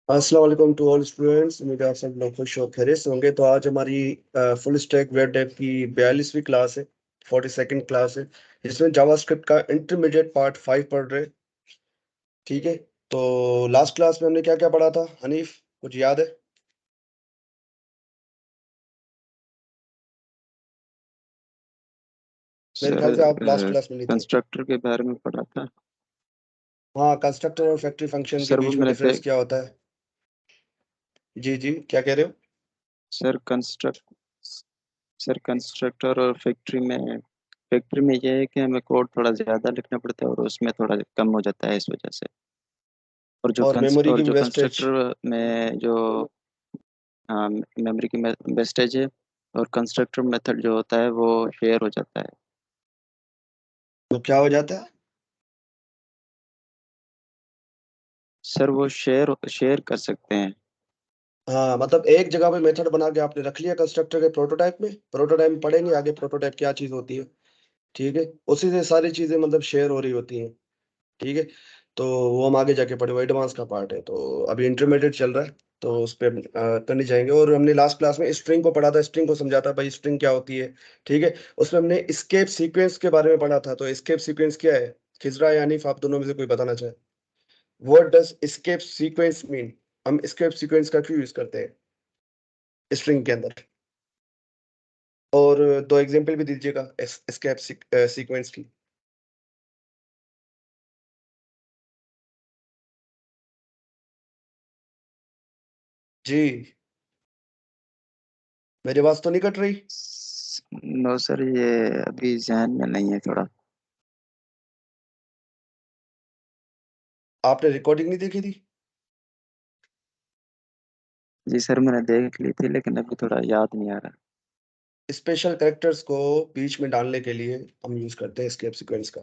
अस्सलाम वालेकुम to all students. उम्मीद है आप सब लोग खुश और खैरियत से होंगे। तो आज हमारी फुल स्टैक वेब डेव की 42वीं क्लास है, 42nd क्लास है। इसमें जावास्क्रिप्ट का इंटरमीडिएट पार्ट 5 पढ़ रहे हैं। ठीक है, तो लास्ट क्लास में हमने क्या क्या पढ़ा था हनीफ, कुछ याद है? मेरे सर ख्याल से आप लास्ट क्लास में नहीं थे। कंस्ट्रक्टर के बारे में पढ़ा था। हाँ, कंस्ट्रक्टर और फैक्ट्री फंक्शन के सर वो बीच में मैंने डिफरेंस क्या होता है? जी जी, क्या कह रहे हो? सर कंस्ट्रक्ट सर कंस्ट्रक्टर और फैक्ट्री में ये है कि हमें कोड थोड़ा ज़्यादा लिखना पड़ता है और उसमें थोड़ा कम हो जाता है इस वजह से। और मेमोरी की भी और जो वेस्टेज। कंस्ट्रक्टर में जो मेमोरी की वेस्टेज है, और कंस्ट्रक्टर मेथड जो होता है वो शेयर हो जाता है। तो क्या हो जाता है? सर वो शेयर शेयर कर सकते हैं। हाँ, मतलब एक जगह पे मेथड बना के आपने रख लिया कंस्ट्रक्टर के प्रोटोटाइप में। प्रोटोटाइप में पढ़ेंगे आगे प्रोटोटाइप क्या चीज होती है। ठीक है, उसी से सारी चीजें मतलब शेयर हो रही होती हैं। ठीक है, तो वो हम आगे जाके पढ़े, वो एडवांस का पार्ट है। तो अभी इंटरमीडिएट चल रहा है, तो उस पे करने जाएंगे। और हमने लास्ट क्लास में स्ट्रिंग को पढ़ा था, स्ट्रिंग को समझा था भाई स्ट्रिंग क्या होती है। ठीक है, उसमें हमने स्केप सीक्वेंस के बारे में पढ़ा था। तो स्केप सीक्वेंस क्या है? खिजरा यानी आप दोनों में से कोई बताना चाहे। What does escape sequence mean? हम स्केप सीक्वेंस का क्यों यूज करते हैं स्ट्रिंग के अंदर? और दो एग्जांपल भी दीजिएगा स्केप सीक्वेंस की। जी, मेरी आवाज तो नहीं कट रही? नो सर, ये अभी जहन में नहीं है थोड़ा। आपने रिकॉर्डिंग नहीं देखी थी? जी सर, मैंने देख ली थी लेकिन अभी थोड़ा याद नहीं आ रहा। स्पेशल कैरेक्टर्स को बीच में डालने के लिए हम यूज करते हैं एस्केप सीक्वेंस का।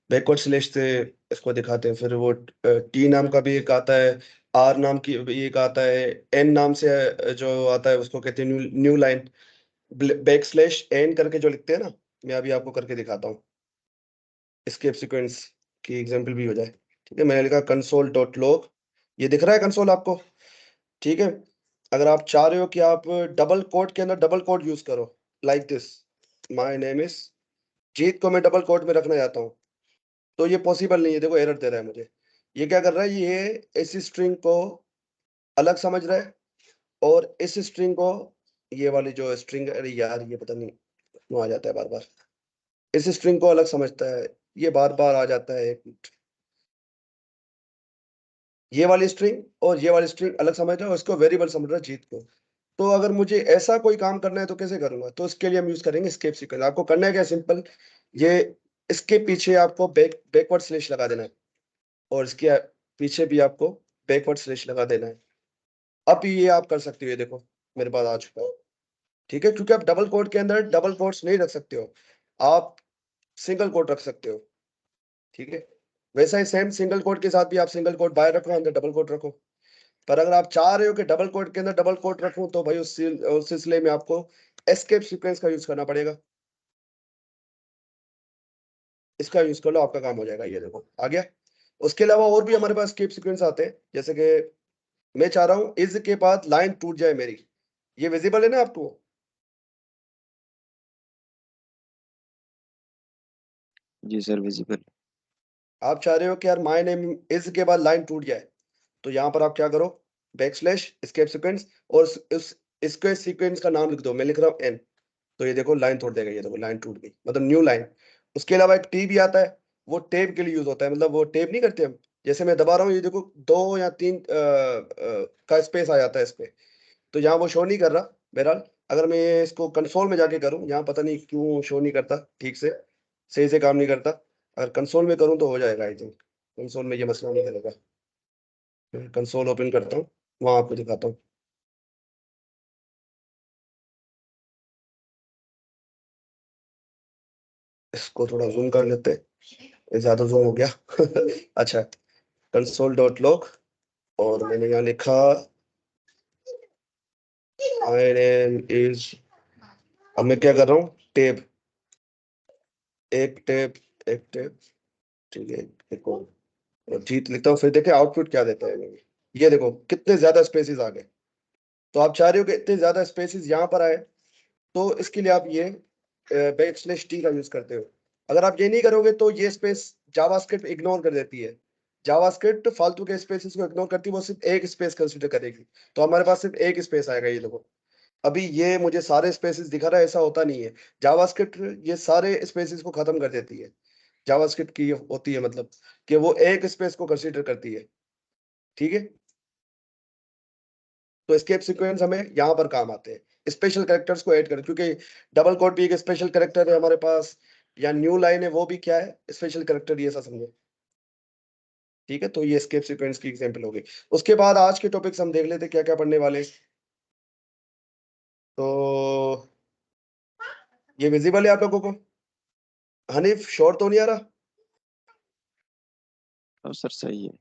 बैकवर्ड स्लैश से इसको दिखाते हैं। फिर वो टी नाम का भी एक आता है, आर नाम की भी एक आता है, एन नाम से जो आता है उसको कहते हैं new line. Backslash n करके जो लिखते हैं ना, मैं अभी आपको करके दिखाता हूँ। एस्केप सीक्वेंस की एग्जांपल भी हो जाए। ठीक है, मैंने लिखा कंसोल डॉट लॉग। ये दिख रहा है कंसोल आपको? ठीक है, अगर आप चाह रहे हो कि आप डबल कोट के अंदर डबल कोट यूज करो, like this, my name is Jeet को मैं डबल कोट में रखना चाहता हूँ, तो ये पॉसिबल नहीं है। देखो एरर दे रहा है मुझे। ये क्या कर रहा है, ये इस स्ट्रिंग को अलग समझ रहा है, और इस स्ट्रिंग को, ये वाली जो स्ट्रिंग, अरे यार ये पता नहीं क्यों आ जाता है बार बार, इस स्ट्रिंग को अलग समझता है। ये बार बार आ जाता है, एक मिनट। ये वाली स्ट्रिंग और ये वाली स्ट्रिंग अलग समझ रहा है, और इसको वेरिएबल समझ रहा है जीत को। तो अगर मुझे ऐसा कोई काम करना है तो कैसे करूंगा? तो इसके लिए हम यूज करेंगे स्केप सीक्वेंस। आपको करना है क्या, सिंपल, ये इसके पीछे आपको बैकवर्ड स्लैश लगा देना है, और इसके पीछे भी आपको बैकवर्ड स्लैश लगा देना है। अब ये आप कर सकते हो, ये देखो मेरे पास आ चुका है। ठीक है, क्योंकि आप डबल कोट के अंदर डबल कोट्स नहीं रख सकते हो, आप सिंगल कोट रख सकते हो। ठीक है, वैसा ही सेम सिंगल कोट के साथ भी आप सिंगल कोट बाहर रखो, अंदर डबल कोट रखो। पर अगर आप चाह रहे हो कि डबल कोट के अंदर डबल कोट रखूं, तो भाई उस सिलसिले में आपको एस्केप सीक्वेंस का यूज करना पड़ेगा। इसका यूज कर लो, आपका काम हो जाएगा। ये देखो आ गया। उसके अलावा और भी हमारे पास एस्केप सीक्वेंस आते हैं, जैसे कि मैं चाह रहा हूं इज के बाद लाइन टूट जाए मेरी। ये विजिबल है ना आपको? जी सर, विजिबल। आप चाह रहे हो कि यार माय नेम इज के बाद लाइन टूट जाए, तो यहाँ पर आप क्या करो, बैक स्लैश एस्केप सीक्वेंस, और इस इसके सीक्वेंस का नाम लिख दो। मैं लिख रहा हूँ एन, तो ये देखो लाइन तोड़ देगा। ये देखो लाइन टूट गई, मतलब न्यू लाइन। उसके अलावा एक टी भी आता है, वो टेप के लिए यूज होता है। मतलब वो टेप नहीं करते हम, जैसे मैं दबा रहा हूँ, ये देखो दो या तीन का स्पेस आ जाता है इस पे। तो यहाँ वो शो नहीं कर रहा। बहरहाल, अगर मैं इसको कंसोल में जाके करूँ, यहाँ पता नहीं क्यों शो नहीं करता ठीक से, सही से काम नहीं करता। अगर कंसोल में करूँ तो हो जाएगा आई थिंक। कंसोल में ये मसला नहीं करेगा। कंसोल ओपन करता हूँ, वहां आपको दिखाता हूँ। इसको थोड़ा जूम कर लेते हैं, ये ज्यादा जूम हो गया। अच्छा, कंसोल डॉट लॉग, और मैंने यहाँ लिखा माय नेम इज, अब मैं क्या कर रहा हूँ, टेब, एक टेब, एक टेब। ठीक है, एक और जीत लिखता हूँ, फिर देखे आउटपुट क्या देता है। ये देखो कितने ज्यादा स्पेसेस आ गए। तो आप चाह रहे हो कि इतने ज्यादा स्पेसेस यहाँ पर आए, तो इसके लिए आप ये बैकस्लैश टी का यूज करते हो। अगर आप ये नहीं करोगे तो ये स्पेस जावास्क्रिप्ट इग्नोर कर देती है। जावास्क्रिप्ट फालतू के स्पेसेस को इग्नोर करती है, वो सिर्फ एक स्पेस कंसीडर करेगी। तो हमारे पास सिर्फ एक स्पेस आएगा, ये देखो। अभी ये मुझे सारे स्पेसेस दिखा रहा है, ऐसा होता नहीं है। जावास्क्रिप्ट ये सारे स्पेसेस को खत्म कर देती है। जावास्क्रिप्ट की ये होती है मतलब कि वो एक स्पेस को कंसीडर करती है। ठीक है। तो एस्केप सीक्वेंस हमें यहाँ पर काम आते हैं, स्पेशल कैरेक्टर्स को ऐड करें, क्योंकि डबल कोट भी एक स्पेशल कैरेक्टर है हमारे पास, या न्यू लाइन है वो भी क्या है, स्पेशल कैरेक्टर, ये ऐसा समझो। ठीक है, तो ये एस्केप सीक्वेंस की एग्जांपल हो गई। उसके बाद आज के टॉपिक्स हम देख लेते क्या क्या पढ़ने वाले हैं। तो ये विजिबल है आप लोगों को? हनीफ शोर तो नहीं आ रहा? तो सर सही है।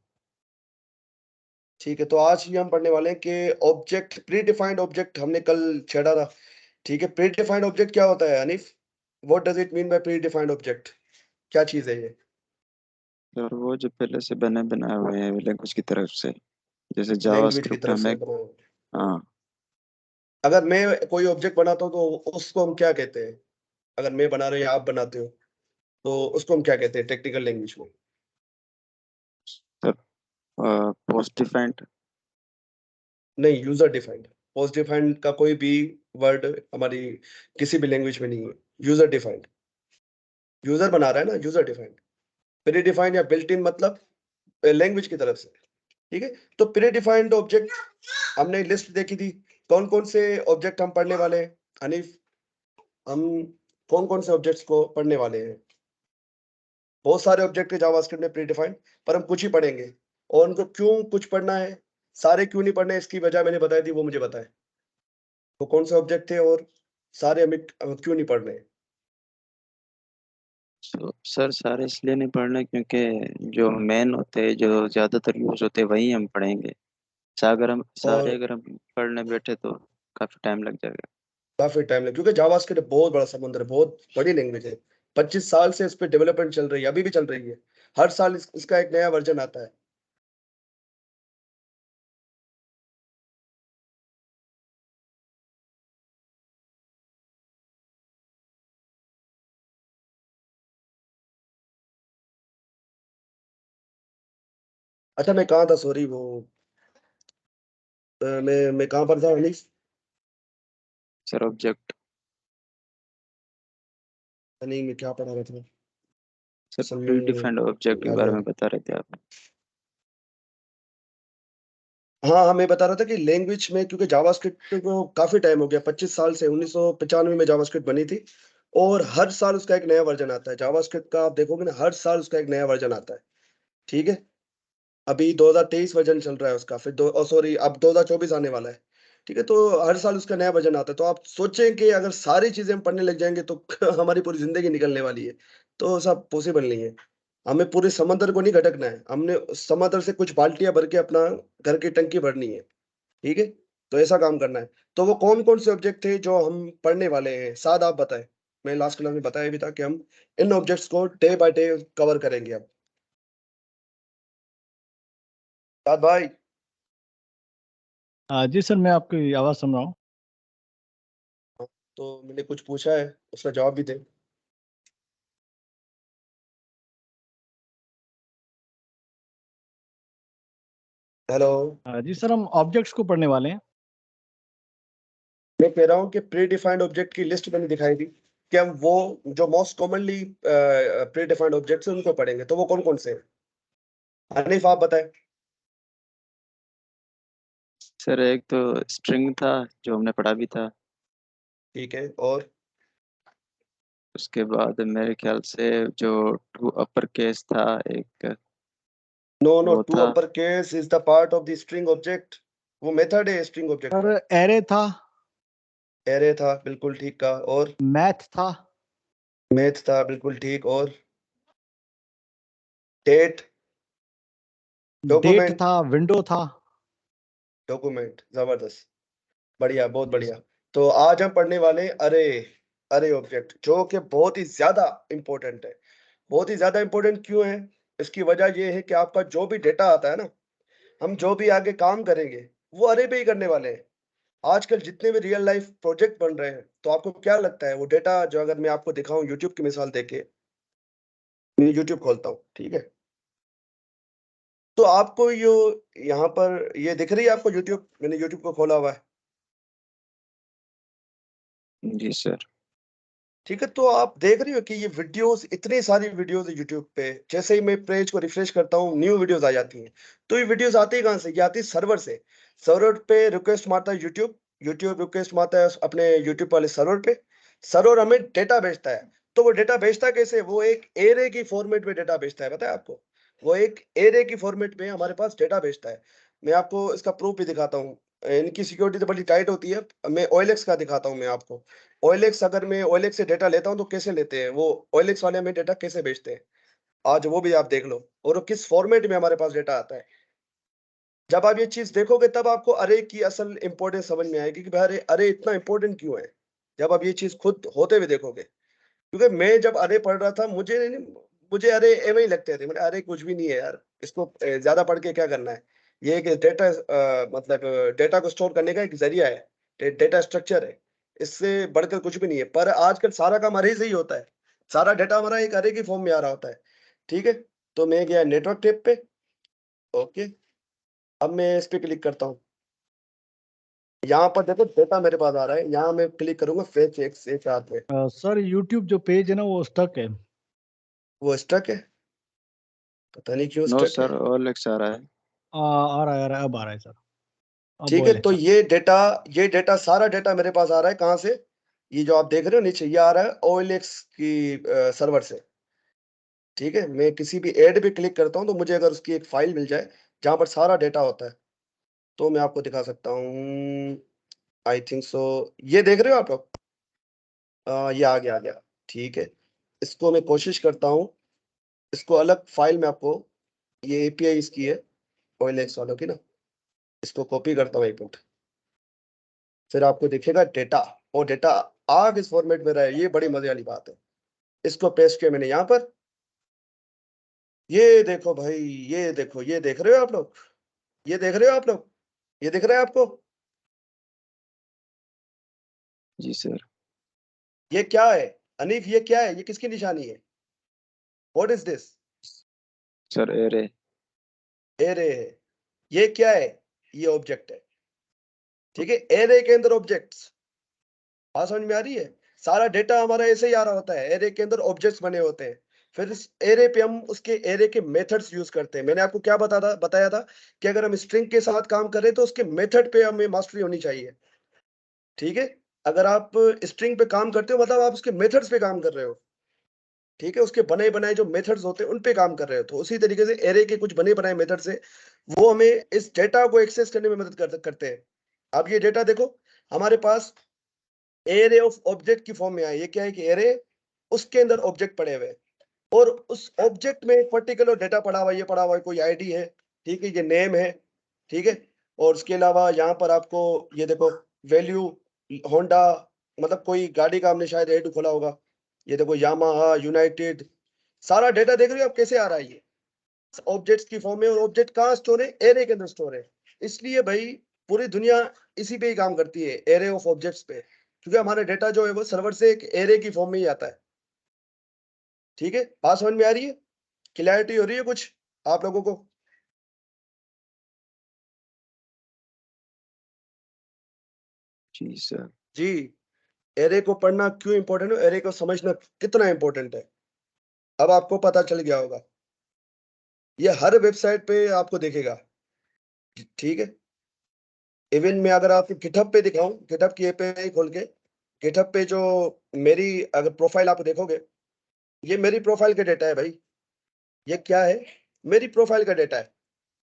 ठीक है, तो आज ही हम पढ़ने वाले हैं कि ऑब्जेक्ट, प्री डिफाइंड ऑब्जेक्ट हमने कल छेड़ा था। ठीक है, प्री डिफाइंड ऑब्जेक्ट क्या होता है Hanif? What does it mean by pre defined object? क्या चीज है ये? और वो जो पहले से बने बनाए हुए हैं लैंग्वेज की तरफ से, जैसे लैंग्वेज की जावास्क्रिप्ट तरफ से हमें। बनाए। हाँ। अगर मैं कोई ऑब्जेक्ट बनाता हूँ तो उसको हम क्या कहते हैं? अगर मैं बना रहा हूँ या आप बनाते हो, तो उसको हम क्या कहते हैं टेक्निकल लैंग्वेज में? Sir post defined. नहीं, यूजर डिफाइंड। पोस्ट डिफाइंड का कोई भी वर्ड हमारी किसी भी लैंग्वेज में नहीं है। यूजर डिफाइंड, यूजर बना रहा है ना, यूजर डिफाइंड। प्री डिफाइंड या बिल्ट इन मतलब लैंग्वेज की तरफ से। ठीक है, तो प्री डिफाइंड ऑब्जेक्ट हमने लिस्ट देखी थी। कौन कौन से ऑब्जेक्ट हम पढ़ने वाले हैं हनीफ? हम कौन कौन से ऑब्जेक्ट्स को पढ़ने वाले हैं? बहुत सारे ऑब्जेक्ट है जावास्क्रिप्ट में प्री डिफाइंड, पर हम कुछ ही पढ़ेंगे। और उनको क्यों कुछ पढ़ना है, सारे क्यों नहीं पढ़ने, इसकी वजह मैंने बताई थी, वो मुझे बताए। वो कौन से ऑब्जेक्ट थे और सारे हमें क्यों नहीं पढ़ने? सर सारे इसलिए नहीं पढ़ना क्योंकि जो मेन होते हैं, जो ज्यादातर यूज होते हैं, वही हम पढ़ेंगे। और अगर हम पढ़ने बैठे तो काफी टाइम लग जाएगा। काफी टाइम लगे, क्योंकि जावास्क्रिप्ट बहुत बड़ा समुद्र है, बहुत बड़ी लैंग्वेज है। 25 साल से इस पे डेवलपमेंट चल रही है, अभी भी चल रही है। हर साल इसका एक नया वर्जन आता है। अच्छा, मैं कहाँ था, सॉरी, वो मैं कहाँ पर था अनीस? Sir object. नहीं, मैं क्या पढ़ा रहा था? सर असल प्री में डिफाइंड ऑब्जेक्ट के याद बारे नहीं। में बता रहे थे आप। हाँ हाँ, मैं बता रहा था कि लैंग्वेज में, क्योंकि जावास्क्रिप्ट को काफी टाइम हो गया, 25 साल से, 1995 में जावास्क्रिप्ट बनी थी। और हर साल उसका एक नया वर्जन आता है जावास्क्रिप्ट का, आप देखोगे ना, हर साल उसका एक नया वर्जन आता है। ठीक है, अभी 2023 वर्जन चल रहा है उसका, फिर दो सॉरी, अब 2024 आने वाला है। ठीक है, तो हर साल उसका नया वर्जन आता है। तो आप सोचें कि अगर सारी चीजें हम पढ़ने लग जाएंगे तो हमारी पूरी जिंदगी निकलने वाली है। तो सब पॉसिबल नहीं है। हमें पूरे समंदर को नहीं भटकना है, हमने उस समंदर से कुछ बाल्टियां भर के अपना घर की टंकी भरनी है। ठीक है, तो ऐसा काम करना है। तो वो कौन कौन से ऑब्जेक्ट थे जो हम पढ़ने वाले हैं, साद आप बताएं। मैं लास्ट क्लास में बताया भी था कि हम इन ऑब्जेक्ट्स को डे बाय डे कवर करेंगे अब। साद भाई। जी सर, मैं आपकी आवाज़ सुन रहा हूँ। तो मैंने कुछ पूछा है, उसका जवाब भी दे। हेलो। जी सर, हम ऑब्जेक्ट्स को पढ़ने वाले हैं। मैं कह रहा हूँ कि प्री डिफाइंड ऑब्जेक्ट की लिस्ट मैंने दिखाई थी, कि हम वो जो most commonly pre defined objects हैं उनको पढ़ेंगे। तो वो कौन कौन से हैं? हनीफ आप बताएं। सर एक तो स्ट्रिंग था, जो हमने पढ़ा भी था। ठीक है, और? उसके बाद मेरे ख्याल से जो टू अपर केस था एक, नो नो, वो टू था। Upper case is the part of the string object. वो मेथड है स्ट्रिंग ऑब्जेक्ट सर का। एरे था। एरे था, बिल्कुल ठीक का, और? मैथ था। मैथ था, बिल्कुल ठीक, और? डेट? Date document? था। विंडो था। डॉक्यूमेंट, जबरदस्त, बढ़िया, बहुत जी बढ़िया। सर। तो आज हम पढ़ने वाले अरे, अरे ऑब्जेक्ट, जो कि बहुत ही ज्यादा इंपॉर्टेंट है। बहुत ही ज्यादा इंपॉर्टेंट क्यों है? इसकी वजह यह है कि आपका जो भी डेटा आता है ना, हम जो भी आगे काम करेंगे वो अरे पे ही करने वाले हैं। आजकल जितने भी रियल लाइफ प्रोजेक्ट बन रहे हैं, तो आपको क्या लगता है वो डेटा जो अगर मैं आपको दिखाऊँ यूट्यूब की मिसाल देके, मैं यूट्यूब खोलता हूँ, ठीक है? तो आपको यो यहाँ पर ये दिख रही है आपको यूट्यूब? मैंने यूट्यूब को खोला हुआ है। जी सर। ठीक है, तो आप देख रहे हो कि ये वीडियोस इतनी सारी वीडियोस है यूट्यूब पे। जैसे ही मैं पेज को रिफ्रेश करता हूँ, न्यू वीडियोस आ जाती हैं। तो ये वीडियोस आती है कहाँ से? ये आती है सर्वर से। सर्वर पे रिक्वेस्ट मारता है यूट्यूब, यूट्यूब रिक्वेस्ट मारता है अपने यूट्यूब वाले सर्वर पे। सर्वर हमें डेटा भेजता है। तो वो डेटा भेजता कैसे? वो एक एरे की फॉर्मेट में डेटा भेजता है, पता है आपको? वो एक एरे की फॉर्मेट में हमारे पास डेटा भेजता है। मैं आपको इसका प्रूफ भी दिखाता हूँ। इनकी सिक्योरिटी तो बड़ी टाइट होती है। मैं OLX का दिखाता हूँ मैं आपको। OLX अगर मैं OLX से डेटा लेता हूँ तो कैसे लेते हैं वो? OLX वाले हमें डेटा कैसे भेजते हैं? आज वो भी आप देख लो, और वो किस फॉर्मेट में हमारे पास डेटा आता है। जब आप ये चीज़ देखोगे तब आपको अरे की असल इम्पोर्टेंस समझ में आएगी कि भाई अरे अरे इतना इम्पोर्टेंट क्यों है? जब आप ये चीज़ खुद होते हुए देखोगे। क्योंकि मैं जब अरे पढ़ रहा था मुझे अरे एवे ही लगते थे। मैंने अरे कुछ भी नहीं है यार, इसको ज़्यादा पढ़ के क्या करना है? ये एक डेटा मतलब डेटा को स्टोर करने का एक ज़रिया है, डेटा स्ट्रक्चर है। इससे बढ़कर कुछ भी नहीं है। पर आजकल सारा काम अरे से ही होता है। सारा डेटा हमारा एक अरे की फॉर्म में आ रहा होता है। ठीक है? तो मैं गया नेटवर्क टैब पे, ओके। अब मैं इस पे क्लिक करता हूँ। यहाँ पर देखो डेटा मेरे पास आ रहा है। यहाँ मैं क्लिक करूँगा फेच एक्स एक साथ में। सर यूट्यूब जो पेज है ना वो स्टक है। वो स्टक है? पता नहीं क्यों नो स्टक है। सर, OLX आ रहा है। आ रहा है, अब आ रहा है सर। अब ठीक है, तो OLX ये डेटा सारा डेटा मेरे पास आ रहा है कहाँ से? ये जो आप देख रहे हो नीचे, ये आ रहा है OLX की सर्वर से। ठीक है? मैं किसी भी ऐड पे क्लिक करता हूँ तो मुझे अगर उसकी एक फाइल मिल जाए जहाँ पर सारा डेटा होता है, तो मैं आपको दिखा सकता हूँ। आई थिंक सो, ये देख रहे हो आप लोग? ये आ गया। ठीक है, इसको मैं कोशिश करता हूँ, इसको अलग फाइल में आपको, ये API इसकी है OLX वालों की ना, इसको कॉपी करता हूँ एक मिनट। फिर आपको दिखेगा डेटा, और डेटा आ किस फॉर्मेट में रहा है, ये बड़ी मजे वाली बात है। इसको पेस्ट किया मैंने यहाँ पर। ये देखो भाई, ये देखो, ये देख रहे हो आप लोग? ये देख रहे हो आप लोग? ये दिख रहा है आपको? जी सर। ये क्या है? अनीफ, ये क्या है? ये किसकी निशानी है? What is this? Sir array. Array है। ये क्या है? ये ऑब्जेक्ट है। ठीक है, एरे के अंदर ऑब्जेक्ट्स। बात समझ में आ रही है? सारा डेटा हमारा ऐसे ही आ रहा होता है, एरे के अंदर ऑब्जेक्ट्स बने होते हैं। फिर इस एरे पे हम उसके एरे के मेथड्स यूज करते हैं। मैंने आपको क्या बताया था कि अगर हम स्ट्रिंग के साथ काम करें तो उसके मेथड पे हमें मास्टरी होनी चाहिए। ठीक है? अगर आप स्ट्रिंग पे काम करते हो मतलब आप उसके मेथड्स पे काम कर रहे हो। ठीक है? उसके बने बनाए जो मेथड्स होते हैं उन पे काम कर रहे हो। तो उसी तरीके से एरे के कुछ बने बनाए मेथड्स है, वो हमें इस डेटा को एक्सेस करने में मदद करते हैं। अब ये डेटा देखो, हमारे पास एरे ऑफ ऑब्जेक्ट की फॉर्म में आए। ये क्या है कि एरे, उसके अंदर ऑब्जेक्ट पड़े हुए हैं, और उस ऑब्जेक्ट में एक पर्टिकुलर डेटा पड़ा हुआ है। ये पड़ा हुआ है, कोई आईडी है, ठीक है, ये नेम है, ठीक है। और उसके अलावा यहाँ पर आपको ये देखो वैल्यू होंडा, मतलब कोई गाड़ी का हमने शायद एड खोला होगा। ये देखो यामाहा, यूनाइटेड, सारा डेटा देख रहे हो आप कैसे आ रहा है? ये ऑब्जेक्ट्स की फॉर्म में, और ऑब्जेक्ट कहाँ स्टोर है? एरे के अंदर स्टोर है। इसलिए भाई पूरी दुनिया इसी पे ही काम करती है, एरे ऑफ ऑब्जेक्ट्स पे, क्योंकि हमारा डेटा जो है वो सर्वर से एक एरे की फॉर्म में ही आता है। ठीक है, बात समझ में आ रही है? क्लैरिटी हो रही है कुछ आप लोगों को? जी सर। जी। एरे को पढ़ना क्यों इंपॉर्टेंट है, एरे को समझना कितना इंपॉर्टेंट है, अब आपको पता चल गया होगा। ये हर वेबसाइट पे आपको दिखेगा। ठीक है, इवन मैं अगर आपको गिटहब पे दिखाऊं, गिटहब की एपीआई खोल के, गिटहब पे जो मेरी अगर प्रोफाइल आप देखोगे, ये मेरी प्रोफाइल का डेटा है भाई। ये क्या है? मेरी प्रोफाइल का डेटा है।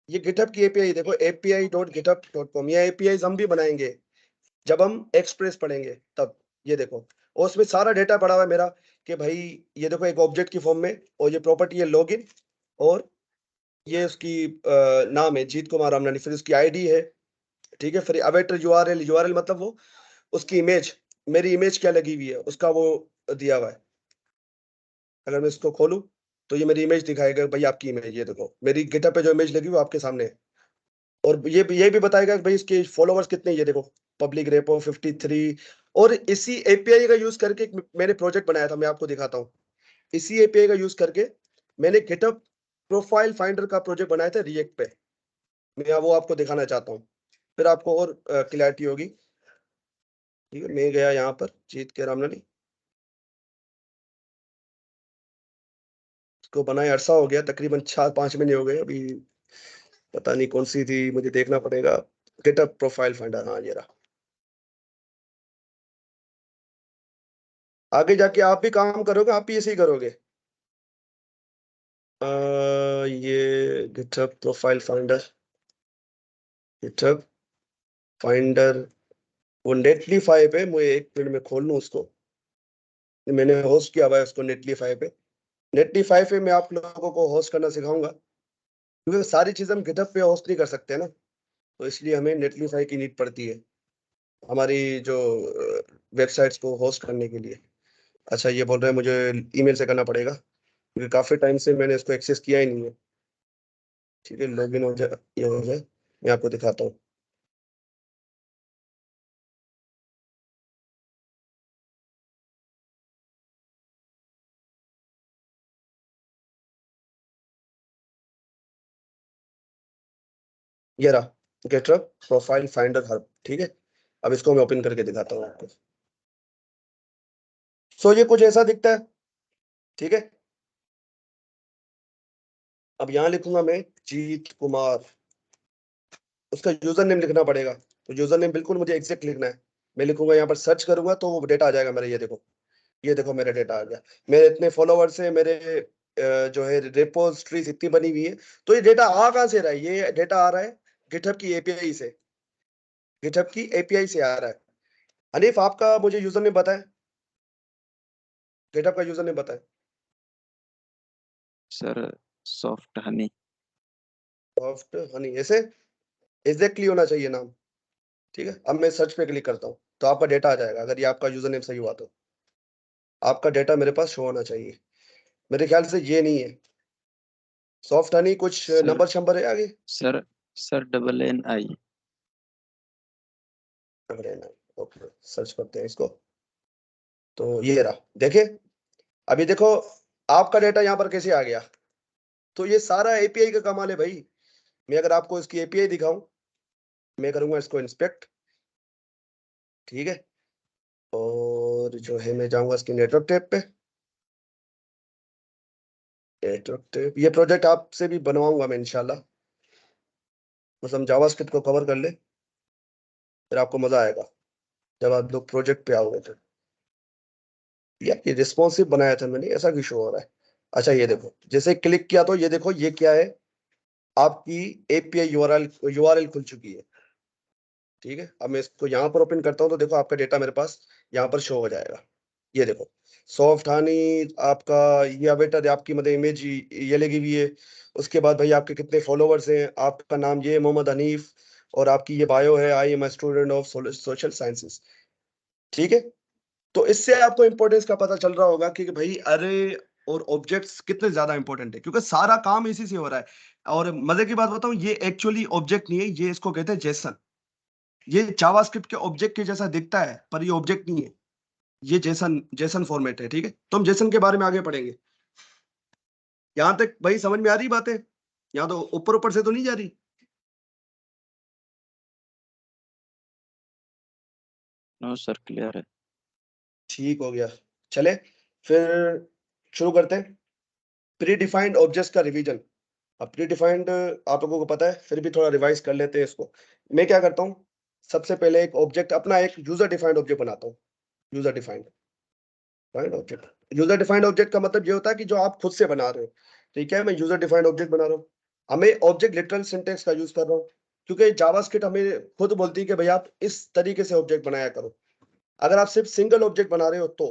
ये गिटहब की एपीआई देखो, api.github.com। ये एपीआई हम भी बनाएंगे जब हम एक्सप्रेस पढ़ेंगे तब। ये देखो, और उसमें सारा डेटा पड़ा हुआ है मेरा, कि भाई ये देखो एक ऑब्जेक्ट की फॉर्म में, और ये प्रॉपर्टी है लॉगिन, और ये उसकी नाम है जीत कुमार रामनानी, फिर उसकी आईडी है। ठीक है, फिर अवेटर यूआरएल मतलब वो उसकी इमेज, मेरी इमेज क्या लगी हुई है उसका वो दिया हुआ है। अगर मैं इसको खोलूं तो ये मेरी इमेज दिखाएगा, भाई आपकी इमेज, ये देखो मेरी गिटहब पे जो इमेज लगी वो आपके सामने है। और ये भी बताएगा कि भाई इसके फॉलोवर्स कितने, ये देखो पब्लिक रेपो 53। और इसी एपीआई का यूज करके मैंने प्रोजेक्ट बनाया था, मैं आपको दिखाता हूँ। इसी एपीआई का यूज करके मैंने गिटहब प्रोफाइल फाइंडर का प्रोजेक्ट बनाया था रिएक्ट पे। मैं वो आपको दिखाना चाहता हूँ, फिर आपको और क्लैरिटी होगी। ठीक है, मैं गया यहाँ पर जीत के रामनानी, इसको बनाए अरसा हो गया, तकरीबन 4-5 महीने हो गए अभी। पता नहीं कौन सी थी, मुझे देखना पड़ेगा। गिटहब प्रोफाइल फाइंडर, हाँ ये रहा। आगे जाके आप भी काम करोगे, आप भी ऐसे ही करोगे। ये GitHub profile finder, GitHub finder, वो नेटलीफाई पे, मुझे एक मिनट में खोल लूँ उसको। मैंने होस्ट किया हुआ है उसको नेटलीफाई पे। नेटलीफाई पे मैं आप लोगों को होस्ट करना सिखाऊंगा, क्योंकि सारी चीज़ हम गिटहब पे होस्ट नहीं कर सकते ना, तो इसलिए हमें नेटलीफाई की नीड पड़ती है हमारी जो वेबसाइट्स को होस्ट करने के लिए। अच्छा, ये बोल रहे हैं मुझे ईमेल से करना पड़ेगा, क्योंकि काफ़ी टाइम से मैंने इसको एक्सेस किया ही नहीं है। ठीक है, लॉगिन हो जाए, ये हो जाए, मैं आपको दिखाता हूँ। ये रहा गिटहब प्रोफाइल फाइंडर हब। ठीक है, अब इसको मैं ओपन करके दिखाता हूँ आपको। सो ये कुछ ऐसा दिखता है। ठीक है, अब यहाँ लिखूंगा मैं जीत कुमार, उसका यूजर नेम लिखना पड़ेगा। तो यूजर नेम बिल्कुल मुझे एग्जैक्ट लिखना है। मैं लिखूंगा यहाँ पर, सर्च करूंगा तो वो डेटा आ जाएगा मेरा। ये देखो मेरा डेटा आ गया। मेरे इतने फॉलोवर्स है, मेरे जो है रेपोस्ट्रीज इतनी बनी हुई है। तो ये डेटा आ कहाँ से रहा है? ये डेटा आ रहा है गिटहब की एपीआई से, गिटहब की एपीआई से आ रहा है। हनीफ, आपका मुझे यूजर नेम बताएं, गिटहब का यूजर नेम बताएं। Sir soft Honey. Soft Honey, ऐसे एग्जैक्टली होना चाहिए नाम। ठीक है, अब मैं सर्च पे क्लिक करता हूँ तो आपका डेटा आ जाएगा, अगर ये आपका यूजर नेम सही हुआ तो। आपका डेटा मेरे पास शो होना चाहिए। मेरे ख्याल से ये नहीं है सॉफ्ट हनी, कुछ सर नंबर शंबर है आगे? Sir sir NNI। Okay, search करते हैं इसको। तो ये रहा, देखे, अभी देखो आपका डेटा यहाँ पर कैसे आ गया। तो ये सारा एपीआई का कमाल है भाई। मैं अगर आपको इसकी एपीआई दिखाऊं, मैं करूंगा इसको इंस्पेक्ट। ठीक है, और जो है मैं जाऊंगा इसकी नेटवर्क टैब पे। नेटवर्क टैब, ये प्रोजेक्ट आपसे भी बनवाऊंगा मैं इंशाल्लाह, बस हम जावास्क्रिप्ट को कवर कर ले, फिर आपको मजा आएगा जब आप लोग प्रोजेक्ट पे आओगे तो। यार ये रिस्पॉन्सिव बनाया था मैंने, ऐसा क्यों शो हो रहा है? अच्छा ये देखो, जैसे क्लिक किया तो ये देखो ये क्या है, आपकी एपीआई यूआरएल खुल चुकी है। ठीक है, अब मैं इसको यहाँ पर ओपन करता हूँ तो देखो आपका डेटा मेरे पास यहाँ पर शो हो जाएगा। ये देखो सॉफ्ट हनी, आपका ये बेटा आपकी मतलब इमेज ये लगी हुई है। उसके बाद भाई आपके कितने फॉलोवर्स हैं, आपका नाम ये मोहम्मद हनीफ, और आपकी ये बायो है, I am student of social sciences. ठीक है, तो इससे आपको इंपॉर्टेंस का पता चल रहा होगा कि भाई अरे और ऑब्जेक्ट्स कितने ज्यादा इंपॉर्टेंट है, क्योंकि सारा काम इसी से हो रहा है। और मजे की बात बताऊं, ये एक्चुअली ऑब्जेक्ट नहीं है, ये इसको कहते हैं जेसन। ये जावास्क्रिप्ट के ऑब्जेक्ट के जैसा दिखता है, पर ये ऑब्जेक्ट नहीं है, ये जेसन जेसन फॉर्मेट है। ठीक है, तो हम जेसन के बारे में आगे पढ़ेंगे। यहाँ तक भाई समझ में आ रही बातें? यहाँ तो ऊपर ऊपर से तो नहीं जा रही? नो सर, क्लियर है। ठीक हो गया, चले फिर शुरू करते हैं। प्री डिफाइंड ऑब्जेक्ट्स का रिवीजन। अब प्री डिफाइंड आप लोगों को पता है, फिर भी थोड़ा रिवाइज कर लेते हैं इसको। मैं क्या करता हूँ, सबसे पहले एक ऑब्जेक्ट, अपना एक यूजर डिफाइंड ऑब्जेक्ट बनाता हूँ। User defined object, user defined object का मतलब ये होता है कि जो आप खुद से बना रहे हो। ठीक है, मैं यूजर डिफाइंड ऑब्जेक्ट बना रहा हूँ। हमें ऑब्जेक्ट लिटरल सिंटेक्स का यूज कर रहा हूँ, क्योंकि जावास्क्रिप्ट हमें खुद बोलती है कि भाई आप इस तरीके से ऑब्जेक्ट बनाया करो, अगर आप सिर्फ सिंगल ऑब्जेक्ट बना रहे हो तो।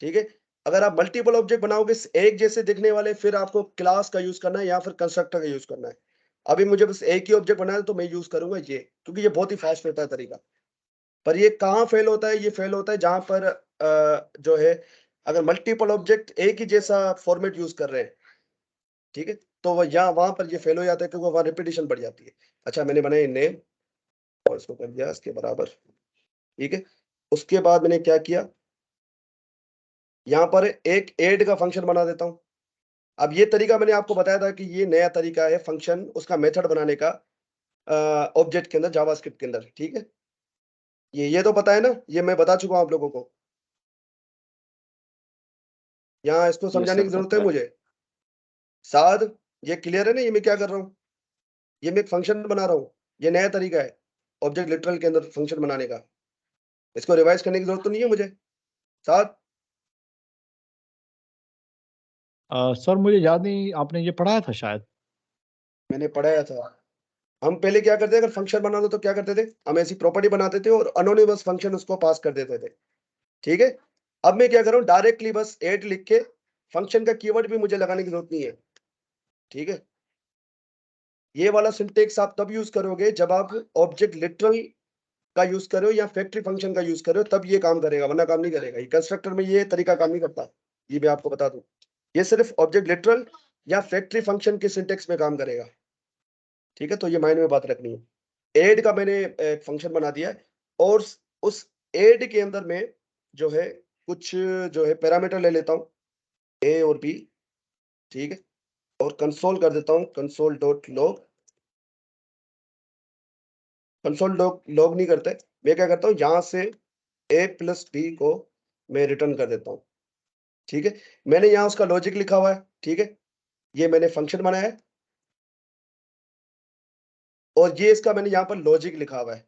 ठीक है, अगर आप मल्टीपल ऑब्जेक्ट बनाओगे एक जैसे दिखने वाले, फिर आपको क्लास का यूज करना है या फिर कंस्ट्रक्टर का यूज करना है। अभी मुझे बस एक ही ऑब्जेक्ट बनाना है तो मैं यूज करूंगा ये, क्योंकि ये बहुत ही फास्ट होता है तरीका। पर ये कहाँ फेल होता है? ये फेल होता है जहां पर जो है, अगर मल्टीपल ऑब्जेक्ट एक ही जैसा फॉर्मेट यूज कर रहे हैं। ठीक है, तो वहां पर ये फेल हो जाता है क्योंकि वहां रिपीटिशन बढ़ जाती है। अच्छा, मैंने बनाया नेम और इसको कर दिया इसके बराबर, ठीक है। उसके बाद मैंने क्या किया, यहाँ पर एक ऐड का फंक्शन बना देता हूँ। अब ये तरीका मैंने आपको बताया था कि ये नया तरीका है फंक्शन उसका मेथड बनाने का ऑब्जेक्ट के अंदर, जावास्क्रिप्ट के अंदर, ठीक है। ये तो पता है ना, ये मैं बता चुका हूँ आप लोगों को। यहाँ इसको यस समझाने सर की जरूरत पता है है। मुझे? साद, ये क्लियर है ना? ये मैं क्या कर रहा हूँ, ये मैं एक फंक्शन बना रहा हूँ, ये नया तरीका है ऑब्जेक्ट लिटरल के अंदर फंक्शन बनाने का। इसको रिवाइज करने की जरूरत तो नहीं है मुझे? साद, सर मुझे याद नहीं, आपने ये पढ़ाया था शायद। मैंने पढ़ाया था। हम पहले क्या करते थे, अगर फंक्शन बनाना तो क्या करते थे, हम ऐसी प्रॉपर्टी बनाते थे और अनोनिमस फंक्शन उसको पास कर देते थे, ठीक है। अब मैं क्या कर रहा हूँ, डायरेक्टली बस ऐड लिख के फंक्शन का कीवर्ड भी मुझे लगाने की जरूरत नहीं है, ठीक है। ये वाला सिंटेक्स आप तब यूज करोगे जब आप ऑब्जेक्ट लिटरल का यूज करो या फैक्ट्री फंक्शन का यूज करो, तब ये काम करेगा, वरना काम नहीं करेगा। ये कंस्ट्रक्टर में ये तरीका काम नहीं करता, ये मैं आपको बता दूं। ये सिर्फ ऑब्जेक्ट लिटरल या फैक्ट्री फंक्शन के सिंटेक्स में काम करेगा, ठीक है। तो ये माइंड में बात रखनी है। ऐड का मैंने एक फंक्शन बना दिया है और उस ऐड के अंदर में जो है कुछ जो है पैरामीटर ले लेता हूँ, ए और बी, ठीक है। और कंसोल कर देता हूँ, console dot log. Console log नहीं करते, मैं क्या करता हूँ, यहां से ए प्लस बी को मैं रिटर्न कर देता हूँ, ठीक है। मैंने यहाँ उसका लॉजिक लिखा हुआ है, ठीक है। ये मैंने फंक्शन बनाया है और ये इसका मैंने यहाँ पर लॉजिक लिखा हुआ है,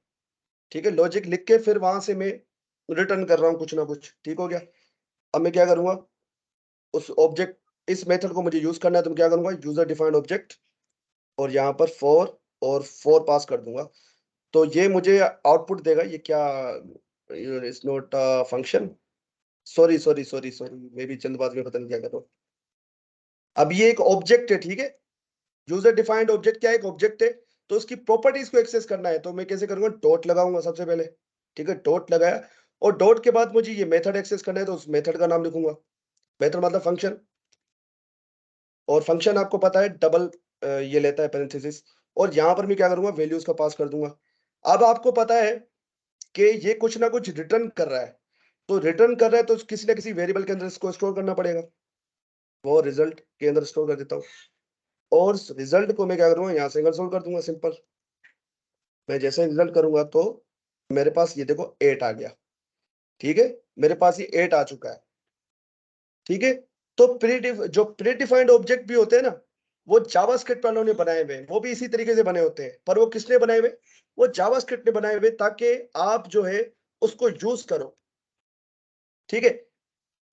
ठीक है। लॉजिक लिख के फिर वहां से मैं रिटर्न कर रहा हूँ कुछ ना कुछ, ठीक हो गया। अब मैं क्या करूंगा, उस ऑब्जेक्ट, इस मेथड को मुझे यूज करना है तो मैं क्या करूंगा, यूजर डिफाइंड ऑब्जेक्ट और यहाँ पर फॉर और फॉर पास कर दूंगा। तो ये मुझे आउटपुट देगा, ये क्या, it's not function, sorry sorry sorry sorry, मैं भी जल्दबाजी में पता नहीं क्या कर रहा हूँ। अब ये एक ऑब्जेक्ट है, ठीक है। यूजर डिफाइंड ऑब्जेक्ट क्या है, एक ऑब्जेक्ट है। तो उसकी प्रॉपर्टीज को एक्सेस करना है तो मैं कैसे करूंगा, डॉट लगाऊंगा सबसे पहले, ठीक है। डॉट लगाया और डॉट के बाद मुझे ये मेथड एक्सेस करना है तो उस मेथड का नाम लिखूंगा। मेथड मतलब फंक्शन, और फंक्शन आपको पता है डबल ये लेता है पैरेंथेसिस। और यहाँ पर मैं क्या करूंगा, वैल्यूज का पास कर दूंगा। अब आपको पता है कि ये कुछ ना कुछ रिटर्न कर रहा है, तो रिटर्न कर रहा है तो किसी ना किसी वेरिएबल के अंदर इसको स्टोर करना पड़ेगा, वो रिजल्ट के अंदर स्टोर कर देता हूँ। और रिजल्ट को मैं क्या करूंगा, यहाँ से कंसोल कर दूंगा, सिंपल। मैं जैसे रिजल्ट करूंगा तो मेरे पास ये देखो 8 आ गया, ठीक है। मेरे पास ये 8 आ चुका है, ठीक है। तो जो प्री डिफाइंड ऑब्जेक्ट भी होते हैं ना, वो जावास्क्रिप्ट वालों ने बनाए हुए हैं, वो भी इसी तरीके से बने होते हैं। पर वो किसने बनाए हुए, वो जावास्क्रिप्ट ने बनाए हुए, ताकि आप जो है उसको यूज करो, ठीक है।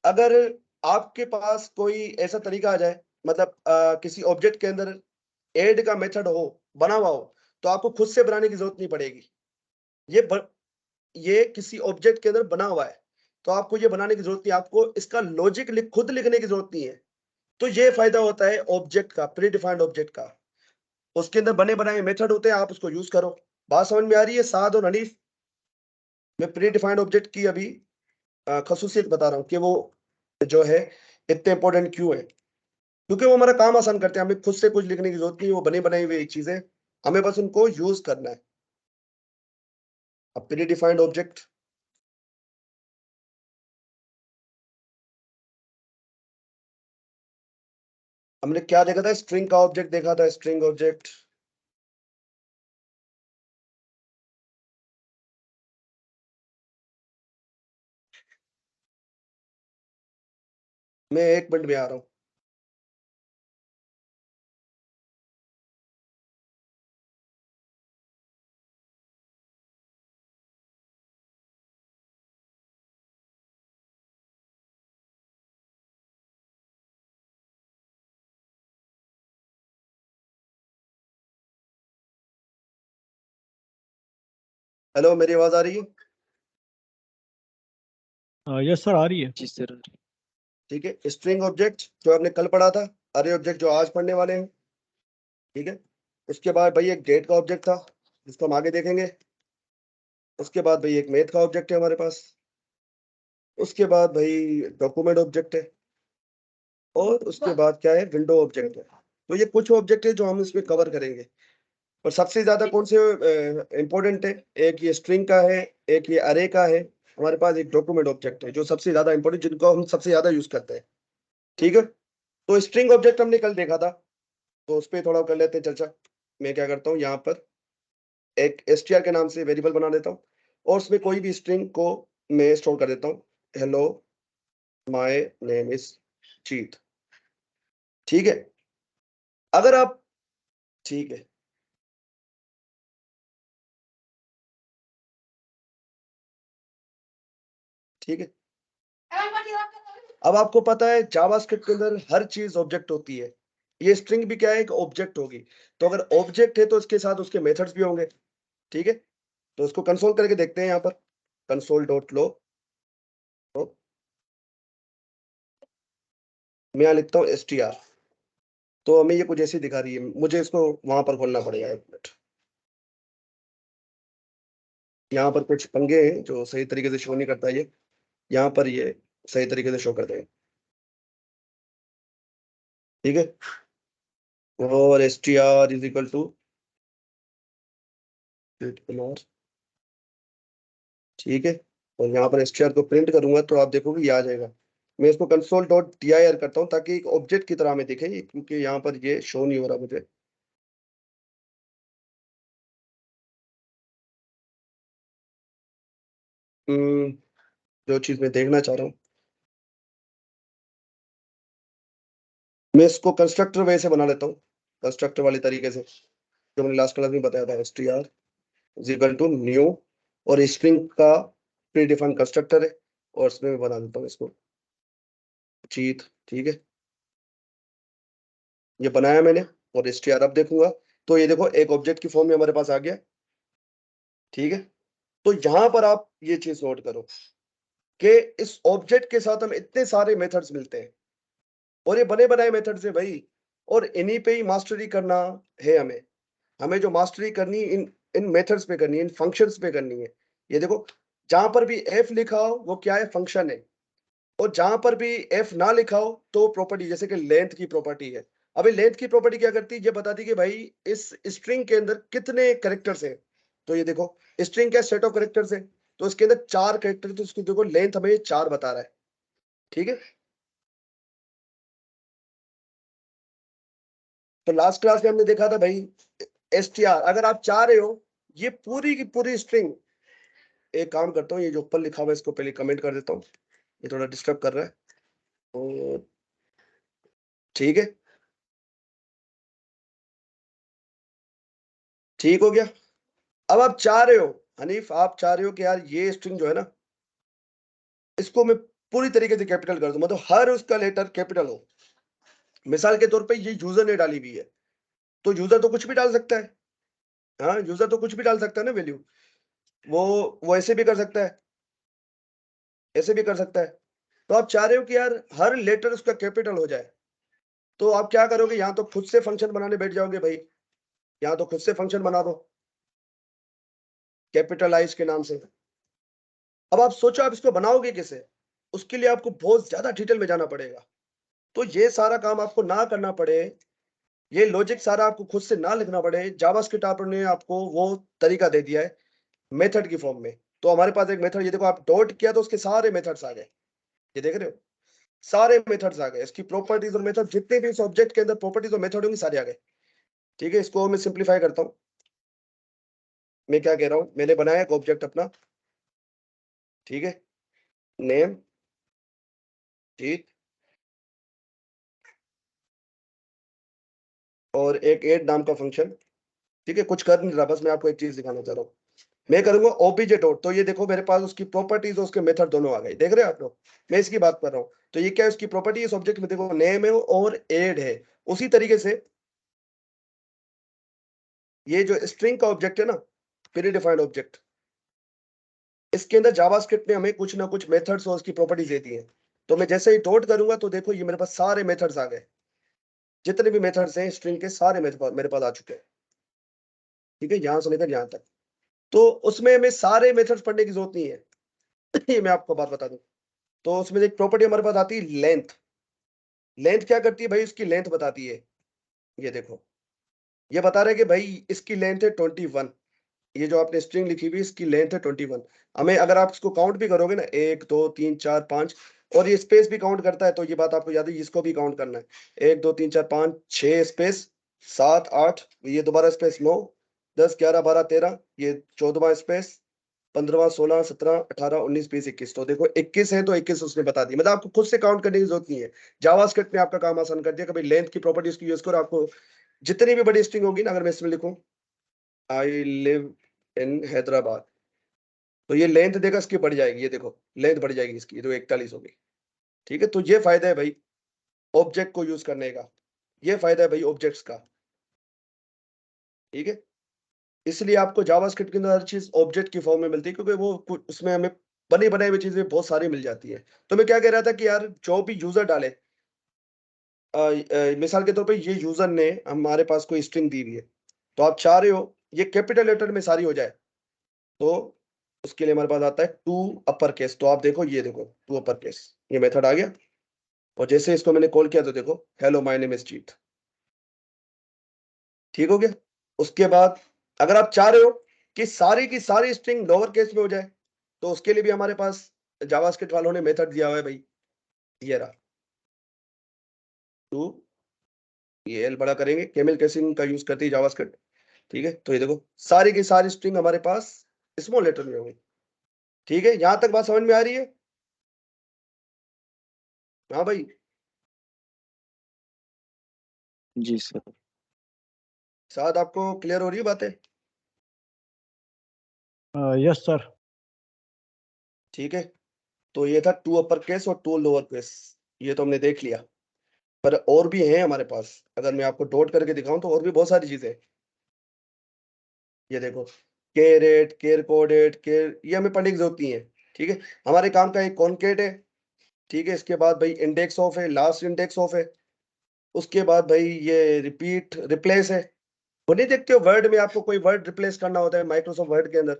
अगर आपके पास कोई ऐसा तरीका आ जाए, मतलब किसी ऑब्जेक्ट के अंदर ऐड का मेथड हो, बना हुआ हो, तो आपको खुद से बनाने की जरूरत नहीं पड़ेगी। ये किसी ऑब्जेक्ट के अंदर बना हुआ है तो आपको ये बनाने की जरूरत नहीं, आपको इसका लॉजिक खुद लिखने की जरूरत नहीं है। तो ये फायदा होता है ऑब्जेक्ट का, प्री डिफाइंड ऑब्जेक्ट का। उसके अंदर बने बनाए मेथड होते हैं, आप उसको यूज करो। बात समझ में आ रही है साद और हनीफ? मैं प्री डिफाइंड ऑब्जेक्ट की अभी खसूसियत बता रहा हूँ कि वो जो है इतने इंपॉर्टेंट क्यों है, क्योंकि वो हमारा काम आसान करते हैं। हमें खुद से कुछ लिखने की जरूरत नहीं है, वो बने बनाई हुई चीजें, हमें बस उनको यूज करना है। अब प्री डिफाइंड ऑब्जेक्ट, हमने क्या देखा था, स्ट्रिंग का ऑब्जेक्ट देखा था, स्ट्रिंग ऑब्जेक्ट। मैं 1 मिनट में आ रहा हूँ। हेलो, मेरी आवाज आ रही है? यस सर, आ रही है। जी सर। ठीक है। स्ट्रिंग ऑब्जेक्ट जो आपने कल पढ़ा था, अरे ऑब्जेक्ट जो आज पढ़ने वाले हैं, ठीक है। उसके बाद भाई एक डेट का ऑब्जेक्ट था जिसको हम आगे देखेंगे। उसके बाद भाई एक मैथ का ऑब्जेक्ट है हमारे पास। उसके बाद भाई डॉक्यूमेंट ऑब्जेक्ट है। और उसके बाद क्या है, विंडो ऑब्जेक्ट है। तो ये कुछ ऑब्जेक्ट है जो हम इसमें कवर करेंगे। और सबसे ज्यादा कौन से इंपॉर्टेंट है, एक ये स्ट्रिंग का है, एक ये अरे का है, हमारे पास एक डॉक्यूमेंट ऑब्जेक्ट है जो सबसे ज्यादा इंपॉर्टेंट, जिनको हम सबसे ज्यादा यूज करते हैं। ठीक है, तो स्ट्रिंग ऑब्जेक्ट हमने कल देखा था, तो उस पर थोड़ा कर लेते हैं चर्चा। मैं क्या करता हूँ, यहाँ पर एक str के नाम से वेरिएबल बना देता हूँ, और उसमें कोई भी स्ट्रिंग को मैं स्टोर कर देता हूँ, हेलो माय नेम इज चीत। ठीक है, अगर आप, ठीक है, ठीक है, अब आपको पता है जावास्क्रिप्ट के अंदर हर चीज ऑब्जेक्ट होती है। ये स्ट्रिंग भी क्या है, एक ऑब्जेक्ट होगी। तो अगर ऑब्जेक्ट है तो इसके साथ उसके मेथड्स भी होंगे। ठीक है, तो उसको कंसोल करके देखते हैं। यहाँ पर कंसोल डॉट लो, मैं यहाँ लिखता हूँ str, तो हमें ये कुछ ऐसे दिखा रही है। मुझे इसको वहां पर खोलना पड़ेगा, एक मिनट। यहाँ पर कुछ पंगे हैं जो सही तरीके से शो नहीं करता ये, यहाँ पर ये सही तरीके से शो कर देंगे। ठीक है, और str is equal to Kumar. ठीक है, और यहाँ पर str को प्रिंट करूंगा तो आप देखोगे ये आ जाएगा। मैं इसको कंसोल डॉट dir करता हूँ ताकि एक ऑब्जेक्ट की तरह हमें दिखे, क्योंकि यहाँ पर ये शो नहीं हो रहा मुझे। जो चीज मैं देखना चाह रहा हूँ, मैं इसको कंस्ट्रक्टर वे से बना लेता हूँ, कंस्ट्रक्टर वाले तरीके से, जो मैंने लास्ट क्लास में बताया था। str is equal to new, और स्ट्रिंग का प्री डिफाइंड कंस्ट्रक्टर है, और उसमें मैं बना देता हूँ इसको चीत। ठीक है, ये बनाया मैंने, और str अब देखूंगा तो ये देखो एक ऑब्जेक्ट की फॉर्म में हमारे पास आ गया। ठीक है, तो यहाँ पर आप ये चीज नोट करो कि इस ऑब्जेक्ट के साथ हम इतने सारे मेथड्स मिलते हैं, और ये बने बनाए मेथड्स है भाई, और इन्हीं पे ही मास्टरी करना है हमें। हमें जो मास्टरी करनी इन इन मेथड्स पे करनी है, इन फंक्शंस पे करनी है। ये देखो, जहां पर भी एफ लिखा हो वो क्या है, फंक्शन है। और जहां पर भी एफ ना लिखा हो तो प्रॉपर्टी, जैसे कि लेंथ की प्रॉपर्टी है। अभी लेंथ की प्रॉपर्टी क्या करती है, ये बताती है कि भाई इस स्ट्रिंग के अंदर कितने कैरेक्टर्स हैं। तो ये देखो, स्ट्रिंग का सेट ऑफ कैरेक्टर्स है, तो इसके अंदर 4 कैरेक्टर, तो इसकी देखो लेंथ हमें 4 बता रहा है। ठीक है, तो लास्ट क्लास में हमने देखा था भाई str, अगर आप चाह रहे हो ये पूरी की पूरी स्ट्रिंग, एक काम करता हूँ, ये जो ऊपर लिखा हुआ है इसको पहले कमेंट कर देता हूँ, ये थोड़ा डिस्टर्ब कर रहा है। तो ठीक है, ठीक हो गया। अब आप चाह रहे हो, हनीफ आप चाह रहे हो कि यार ये स्ट्रिंग जो है ना, इसको मैं पूरी तरीके से कैपिटल कर दूं, मतलब हर उसका लेटर कैपिटल हो। मिसाल के तौर पे ये यूजर ने डाली हुई है, तो यूजर तो कुछ भी डाल सकता है। हाँ, यूजर तो कुछ भी डाल सकता है ना वैल्यू, वो ऐसे भी कर सकता है, ऐसे भी कर सकता है। तो आप चाह रहे हो कि यार हर लेटर उसका कैपिटल हो जाए, तो आप क्या करोगे, यहाँ तो खुद से फंक्शन बनाने बैठ जाओगे भाई। यहाँ तो खुद से फंक्शन बना दो कैपिटलाइज के नाम से। अब आप सोचो आप इसको बनाओगे कैसे, उसके लिए आपको बहुत ज्यादा डिटेल में जाना पड़ेगा। तो ये सारा काम आपको ना करना पड़े, ये लॉजिक सारा आपको खुद से ना लिखना पड़े, जावास्क्रिप्ट आपने आपको वो तरीका दे दिया है मेथड की फॉर्म में। तो हमारे पास एक मेथड, ये देखो आप डॉट किया तो उसके सारे मेथड्स आ गए, ये देख रहे हो, सारे मेथड्स आ गए। इसकी प्रॉपर्टीज और मेथड जितने भी इस ऑब्जेक्ट के अंदर प्रॉपर्टीज और मेथड होंगे सारे आ गए। ठीक है, इसको मैं सिंप्लीफाई करता हूँ। मैं क्या कह रहा हूँ, मैंने बनाया एक ऑब्जेक्ट अपना, ठीक है, नेम, ठीक, और एक ऐड नाम का फंक्शन। ठीक है, कुछ कर नहीं रहा, बस मैं आपको एक चीज दिखाना चाह रहा हूँ। मैं करूंगा ओबीजे डॉट, तो ये देखो मेरे पास उसकी प्रॉपर्टीज और उसके मेथड दोनों आ गए, देख रहे हैं आप लोग। मैं इसकी बात कर रहा हूँ, तो ये क्या है, उसकी प्रॉपर्टी इस ऑब्जेक्ट में देखो नेम है और ऐड है। उसी तरीके से ये जो स्ट्रिंग का ऑब्जेक्ट है ना, प्री डिफाइंड ऑब्जेक्ट, इसके अंदर जावास्क्रिप्ट ने हमें कुछ ना कुछ मेथड्स और उसकी प्रॉपर्टीज दे दी है। तो मैं जैसे ही डॉट करूंगा तो देखो ये मेरे पास सारे मेथड्स आ गए, जितने भी मेथड्स हैं स्ट्रिंग के सारे मेरे पास आ चुके हैं। ठीक है, यहां से लेकर यहां तक, तो उसमें हमें सारे मेथड्स पढ़ने की जरूरत नहीं है। ये मैं आपको बात बता दूं, तो उसमें एक प्रॉपर्टी हमारे पास आती है लेंथ। लेंथ क्या करती है भाई, उसकी लेंथ बताती है। ये देखो, ये बता रहा है कि भाई इसकी लेंथ है 21, ये जो आपने स्ट्रिंग लिखी हुई इसकी लेंथ है 21। हमें अगर आप इसको काउंट भी करोगे ना 1 2 3 4 5 और ये स्पेस भी काउंट करता है, तो ये बात आपको याद है, इसको भी काउंट करना है। 1 2 3 4 5 6 स्पेस 7 8, ये दोबारा स्पेस 9 10 11 12 13, ये 14वां स्पेस 15वां 16 17 18 19 20 21। तो देखो 21 है तो 21 उसने बता दी, मतलब आपको खुद से काउंट करने की जरूरत नहीं है। जावास्क्रिप्ट ने आपका काम आसान कर दिया। कभी लेंथ की प्रॉपर्टीज की यूज करो, आपको जितनी भी बड़ी स्ट्रिंग होगी ना, अगर मैं इसमें लिखूं आई लिव इन हैदराबाद, तो ये लेंथ देगा इसकी बढ़ जाएगी, ये देखो लेंथ बढ़ जाएगी इसकी, ये तो 41 होगी। ठीक है, तो ये फायदा है भाई ऑब्जेक्ट को यूज करने का, ये फायदा है भाई ऑब्जेक्ट्स का। ठीक है, इसलिए आपको जावास्क्रिप्ट के अंदर हर चीज ऑब्जेक्ट की फॉर्म में मिलती है, क्योंकि वो उसमें हमें बनी बनाई हुई चीजें बहुत सारी मिल जाती है। तो मैं क्या कह रहा था कि यार जो भी यूजर डाले, मिसाल के तौर पे ये यूजर ने हमारे पास कोई स्ट्रिंग दी हुई है, तो आप चाह रहे हो ये कैपिटल लेटर में सारी हो जाए, तो उसके लिए हमारे पास आता है टू अपर केस। तो आप देखो, ये देखो टू अपर केस, ये मेथड आ गया, और जैसे इसको मैंने कॉल किया तो देखो हेलो माय नेम इज जीत, ठीक हो गया। उसके बाद अगर आप चाह रहे हो कि सारी की सारी स्ट्रिंग लोअर केस में हो जाए, तो उसके लिए भी हमारे पास जावास्क्रिप्ट वालों ने मेथड दिया हुआ है भाई, ये रहा टू, ये एल बड़ा करेंगे, केमल केसिंग का यूज करती है जावास्क्रिप्ट। ठीक है, तो ये देखो सारी की सारी स्ट्रिंग हमारे पास स्मॉल लेटर में होगी। ठीक है, यहां तक बात समझ में आ रही है? हाँ भाई, जी सर। शायद आपको क्लियर हो रही है बातें। Yes sir. ठीक है, तो ये था टू अपर केस और टू लोअर केस, ये तो हमने देख लिया। पर और भी है हमारे पास, अगर मैं आपको डॉट करके दिखाऊं तो और भी बहुत सारी चीजें हैं। ये देखो केरेट, केर कोडेट, केर, ये हमें पढ़ने की जरूरत नहीं है। ठीक है, हमारे काम का एक कॉन्केट है। ठीक है, इसके बाद भाई इंडेक्स ऑफ है, लास्ट इंडेक्स ऑफ है। उसके बाद भाई ये रिपीट रिप्लेस है। वो नहीं देखते हो वर्ड में आपको कोई वर्ड रिप्लेस करना होता है माइक्रोसॉफ्ट वर्ड के अंदर,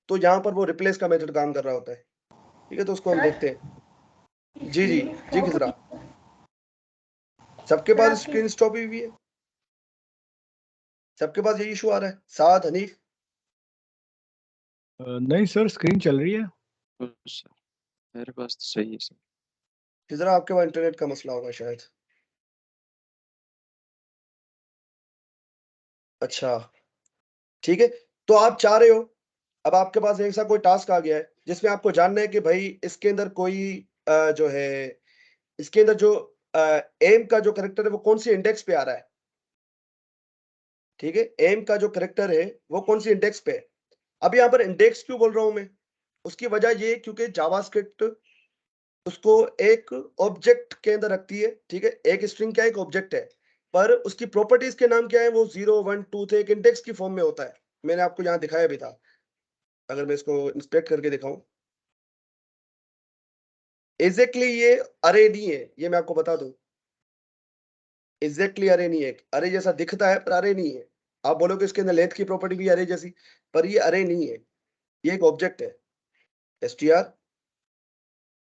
तो यहाँ पर वो रिप्लेस का मेथड काम कर रहा होता है। ठीक है, तो उसको हम देखते हैं। जी जी जी, खिजरा सबके पास स्क्रीन स्टॉप हुई है, सबके पास यही इशू आ रहा है। साद हनीफ, नहीं सर, स्क्रीन चल रही है। सर मेरे पास तो सही है सर। खिजरा आपके पास इंटरनेट का मसला होगा शायद। अच्छा, ठीक है, तो आप चाह रहे हो, अब आपके पास ऐसा कोई टास्क आ गया है जिसमें आपको जानना है कि भाई इसके अंदर कोई जो है, इसके अंदर जो एम का जो करेक्टर है वो कौन सी इंडेक्स पे आ रहा है। ठीक है, एम का जो करेक्टर है वो कौन सी इंडेक्स पे है। अब यहाँ पर इंडेक्स क्यों बोल रहा हूं मैं, उसकी वजह ये क्योंकि जावास्क्रिप्ट उसको एक ऑब्जेक्ट के अंदर रखती है। ठीक है, एक स्ट्रिंग क्या एक ऑब्जेक्ट है, पर उसकी प्रॉपर्टीज के नाम क्या है, वो 0 1 2 थे, एक इंडेक्स की फॉर्म में होता है। मैंने आपको यहाँ दिखाया भी था, अगर मैं इसको इंस्पेक्ट करके दिखाऊं, एग्जैक्टली ये अरे नहीं है, ये मैं आपको बता दूं, एग्जैक्टली अरे नहीं है। अरे जैसा दिखता है पर अरे नहीं है। आप बोलोगे इसके अंदर लेंथ की प्रॉपर्टी भी अरे जैसी, पर ये अरे नहीं है, ये एक ऑब्जेक्ट है। str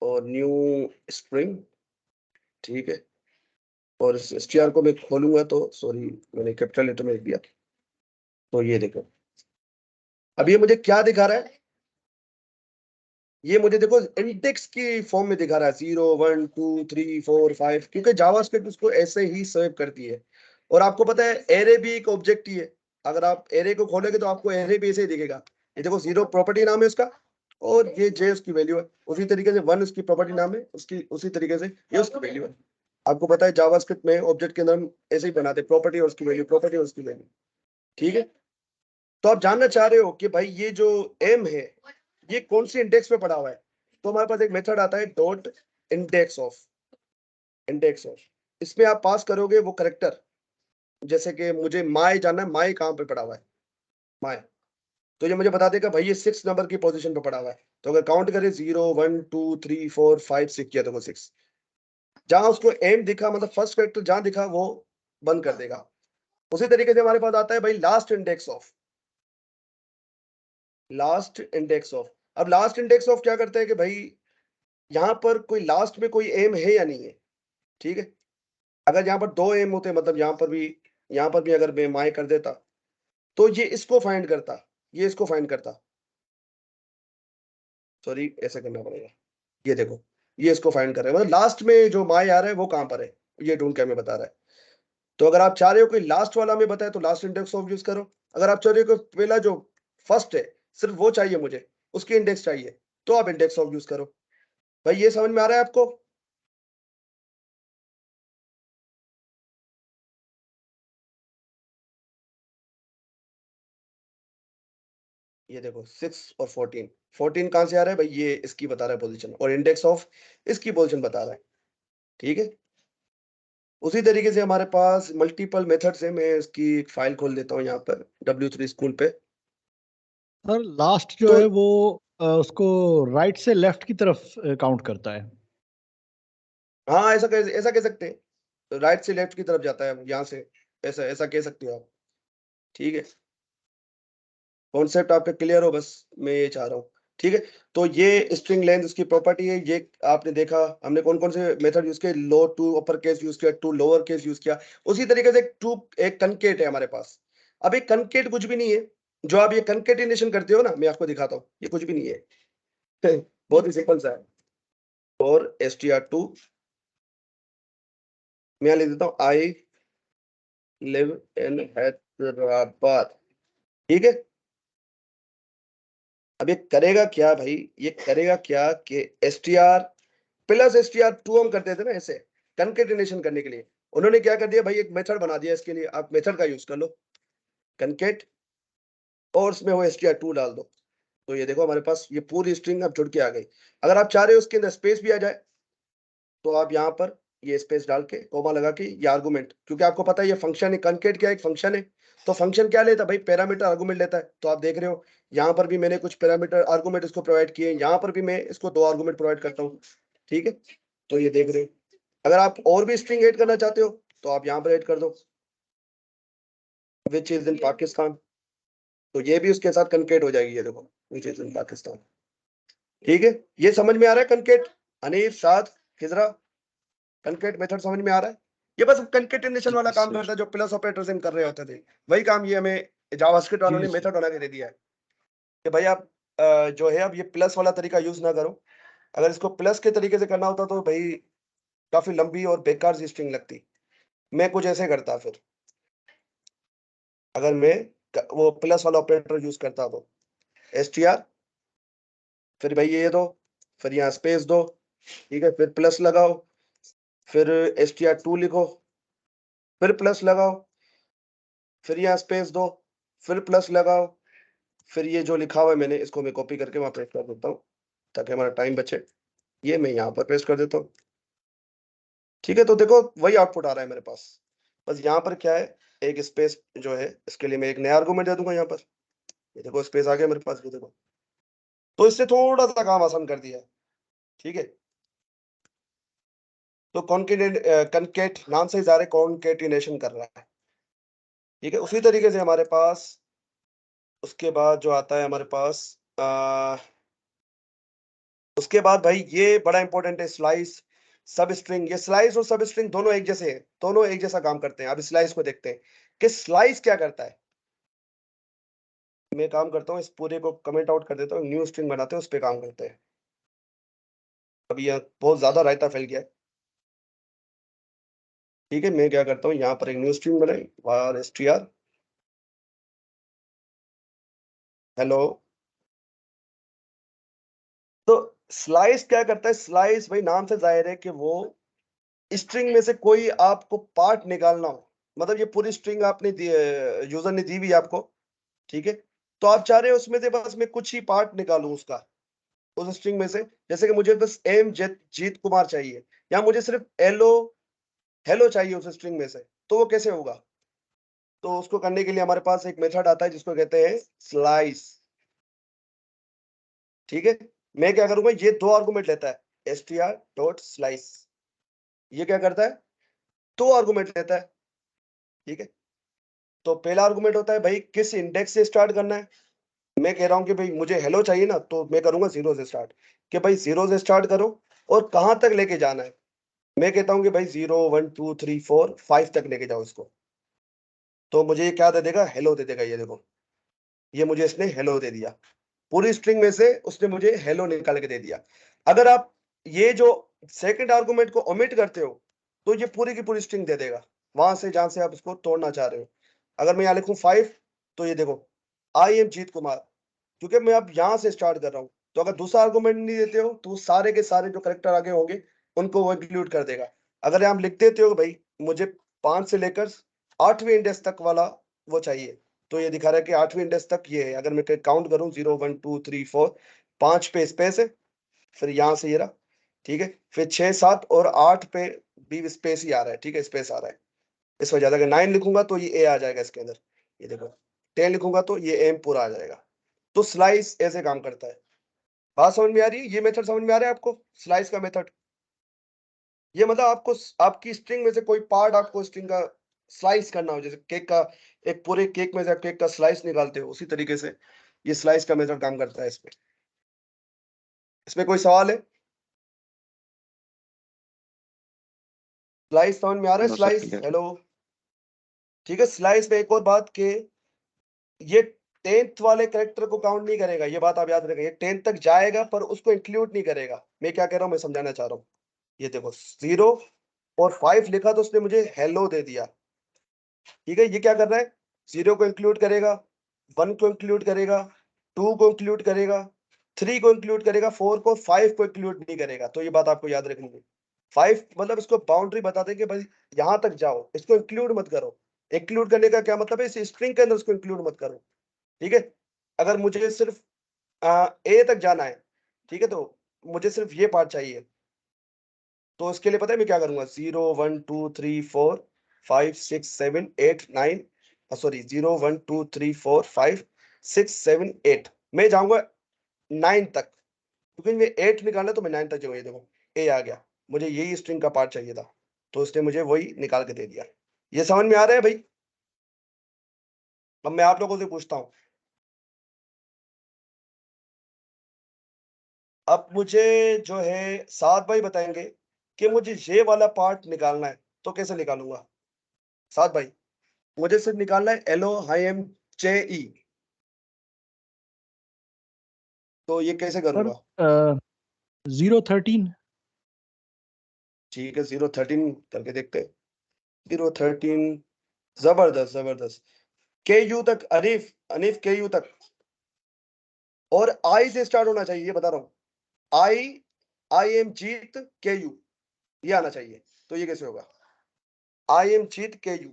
और न्यू स्ट्रिंग। ठीक है, और इस str को मैं खोलूंगा तो, सॉरी मैंने कैपिटल लेटर में लिख दिया, तो ये देखो अब ये मुझे क्या दिखा रहा है, ये मुझे देखो इंडेक्स की फॉर्म में दिखा रहा है 0 1 2 3 4 5, क्योंकि जावास्क्रिप्ट उसको ऐसे ही सर्व करती है। और आपको पता है एरे भी एक ऑब्जेक्ट ही है, अगर आप एरे को खोलेंगे तो आपको एरे भी ऐसे ही दिखेगा। ये देखो 0 प्रॉपर्टी नाम है उसका, और ये जे उसकी वैल्यू है, उसी तरीके से 1 उसकी प्रॉपर्टी नाम है उसकी, उसी तरीके से ये उसकी वैल्यू है। आपको पता है जावास्क्रिप्ट में ऑब्जेक्ट के अंदर हम ऐसे ही बनाते हैं, प्रॉपर्टी और उसकी वैल्यू, प्रॉपर्टी और उसकी वैल्यू। ठीक है, तो आप जानना चाह रहे हो कि भाई ये जो एम है ये कौन सी इंडेक्स पे पड़ा हुआ है, तो हमारे पास एक मेथड आता है dot index of, index of. इसमें आप पास करोगे वो करेक्टर, जैसे कि मुझे माय जानना है, माय कहाँ पे पड़ा हुआ है, माय, तो ये मुझे बता देगा भाई ये 6 नंबर की पोजीशन पे पड़ा हुआ है। तो अगर काउंट करें 0 1 2 3 4 5 6 किया तो वो 6, जहां उसको एम दिखा मतलब फर्स्ट करेक्टर जहां दिखा वो बंद कर देगा। उसी तरीके से हमारे पास आता है भाई last index of, last index of. अब लास्ट इंडेक्स ऑफ क्या करता है कि भाई यहाँ पर कोई लास्ट में कोई एम है या नहीं है। ठीक है, अगर यहाँ पर 2 एम होते मतलब यहाँ पर भी यहाँ पर भी अगर मैं माई कर देता तो ये इसको फाइंड करता, ये इसको फाइंड करता। सॉरी, ऐसे करना पड़ेगा। ये देखो, ये इसको फाइंड कर रहा है, मतलब लास्ट में जो माई आ रहा है वो कहाँ पर है, ये ढूंढ के हमें बता रहा है। तो अगर आप चाह रहे हो कि लास्ट वाला हमें बताए तो लास्ट इंडेक्स ऑफ यूज करो। अगर आप चाह रहे हो कि पहला जो फर्स्ट है सिर्फ वो चाहिए मुझे, उसकी इंडेक्स चाहिए, तो आप इंडेक्स ऑफ यूज करो। भाई ये समझ में आ रहा है आपको? ये देखो 6 और 14, 14 कहाँ से आ रहा है भाई, ये इसकी बता रहा है पोजीशन, और इंडेक्स ऑफ इसकी पोजीशन बता रहा है। ठीक है, उसी तरीके से हमारे पास मल्टीपल मेथड्स है। मैं इसकी एक फाइल खोल देता हूँ यहाँ पर W3 स्कूल पे। सर लास्ट जो तो है वो उसको राइट से लेफ्ट की तरफ काउंट करता है। हाँ, ऐसा कह सकते हैं, राइट से लेफ्ट की तरफ जाता है यहाँ से, ऐसा ऐसा कह सकते हो आप। ठीक है, कॉन्सेप्ट आपका क्लियर हो, बस मैं ये चाह रहा हूँ। ठीक है, तो ये स्ट्रिंग लेंथ उसकी प्रॉपर्टी है। ये आपने देखा हमने कौन कौन से मेथड यूज किए, लो टू अपर केस यूज किया, टू लोअर केस यूज किया। उसी तरीके से एक कनकेट है हमारे पास। अब एक कनकेट कुछ भी नहीं है, जो आप ये कनकेटिनेशन करते हो ना, मैं आपको दिखाता हूँ, ये कुछ भी नहीं है। बहुत ही सिंपल सा है। और str2 मैं लिख देता हूँ आई लिव इन हैदराबाद। ठीक है, अब ये करेगा क्या भाई, ये करेगा क्या कि str प्लस str2 हम करते थे ना ऐसे कंकेटिनेशन करने के लिए। उन्होंने क्या कर दिया भाई, एक मेथड बना दिया इसके लिए, आप मेथड का यूज कर लो, कंकेट, और उसमें वो str2 डाल दो। तो ये देखो हमारे पास ये पूरी स्ट्रिंग अब जुड़ के आ गई। अगर आप चाह रहे हो उसके अंदर स्पेस भी आ जाए तो आप यहाँ पर ये स्पेस डाल के कोमा लगा के ये आर्गुमेंट, क्योंकि आपको पता है ये फंक्शन है, कंकेट क्या एक फंक्शन है। तो फंक्शन क्या लेता है भाई, पैरामीटर आर्गुमेंट लेता है। तो आप देख रहे हो यहाँ पर भी मैंने कुछ पैरामीटर आर्गुमेंट इसको प्रोवाइड किए, यहाँ पर भी मैं इसको 2 आर्गुमेंट प्रोवाइड करता हूँ। ठीक है, तो ये देख रहे हो। अगर आप और भी स्ट्रिंग ऐड करना चाहते हो तो आप यहाँ पर ऐड कर दो, विच इज इन पाकिस्तान, तो ये भी उसके साथ कंकेट हो जाएगी। ये देखो, विच इज इन पाकिस्तान। ठीक है, ये समझ में आ रहा है कंकेट? हनीफ, साथ, खिजरा, कंकेट मेथड समझ में आ रहा है? ये बस कंकेटिनेशन वाला काम करता है जो प्लस ऑपरेटर्स हम कर रहे होते थे, वही काम ये हमें जावास्क्रिप्ट वालों ने जी मेथड बना के दे दिया है कि भाई आप जो है अब ये प्लस वाला तरीका यूज ना करो। अगर इसको प्लस के तरीके से करना होता तो भाई काफी लंबी और बेकार सी स्ट्रिंग लगती। मैं कुछ ऐसे करता फिर, अगर मैं वो प्लस वाला ऑपरेटर यूज करता तो str, फिर भाई ये दो, फिर यहाँ स्पेस दो, ठीक है, फिर प्लस लगाओ, फिर str2 लिखो, फिर प्लस लगाओ, फिर यहाँ स्पेस दो, फिर प्लस लगाओ, फिर ये जो लिखा हुआ है मैंने इसको मैं कॉपी करके वहां पेस्ट कर देता हूँ ताकि हमारा टाइम बचे। ये मैं यहाँ पर पेस्ट कर देता हूँ। ठीक है, तो देखो वही आउटपुट आ रहा है मेरे पास। बस यहाँ पर क्या है, एक स्पेस जो है इसके लिए मैं एक नया आर्गुमेंट दे दूंगा यहाँ पर। ये देखो स्पेस आ गया मेरे पास, ये देखो। तो इससे थोड़ा सा काम आसान कर दिया है। ठीक है, तो कॉन्केट कनकेट नाम से ही जा रहे कॉन्केटिनेशन कर रहा है। ठीक है, उसी तरीके से हमारे पास उसके बाद जो आता है हमारे पास उसके बाद भाई ये बड़ा इंपॉर्टेंट है, स्लाइस सब स्ट्रिंग। ये स्लाइस और सब स्ट्रिंग दोनों एक जैसे हैं, दोनों एक जैसा काम करते हैं। अब स्लाइस को देखते हैं कि स्लाइस क्या करता है। मैं काम करता हूँ, इस पूरे को कमेंट आउट कर देता हूँ, न्यू स्ट्रिंग बनाते हैं, उस पर काम करते हैं। अभी यह बहुत ज्यादा रायता फैल गया है। ठीक है, मैं क्या करता हूँ, यहाँ पर एक न्यू स्ट्रिंग बनाई, var str हेलो। तो स्लाइस क्या करता है, स्लाइस भाई नाम से जाहिर है कि वो स्ट्रिंग में से कोई आपको पार्ट निकालना हो। मतलब ये पूरी स्ट्रिंग आपने यूजर ने दी हुई है आपको, ठीक है, तो आप चाह रहे हो उसमें से बस मैं कुछ ही पार्ट निकालूं उसका, उस स्ट्रिंग में से। जैसे कि मुझे बस एम जीत कुमार चाहिए, या मुझे सिर्फ एलो हेलो चाहिए उस स्ट्रिंग में से, तो वो कैसे होगा? तो उसको करने के लिए हमारे पास एक मेथड आता है जिसको कहते हैं स्लाइस। ठीक है, मैं क्या करूंगा, ये 2 आर्गुमेंट लेता है, str.slice। ये क्या करता है, 2 आर्गुमेंट लेता है। ठीक है, तो पहला आर्गुमेंट होता है भाई किस इंडेक्स से स्टार्ट करना है। मैं कह रहा हूं कि भाई मुझे हेलो चाहिए ना, तो मैं करूंगा 0 से स्टार्ट, कि भाई 0 से स्टार्ट करो और कहां तक लेके जाना है। मैं कहता हूं कि भाई 0 1 2 3 4 5 तक लेके जाओ इसको। तो मुझे ये क्या दे देगा, हेलो दे देगा। ये देखो, ये मुझे इसने हेलो दे दिया, पूरी स्ट्रिंग में से उसने मुझे हेलो निकाल के दे दिया। अगर आप ये जो सेकंड आर्गुमेंट को ओमिट करते हो तो ये पूरी की पूरी स्ट्रिंग दे देगा, वहां से जहां से आप इसको तोड़ना चाह रहे हो। अगर मैं यहाँ लिखूं 5, तो ये देखो आई एम जीत कुमार, क्योंकि मैं अब यहाँ से स्टार्ट कर रहा हूँ। तो अगर दूसरा आर्गुमेंट नहीं देते हो तो सारे के सारे जो करेक्टर आगे होंगे उनको वो इंक्लूड कर देगा। अगर आप लिख देते हो भाई मुझे 5 से लेकर 8वें इंडेक्स तक वाला वो चाहिए, तो ये दिखा रहा है कि 8वें इंडेक्स तक ये है। अगर मैं काउंट करूं 0 1 2 3 4, 5 पे स्पेस है, फिर यहाँ से ये रहा, ठीक है, फिर 6 7 और 8 पे भी स्पेस ही आ रहा है, ठीक है, स्पेस आ रहा है। इस वजह से अगर 9 लिखूंगा तो ये ए आ जाएगा इसके अंदर, ये देखो 10 लिखूंगा तो ये एम पूरा आ जाएगा। तो स्लाइस ऐसे काम करता है। बात समझ में आ रही है? ये मेथड समझ में आ रहा है आपको, स्लाइस का मेथड? ये मतलब आपको आपकी स्ट्रिंग में से कोई पार्ट आपको स्ट्रिंग का स्लाइस करना हो, जैसे केक का, एक पूरे केक में से आप केक का स्लाइस निकालते हो, उसी तरीके से ये स्लाइस का मेथड काम करता है। इसमें इसमें कोई सवाल है? स्लाइस समझ में आ रहा है? No sir, slice, clear. Hello, ठीक है। स्लाइस में एक और बात के ये 10th वाले कैरेक्टर को काउंट नहीं करेगा, ये बात आप याद रखें। ये 10 तक जाएगा पर उसको इंक्लूड नहीं करेगा। मैं क्या कह रहा हूँ, मैं समझाना चाह रहा हूँ। ये देखो 0 और 5 लिखा तो उसने मुझे हेलो दे दिया, ठीक है। ये क्या कर रहा है, 0 को इंक्लूड करेगा, 1 को इंक्लूड करेगा, 2 को इंक्लूड करेगा, 3 को इंक्लूड करेगा, 4 को, 5 को इंक्लूड नहीं करेगा। तो ये बात आपको याद रखनी है। 5 मतलब इसको बाउंड्री बता दें कि भाई यहां तक जाओ, इसको इंक्लूड मत करो। इंक्लूड करने का क्या मतलब है, इस स्ट्रिंग के अंदर इसको इंक्लूड मत करो, ठीक है। अगर मुझे सिर्फ ए तक जाना है, ठीक है, तो मुझे सिर्फ ये पार्ट चाहिए, तो उसके लिए पता है मैं क्या करूंगा, 0 1 2 3 4 5 6 7 8 9, सॉरी 0 1 2 3 4 5 6 7 8, मैं जाऊंगा 9 तक, क्योंकि मैं 8 निकालना तो मैं 9 तक जाऊंगा। ये देखो ए आ गया, मुझे यही स्ट्रिंग का पार्ट चाहिए था, तो उसने मुझे वही निकाल के दे दिया। ये समझ में आ रहा है भाई? अब मैं आप लोगों से पूछता हूँ, अब मुझे जो है सात भाई बताएंगे कि मुझे ये वाला पार्ट निकालना है, तो कैसे निकालूंगा? सात भाई, मुझे सिर्फ निकालना है एल ओ आई एम जे ई, तो ये कैसे सर करूंगा? 013 ठीक है 013 करके देखते हैं। 013, जबरदस्त जबरदस्त। के यू तक, अनीफ अनीफ के यू तक, और आई से स्टार्ट होना चाहिए, ये बता रहा हूँ। आई, आई एम जीत के यू, ये आना चाहिए। तो ये कैसे होगा, आई एम जीत के यू?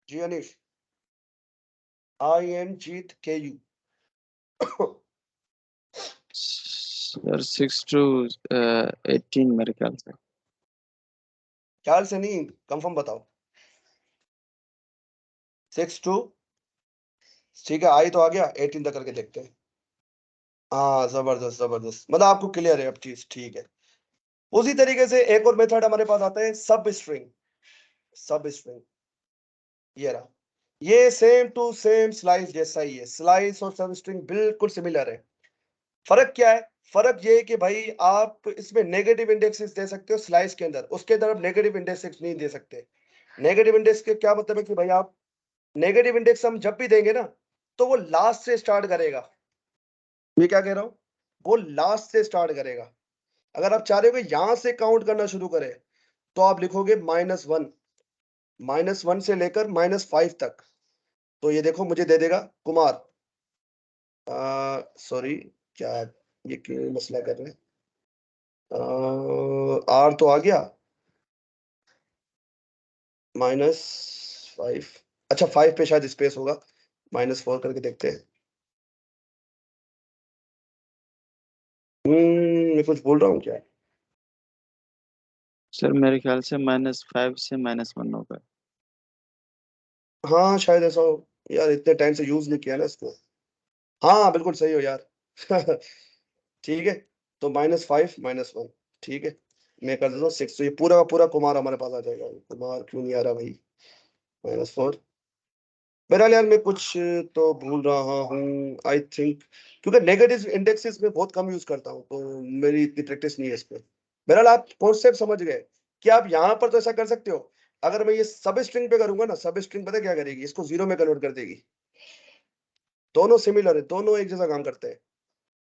जी Anish, I am Jeet K U. Sir 6 to 18 मेरे ख्याल से। ख्याल से नहीं, कंफर्म बताओ। 6 टू, ठीक है, आई तो आ गया, 18 तक करके देखते हैं। हाँ जबरदस्त जबरदस्त, मतलब आपको क्लियर है अब चीज, ठीक है। उसी तरीके से एक और मेथड हमारे पास आता है, सब स्ट्रिंग। सब स्ट्रिंग ये रहा, ये सेम टू सेम स्लाइस जैसा ही है। स्लाइस और सब स्ट्रिंग बिल्कुल सिमिलर है। फर्क क्या है? फर्क ये है कि भाई आप इसमें नेगेटिव इंडेक्सेस दे सकते हो स्लाइस के अंदर, उसके तरफ नेगेटिव इंडेक्सेस नहीं दे सकते। नेगेटिव इंडेक्स के क्या मतलब है कि भाई आप नेगेटिव इंडेक्स हम जब भी देंगे ना, तो वो लास्ट से स्टार्ट करेगा। मैं क्या कह रहा हूँ, वो लास्ट से स्टार्ट करेगा। अगर आप चाह रहे हो कि यहां से काउंट करना शुरू करे, तो आप लिखोगे -1, -1 से लेकर -5 तक। तो ये देखो मुझे दे देगा कुमार, सॉरी, क्या ये क्यों मसला कर रहे हैं, आर तो आ गया, -5, अच्छा 5 पे शायद स्पेस होगा, -4 करके देखते हैं। मैं कुछ बोल रहा हूँ क्या? सर मेरे ख्याल से -5 से -1 होगा। हाँ शायद ऐसा हो, यार इतने टाइम से यूज नहीं किया ना इसको। हाँ बिल्कुल सही हो यार। ठीक है, तो -5 -1, ठीक है, मैं कर देता हूँ 6, तो ये पूरा का पूरा कुमार हमारे पास आ जाएगा। कुमार क्यों नहीं आ रहा भाई, -4। बहरहाल यार मैं कुछ तो भूल रहा हूँ आई थिंक, क्योंकि नेगेटिव इंडेक्सेस में बहुत कम यूज करता हूँ, तो मेरी इतनी प्रैक्टिस नहीं है इस पे। बहरहाल आप कॉन्सेप्ट समझ गए कि आप यहाँ पर तो ऐसा कर सकते हो। अगर मैं ये सब स्ट्रिंग पे करूंगा ना, सब स्ट्रिंग पता है क्या करेगी, इसको 0 में कन्वर्ट कर देगी। दोनों सिमिलर है, दोनों एक जैसा काम करते हैं।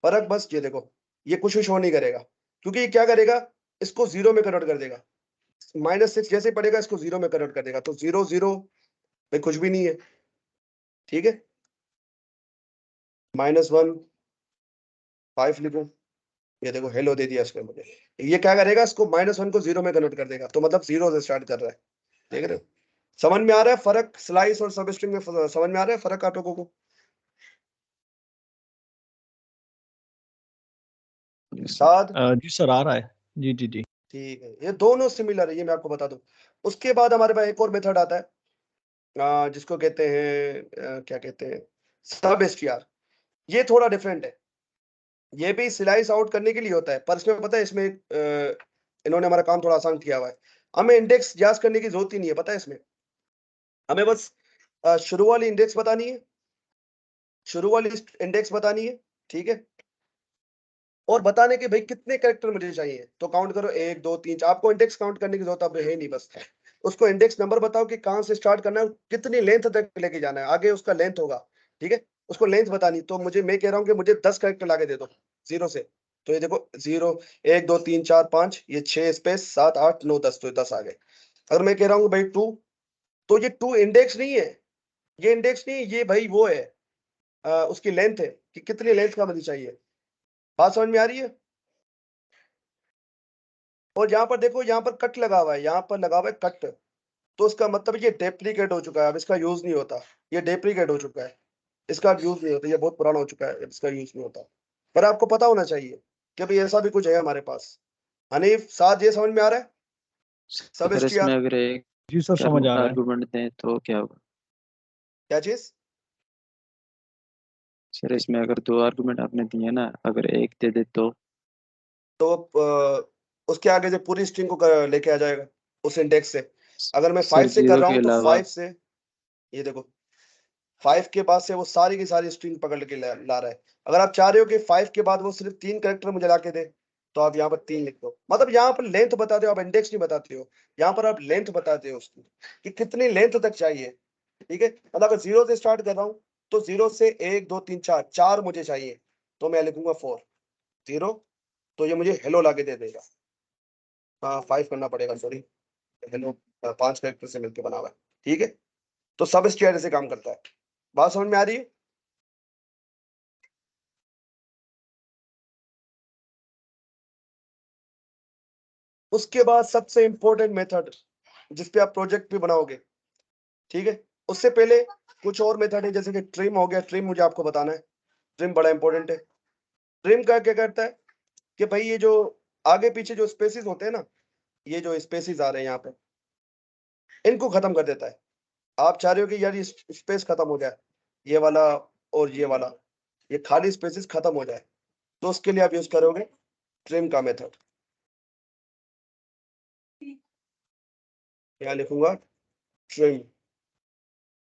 फर्क बस ये देखो, ये कुछ भी शो नहीं करेगा, क्योंकि ये क्या करेगा, इसको 0 में कन्वर्ट कर देगा। -6 जैसे पड़ेगा इसको 0 में कन्वर्ट कर देगा, तो 0 0 भाई कुछ भी नहीं है, ठीक है। -1 5 लिखो, ये देखो हेलो दे दिया इसने मुझे। ये क्या करेगा, इसको -1 को 0 में कन्वर्ट कर देगा, तो मतलब 0 से स्टार्ट कर रहा है। देख रहे हो, समझ में आ रहा है फर्क स्लाइस और सब स्ट्रिंग में, समझ में आ रहा है फर्क आप लोगों को? साद जी सर, आ रहा है। जी जी जी। ठीक है, ये दोनों सिमिलर है, ये मैं आपको बता दूं। उसके बाद हमारे पास एक और मेथड आता है, जिसको कहते हैं क्या कहते हैं, सब एसटीआर। ये थोड़ा डिफरेंट है, ये भी स्लाइस आउट करने के लिए होता है, पर इसमें पता है, इसमें इन्होंने हमारा काम थोड़ा आसान किया हुआ है। हमें इंडेक्स जांच करने की जरूरत ही नहीं है, पता है इसमें हमें बस शुरू वाली इंडेक्स बतानी है, शुरू वाली इंडेक्स बतानी है, ठीक है। और बताने के भाई कितने कैरेक्टर मुझे चाहिए, तो काउंट करो 1 2 3 4। आपको इंडेक्स काउंट करने की जरूरत अब है नहीं, बस उसको इंडेक्स नंबर बताओ कि कहां से स्टार्ट करना है, कितनी लेंथ तक लेके जाना है, आगे उसका लेंथ होगा, ठीक है। उसको लेंथ बतानी, तो मुझे, मैं कह रहा हूँ कि मुझे 10 कैरेक्टर लाके दे दो 0 से। तो ये देखो 0 1 2 3 4 5, ये 6 स्पेस 7 8 9 10, तो 10 आ गए। अगर मैं कह रहा हूँ भाई 2, तो ये 2 इंडेक्स नहीं है, ये इंडेक्स नहीं, ये भाई वो है, उसकी लेंथ है कि कितनी लेंथ का मुझे चाहिए। बात समझ में आ रही है? और यहाँ पर देखो, यहाँ पर कट लगा हुआ है, यहाँ पर लगा हुआ है कट, तो इसका मतलब ये डेप्लीकेट हो चुका है, अब इसका यूज नहीं होता, ये डेप्लीकेट हो चुका है, इसका यूज नहीं होता, ये बहुत पुराना हो चुका है, इसका यूज नहीं होता। पर आपको पता होना चाहिए कि भाई ऐसा भी कुछ है हमारे पास। हनीफ साथ ये समझ में आ रहा है, सब सर इसमें एसटीआर अगर एक जी सर, समझ आ रहा है। आर्गुमेंट दें तो क्या होगा? क्या चीज? सर इसमें अगर 2 आर्गुमेंट आपने दिए ना, अगर एक दे दे तो? उसके आगे से पूरी स्ट्रिंग को लेके आ जाएगा उस इंडेक्स से। अगर मैं सर 5 से कर 0 रहा के हूँ तो अलावा 5 से, ये देखो 5 के बाद से वो सारी की सारी स्ट्रिंग पकड़ के ला रहा है। अगर आप चाह रहे हो कि 5 के बाद वो सिर्फ 3 कैरेक्टर मुझे ला के दे, तो आप यहाँ पर 3 लिख दो, मतलब यहाँ पर लेंथ बताते हो, आप इंडेक्स नहीं बताते हो, यहाँ पर आप लेंथ बताते हो उसकी कि कितनी लेंथ तक चाहिए, ठीक है। मतलब अगर 0 से स्टार्ट कर रहा हूँ, तो 0 से 1 2 3 4 4 मुझे चाहिए, तो मैं लिखूंगा 4 0, तो ये मुझे हेलो ला के दे देगा। हाँ 5 करना पड़ेगा, सॉरी, हेलो 5 कैरेक्टर से मिलकर बना हुआ है, ठीक है। तो सब स्ट्रिंग ऐसे काम करता है। बात समझ में आ रही है? उसके बाद सबसे इंपॉर्टेंट मेथड जिस पे आप प्रोजेक्ट भी बनाओगे, ठीक है, उससे पहले कुछ और मेथड है, जैसे कि ट्रिम हो गया। ट्रिम मुझे आपको बताना है, ट्रिम बड़ा इंपॉर्टेंट है। ट्रिम का क्या करता है कि भाई ये जो आगे पीछे जो स्पेसिस होते हैं ना, ये जो स्पेसिस आ रहे हैं यहाँ पे, इनको खत्म कर देता है। आप चाह रहे हो कि यार ये स्पेस खत्म हो जाए, ये वाला और ये वाला, ये खाली स्पेसिस खत्म हो जाए, तो उसके लिए आप यूज करोगे ट्रिम का मेथड। यहाँ लिखूंगा ट्रिम,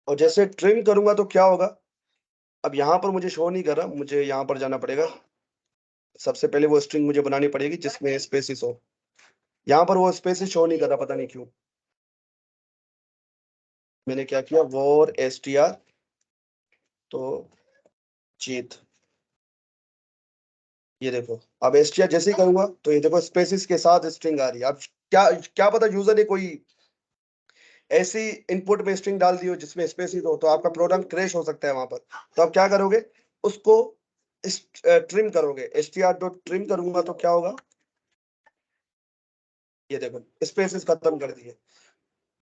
और जैसे ट्रिम करूंगा तो क्या होगा, अब यहाँ पर मुझे शो नहीं कर रहा, मुझे यहाँ पर जाना पड़ेगा। सबसे पहले वो स्ट्रिंग मुझे बनानी पड़ेगी जिसमें स्पेसिस हो। यहाँ पर वो स्पेसिस शो नहीं कर रहा, पता नहीं क्यों। मैंने क्या किया, वॉर एसटीआर, तो जीत, ये देखो अब एसटीआर जैसे ही करूंगा तो ये देखो स्पेसिस के साथ स्ट्रिंग आ रही है। अब क्या क्या पता यूजर ने कोई ऐसी इनपुट में स्ट्रिंग डाल दी हो जिसमें स्पेसिस हो, तो आपका प्रोग्राम क्रैश हो सकता है वहां पर। तो आप क्या करोगे, उसको ट्रिम करोगे, एसटीआर डॉट ट्रिम करूंगा तो क्या होगा, ये देखो स्पेसिस खत्म कर दिए।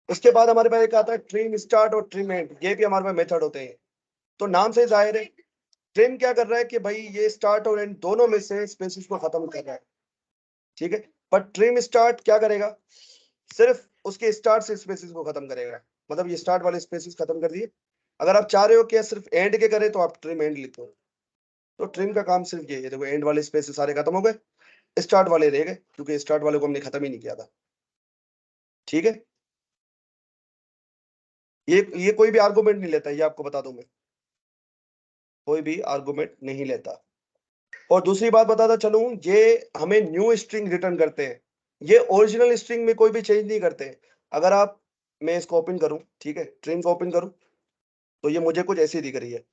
उसके बाद हमारे पास एक आता है ट्रिम स्टार्ट और ट्रिम एंड, ये भी हमारे पास मेथड होते हैं। तो नाम से जाहिर है, ट्रिम क्या कर रहा है कि भाई ये स्टार्ट और एंड दोनों में से स्पेसिस को खत्म कर रहा है, ठीक है। पर ट्रिम स्टार्ट क्या करेगा, सिर्फ उसके स्टार्ट से स्पेसिस को खत्म करेगा, मतलब ये स्टार्ट वाले स्पेसिस खत्म कर दिए। अगर आप चाह रहे हो कि सिर्फ एंड के करे, तो आप ट्रिम एंड लिखो। तो ट्रिम का काम सिर्फ ये है, देखो एंड वाले स्पेसिस सारे खत्म हो गए, स्टार्ट वाले रह गए, क्योंकि स्टार्ट वाले को हमने खत्म ही नहीं किया था, ठीक है। ये कोई भी आर्गुमेंट नहीं लेता, ये आपको बता दूं मैं, कोई भी आर्गुमेंट नहीं लेता। और दूसरी बात बताता चलूं, ये हमें न्यू स्ट्रिंग रिटर्न करते हैं, ये ओरिजिनल स्ट्रिंग में कोई भी चेंज नहीं करते हैं। अगर आप मैं इसको ओपन करूं, ठीक है, स्ट्रिंग को ओपन करूं, तो ये मुझे कुछ ऐसी दिख रही है।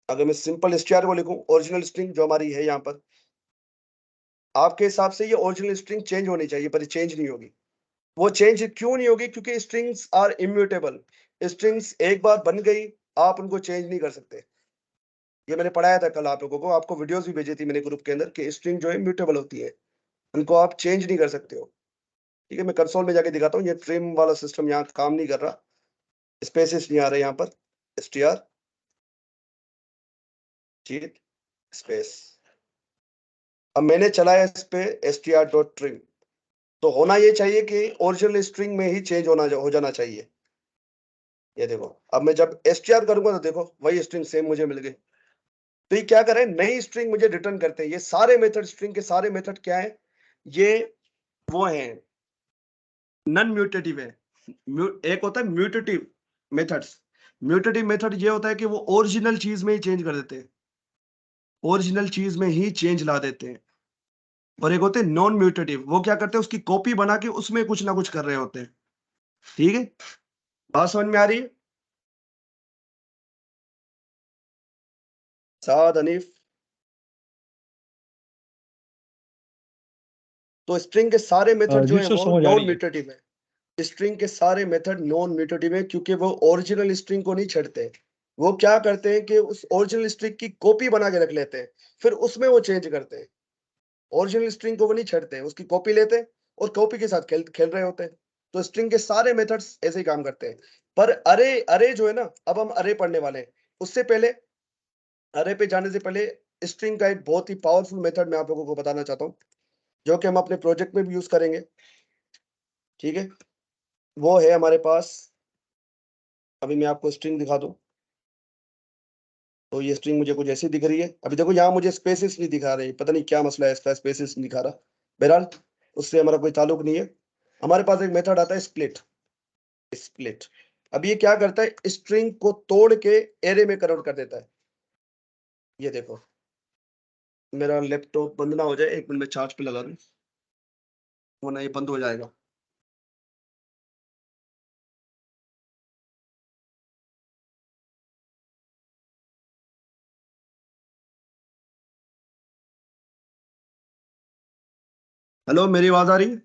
अगर मैं सिंपल str को लिखूं, ओरिजिनल स्ट्रिंग जो हमारी है यहाँ पर, आपके हिसाब से ये ओरिजिनल स्ट्रिंग चेंज होनी चाहिए, पर चेंज नहीं होगी। वो चेंज क्यों नहीं होगी? क्योंकि स्ट्रिंग्स आर इम्यूटेबल। स्ट्रिंग्स एक बार बन गई, आप उनको चेंज नहीं कर सकते। ये मैंने पढ़ाया था कल आप लोगों को, आपको वीडियोस भी भेजी थी मैंने ग्रुप के अंदर कि स्ट्रिंग जो है म्यूटेबल होती है, उनको आप चेंज नहीं कर सकते हो। ठीक है, मैं कंसोल में जाके दिखाता हूँ। ये ट्रिम वाला सिस्टम यहाँ काम नहीं कर रहा, स्पेसेस नहीं आ रहे यहाँ पर। str ठीक, स्पेस। अब मैंने चलाया इस पे str.trim, तो होना ये चाहिए कि ओरिजिनल स्ट्रिंग में ही चेंज हो जाना चाहिए। ये देखो, अब मैं जब str करूंगा तो देखो वही स्ट्रिंग सेम मुझे मिल गई। तो ये क्या करें, नई स्ट्रिंग मुझे रिटर्न करते हैं। ये सारे मेथड, स्ट्रिंग के सारे मेथड क्या है, ये वो हैं, नॉन म्यूटेटिव है। एक होता है म्यूटेटिव मेथड्स। म्यूटेटिव मेथड ये होता है कि वो ओरिजिनल चीज में ही चेंज कर देते हैं, ओरिजिनल चीज में ही चेंज ला देते हैं। और एक होते हैं नॉन म्यूटेटिव, वो क्या करते हैं, उसकी कॉपी बना के उसमें कुछ ना कुछ कर रहे होते हैं। ठीक है, बात समझ में आ रही है? साद हनीफ। तो स्ट्रिंग के सारे मेथड जो जी है सर, वो समझ आ नॉन रही है। म्यूटेटिव है। स्ट्रिंग के सारे मेथड नॉन म्यूटेटिव है, क्योंकि वो ओरिजिनल स्ट्रिंग को नहीं छेड़ते। वो क्या करते हैं कि उस ओरिजिनल स्ट्रिंग की कॉपी बना के रख लेते हैं, फिर उसमें वो चेंज करते हैं। ओरिजिनल स्ट्रिंग को वो नहीं छेड़ते हैं, उसकी कॉपी लेते हैं और कॉपी के साथ खेल खेल रहे होते हैं। तो स्ट्रिंग के सारे मेथड्स ऐसे ही काम करते हैं। पर अरे अरे जो है ना, अब हम अरे पढ़ने वाले हैं। उससे पहले, अरे पे जाने से पहले, स्ट्रिंग का एक बहुत ही पावरफुल मेथड मैं आप लोगों को बताना चाहता हूँ, जो कि हम अपने प्रोजेक्ट में भी यूज करेंगे। ठीक है, वो है हमारे पास, अभी मैं आपको स्ट्रिंग दिखा दूं। तो ये स्ट्रिंग मुझे कुछ ऐसी दिख रही है। अभी देखो यहाँ मुझे स्पेसेस नहीं दिखा रहे, पता नहीं क्या मसला है इसका, स्पेसेस नहीं दिखा रहा। बहरहाल उससे हमारा कोई ताल्लुक नहीं है। हमारे पास एक मेथड आता है स्प्लिट। स्प्लिट, अब ये क्या करता है, स्ट्रिंग को तोड़ के एरे में कन्वर्ट कर देता है। ये देखो, मेरा लैपटॉप बंद ना हो जाए, एक मिनट में चार्ज पे लगा दूं, वरना ये बंद हो जाएगा। हेलो, मेरी आवाज आ रही है?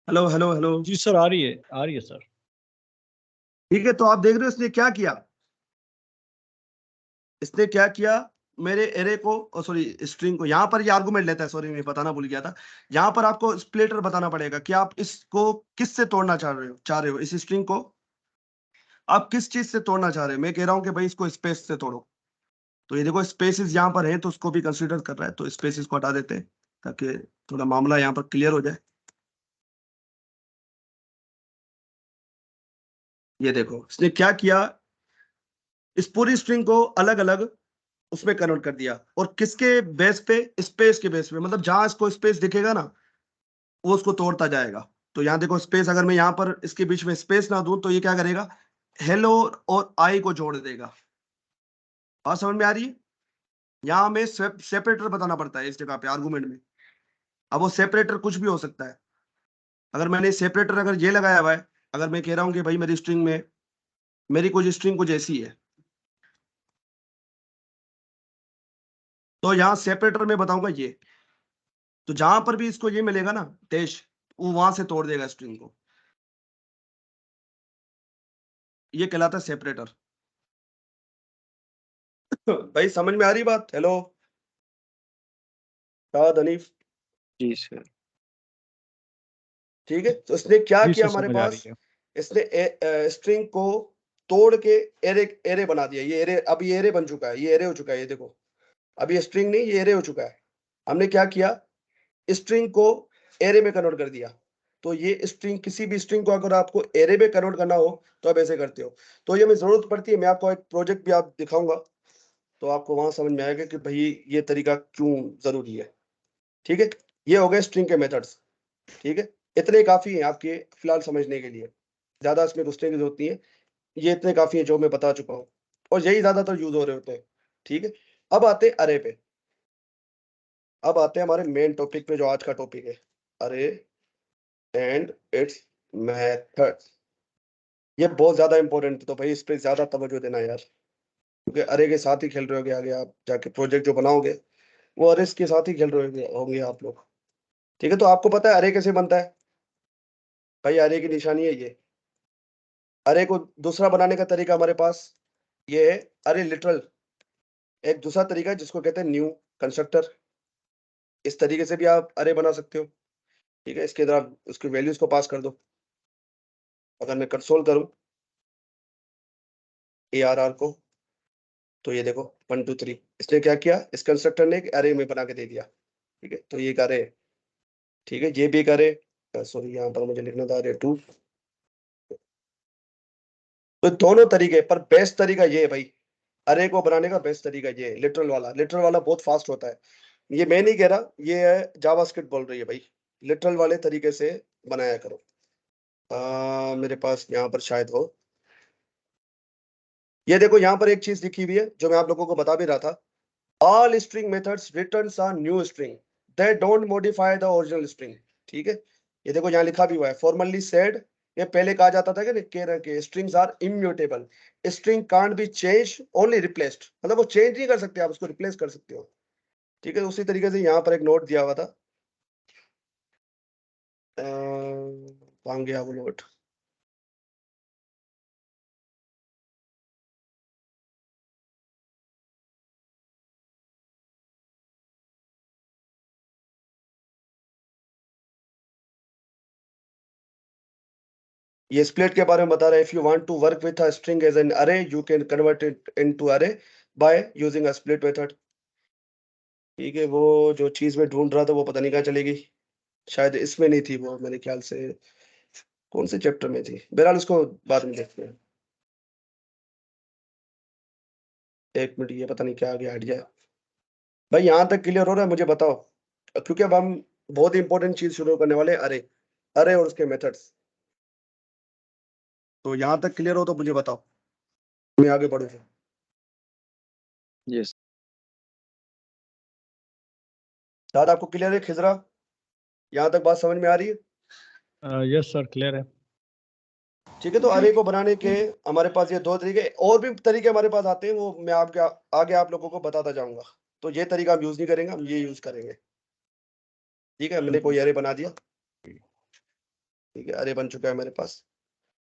Hello hello hello. जी सर, आ रही है सर। ठीक है, तो आप देख रहे हो इसने क्या किया। इसने क्या किया, मेरे एरे को, सॉरी स्ट्रिंग को, यहाँ पर ये आर्गुमेंट लेता है, सॉरी मैं बताना भूल गया था। यहाँ पर आपको स्प्लिटर बताना पड़ेगा कि आप इसको किस से तोड़ना चाह रहे हो इस स्ट्रिंग को। आप किस चीज से तोड़ना चाह रहे हो? मैं कह रहा हूँ कि भाई इसको स्पेस से तोड़ो। तो ये देखो स्पेसिस यहाँ पर है, तो उसको भी कंसीडर कर रहा है, तो स्पेसिस को हटा देते हैं ताकि थोड़ा मामला यहाँ पर क्लियर हो जाए। ये देखो इसने क्या किया, इस पूरी स्ट्रिंग को अलग अलग उसमें कन्वर्ट कर दिया। और किसके बेस पे? स्पेस के बेस पे, मतलब जहां इसको स्पेस दिखेगा ना, वो उसको तोड़ता जाएगा। तो यहाँ देखो स्पेस, अगर मैं यहाँ पर इसके बीच में स्पेस ना दूं, तो ये क्या करेगा, हेलो और आई को जोड़ देगा। बात समझ में आ रही है? यहाँ हमें सेपरेटर बताना पड़ता है इस जगह पे आर्गुमेंट में। अब वो सेपरेटर कुछ भी हो सकता है। अगर मैंने सेपरेटर अगर ये लगाया हुआ है, अगर मैं कह रहा हूँ कि भाई मेरी स्ट्रिंग में, मेरी कुछ स्ट्रिंग कुछ ऐसी है, तो यहाँ सेपरेटर में बताऊंगा ये, तो जहां पर भी इसको ये मिलेगा ना डैश, वो वहां से तोड़ देगा स्ट्रिंग को। ये कहलाता है सेपरेटर। भाई समझ में आ रही बात? हेलो शाद हनीफ। जी सर। ठीक है, तो इसने क्या जी किया सर, हमारे समझ आ रही पास, है। इसने स्ट्रिंग को तोड़ के एरे एरे बना दिया। ये एरे, अब ये एरे बन चुका है, ये एरे हो चुका है। ये देखो, अब ये स्ट्रिंग नहीं, ये एरे हो चुका है। हमने क्या किया, स्ट्रिंग को एरे में कन्वर्ट कर दिया। तो ये स्ट्रिंग, किसी भी स्ट्रिंग को अगर आपको एरे में कन्वर्ट करना हो, तो आप ऐसे करते हो। तो ये में जरूरत पड़ती है, मैं आपको एक प्रोजेक्ट भी आप दिखाऊंगा, तो आपको वहां समझ में आएगा कि भाई ये तरीका क्यों जरूरी है। ठीक है, ये हो गए स्ट्रिंग के मेथड्स। ठीक है, इतने काफी हैं आपके फिलहाल समझने के लिए, ज्यादा इसमें घुसने की जरूरत नहीं है। ये इतने काफी है जो मैं बता चुका हूँ, और यही ज्यादातर यूज हो रहे होते हैं। ठीक है, अब आते हैं अरे पे। अब आते हैं हमारे मेन टॉपिक पे जो आज का टॉपिक है, अरे एंड इट्स मेथड। ये बहुत ज्यादा इंपॉर्टेंट है, तो भाई इस पे ज्यादा तवज्जो देना यार, क्योंकि अरे के साथ ही खेल रहे होगे आगे आप जाके, प्रोजेक्ट जो बनाओगे वो अरे के साथ ही खेल रहे होंगे आप लोग। ठीक है, तो आपको पता है अरे कैसे बनता है? भाई अरे की निशानी है ये। अरे को दूसरा बनाने का तरीका हमारे पास ये है, अरे लिटरल। एक दूसरा तरीका है जिसको कहते हैं न्यू कंस्ट्रक्टर। इस तरीके से भी आप अरे बना सकते हो। ठीक है, इसके अंदर आप उसकी वैल्यूज को पास कर दो। अगर मैं कंसोल करूं ARR को, तो ये देखो 1 2 3 इसने क्या किया, इस कंस्ट्रक्टर ने एक अरे में बना के दे दिया। ठीक है, तो ये एक अरे है। ठीक है, ये भी एक अरे, सॉरी यहाँ पर मुझे लिखना था अरे 2। तो दोनों तरीके, पर बेस्ट तरीका ये है भाई, अरे को बनाने का बेस्ट तरीका ये है लिटरल वाला। लिटरल वाला बहुत फास्ट होता है। ये मैं नहीं कह रहा, ये है जावास्क्रिप्ट बोल रही है भाई, लिटरल वाले तरीके से बनाया करो। मेरे पास यहाँ पर शायद हो, ये देखो यहाँ पर एक चीज लिखी हुई है जो मैं आप लोगों को बता भी रहा था। All string methods returns a new string, they don't modify the original string. ठीक है, ये देखो यहाँ लिखा भी हुआ है, फॉर्मली सेड। ये पहले कहा जाता था कि कह रहे कि strings are immutable, string can't be change only replaced, मतलब वो चेंज नहीं कर सकते, आप उसको रिप्लेस कर सकते हो। ठीक है, उसी तरीके से यहाँ पर एक नोट दिया हुआ था, कहाँ गया वो नोट? ये स्प्लिट के बारे में बता रहा है, if you want to work with a string as an array you can convert it into array by using a split method. ठीक है, वो जो चीज मैं ढूंढ रहा था वो पता नहीं कहाँ चली गई, शायद इसमें नहीं थी वो, मेरे ख्याल से कौन से चैप्टर में थी, बहरहाल उसको बाद में देखते हैं। एक मिनट, ये पता नहीं क्या आ गया आइडिया। भाई यहाँ तक क्लियर हो रहा है, मुझे बताओ, क्योंकि अब हम बहुत इंपॉर्टेंट चीज शुरू करने वाले हैं, अरे। अरे और उसके मेथड्स। तो यहाँ तक क्लियर हो तो मुझे बताओ, मैं आगे बढ़ूँ। यस शायद आपको क्लियर है खिजरा, यहाँ तक बात समझ में आ रही है? यस सर, क्लियर है। ठीक है, तो अरे को बनाने के हमारे पास ये दो तरीके, और भी तरीके हमारे पास आते हैं, वो मैं आपके आगे आप लोगों को बताता जाऊंगा। तो ये तरीका हम यूज नहीं करेंगे, हम ये यूज करेंगे। ठीक है, मैंने कोई अरे बना दिया। ठीक है, अरे बन चुका है मेरे पास।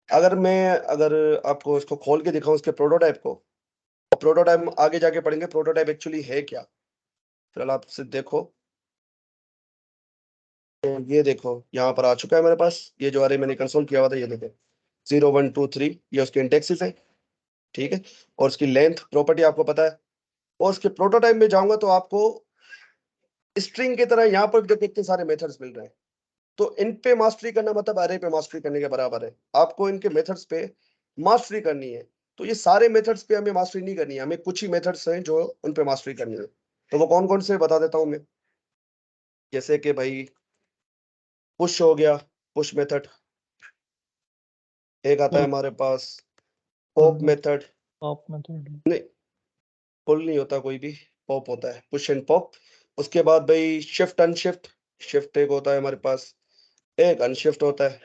अगर आपको इसको खोल के दिखाऊं इसके प्रोटोटाइप को, प्रोटोटाइप आगे जाके पढ़ेंगे प्रोटोटाइप एक्चुअली है क्या। फिलहाल आप सिर्फ देखो, तो ये देखो यहाँ पर आ चुका है मेरे पास, ये जो अरे मैंने कंसोल किया हुआ था, ये देखो 0 1 2 3, ये उसके इंडेक्सेस है। ठीक है, और उसकी लेंथ प्रॉपर्टी आपको पता है। और उसके प्रोटोटाइप में जाऊंगा तो आपको स्ट्रिंग की तरह यहाँ पर देखो इतने सारे मेथड्स मिल रहे हैं। तो इन पे मास्टरी करना मतलब अरे पे मास्टरी करने के बराबर है। आपको इनके मेथड्स पे मास्टरी करनी है। तो ये सारे मेथड्स पे हमें मास्टरी नहीं करनी है, हमें कुछ ही मेथड्स हैं जो उन पे मास्टरी करनी है। तो वो कौन कौन से बता देता हूँ मैं। जैसे कि भाई पुश हो गया, पुश मेथड। एक आता है हमारे पास पॉप मेथड। Pop method. नहीं, पुल नहीं होता कोई भी, पॉप होता है, पुश एंड पॉप। उसके बाद भाई शिफ्ट अनशिफ्ट। शिफ्ट एक होता है हमारे पास, एक अनशिफ्ट होता है।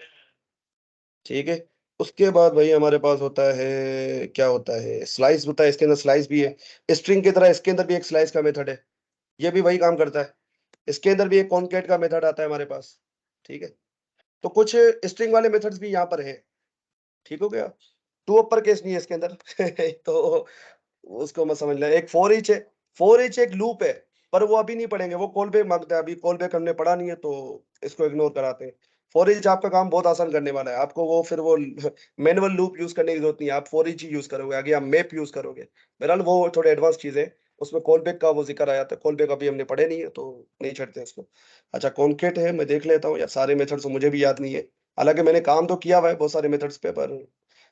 ठीक है, उसके बाद भाई हमारे पास होता है, क्या होता है, स्लाइस होता है, इसके अंदर स्लाइस भी है स्ट्रिंग की तरह, इसके अंदर भी एक स्लाइस का मेथड है, ये भी वही काम करता है। इसके अंदर भी एक कॉन्केट का मेथड आता है हमारे पास। ठीक है, तो कुछ स्ट्रिंग वाले मेथड्स भी यहाँ पर है। ठीक हो गया, टू अपर केस नहीं है इसके अंदर तो उसको मत समझ लें। एक फॉर ईच है, फॉर ईच एक लूप है, पर वो अभी नहीं पढ़ेंगे, वो कॉल बैक मांगता है, अभी कॉल बैक हमने पढ़ा नहीं है तो इसको इग्नोर कराते हैं। फॉर ईच आपका काम बहुत आसान करने वाला है, आपको वो फिर वो मैनुअल लूप यूज करने की जरूरत नहीं है, आप फॉर ईच ही यूज करोगे, आगे आप मैप यूज करोगे। बहरहाल वो थोड़े एडवांस चीज है, उसमें कॉल बैक का वो जिक्र आया था, कॉल बैक अभी हमने पढ़े नहीं है तो नहीं छेड़ते उसको। अच्छा, कॉन्केट है, मैं देख लेता हूँ यार, सारे मेथड्स तो मुझे भी याद नहीं है। हालांकि मैंने काम तो किया हुआ है बहुत सारे मेथड्स पे, पर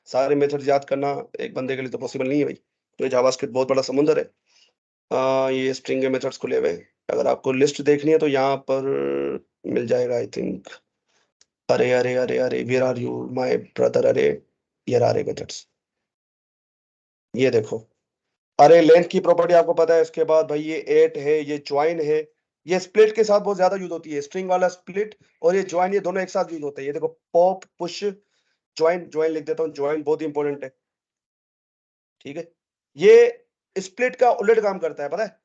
सारे मेथड्स याद करना एक बंदे के लिए तो पॉसिबल नहीं है भाई, तो जावास्क्रिप्ट बहुत बड़ा समुंदर है। ये स्ट्रिंग के मेथड्स खुले हुए हैं, अगर आपको लिस्ट देखनी है तो यहाँ पर मिल जाएगा आई थिंक। अरे अरे अरे अरे, where are you my brother, अरे हियर आर मेथड्स। ये देखो, अरे लेंथ की प्रॉपर्टी आपको पता है, इसके बाद भाई ये एट है, ये ज्वाइन है, ये स्प्लिट के साथ बहुत ज्यादा यूज होती है, स्ट्रिंग वाला स्प्लिट और ये ज्वाइन, ये दोनों एक साथ यूज होते हैं। ये देखो पॉप, पुश, ज्वाइन, ज्वाइन लिख देता हूँ, ज्वाइन बहुत ही इंपॉर्टेंट है, ठीक है। ये स्प्लिट का उलट काम करता है, पता है,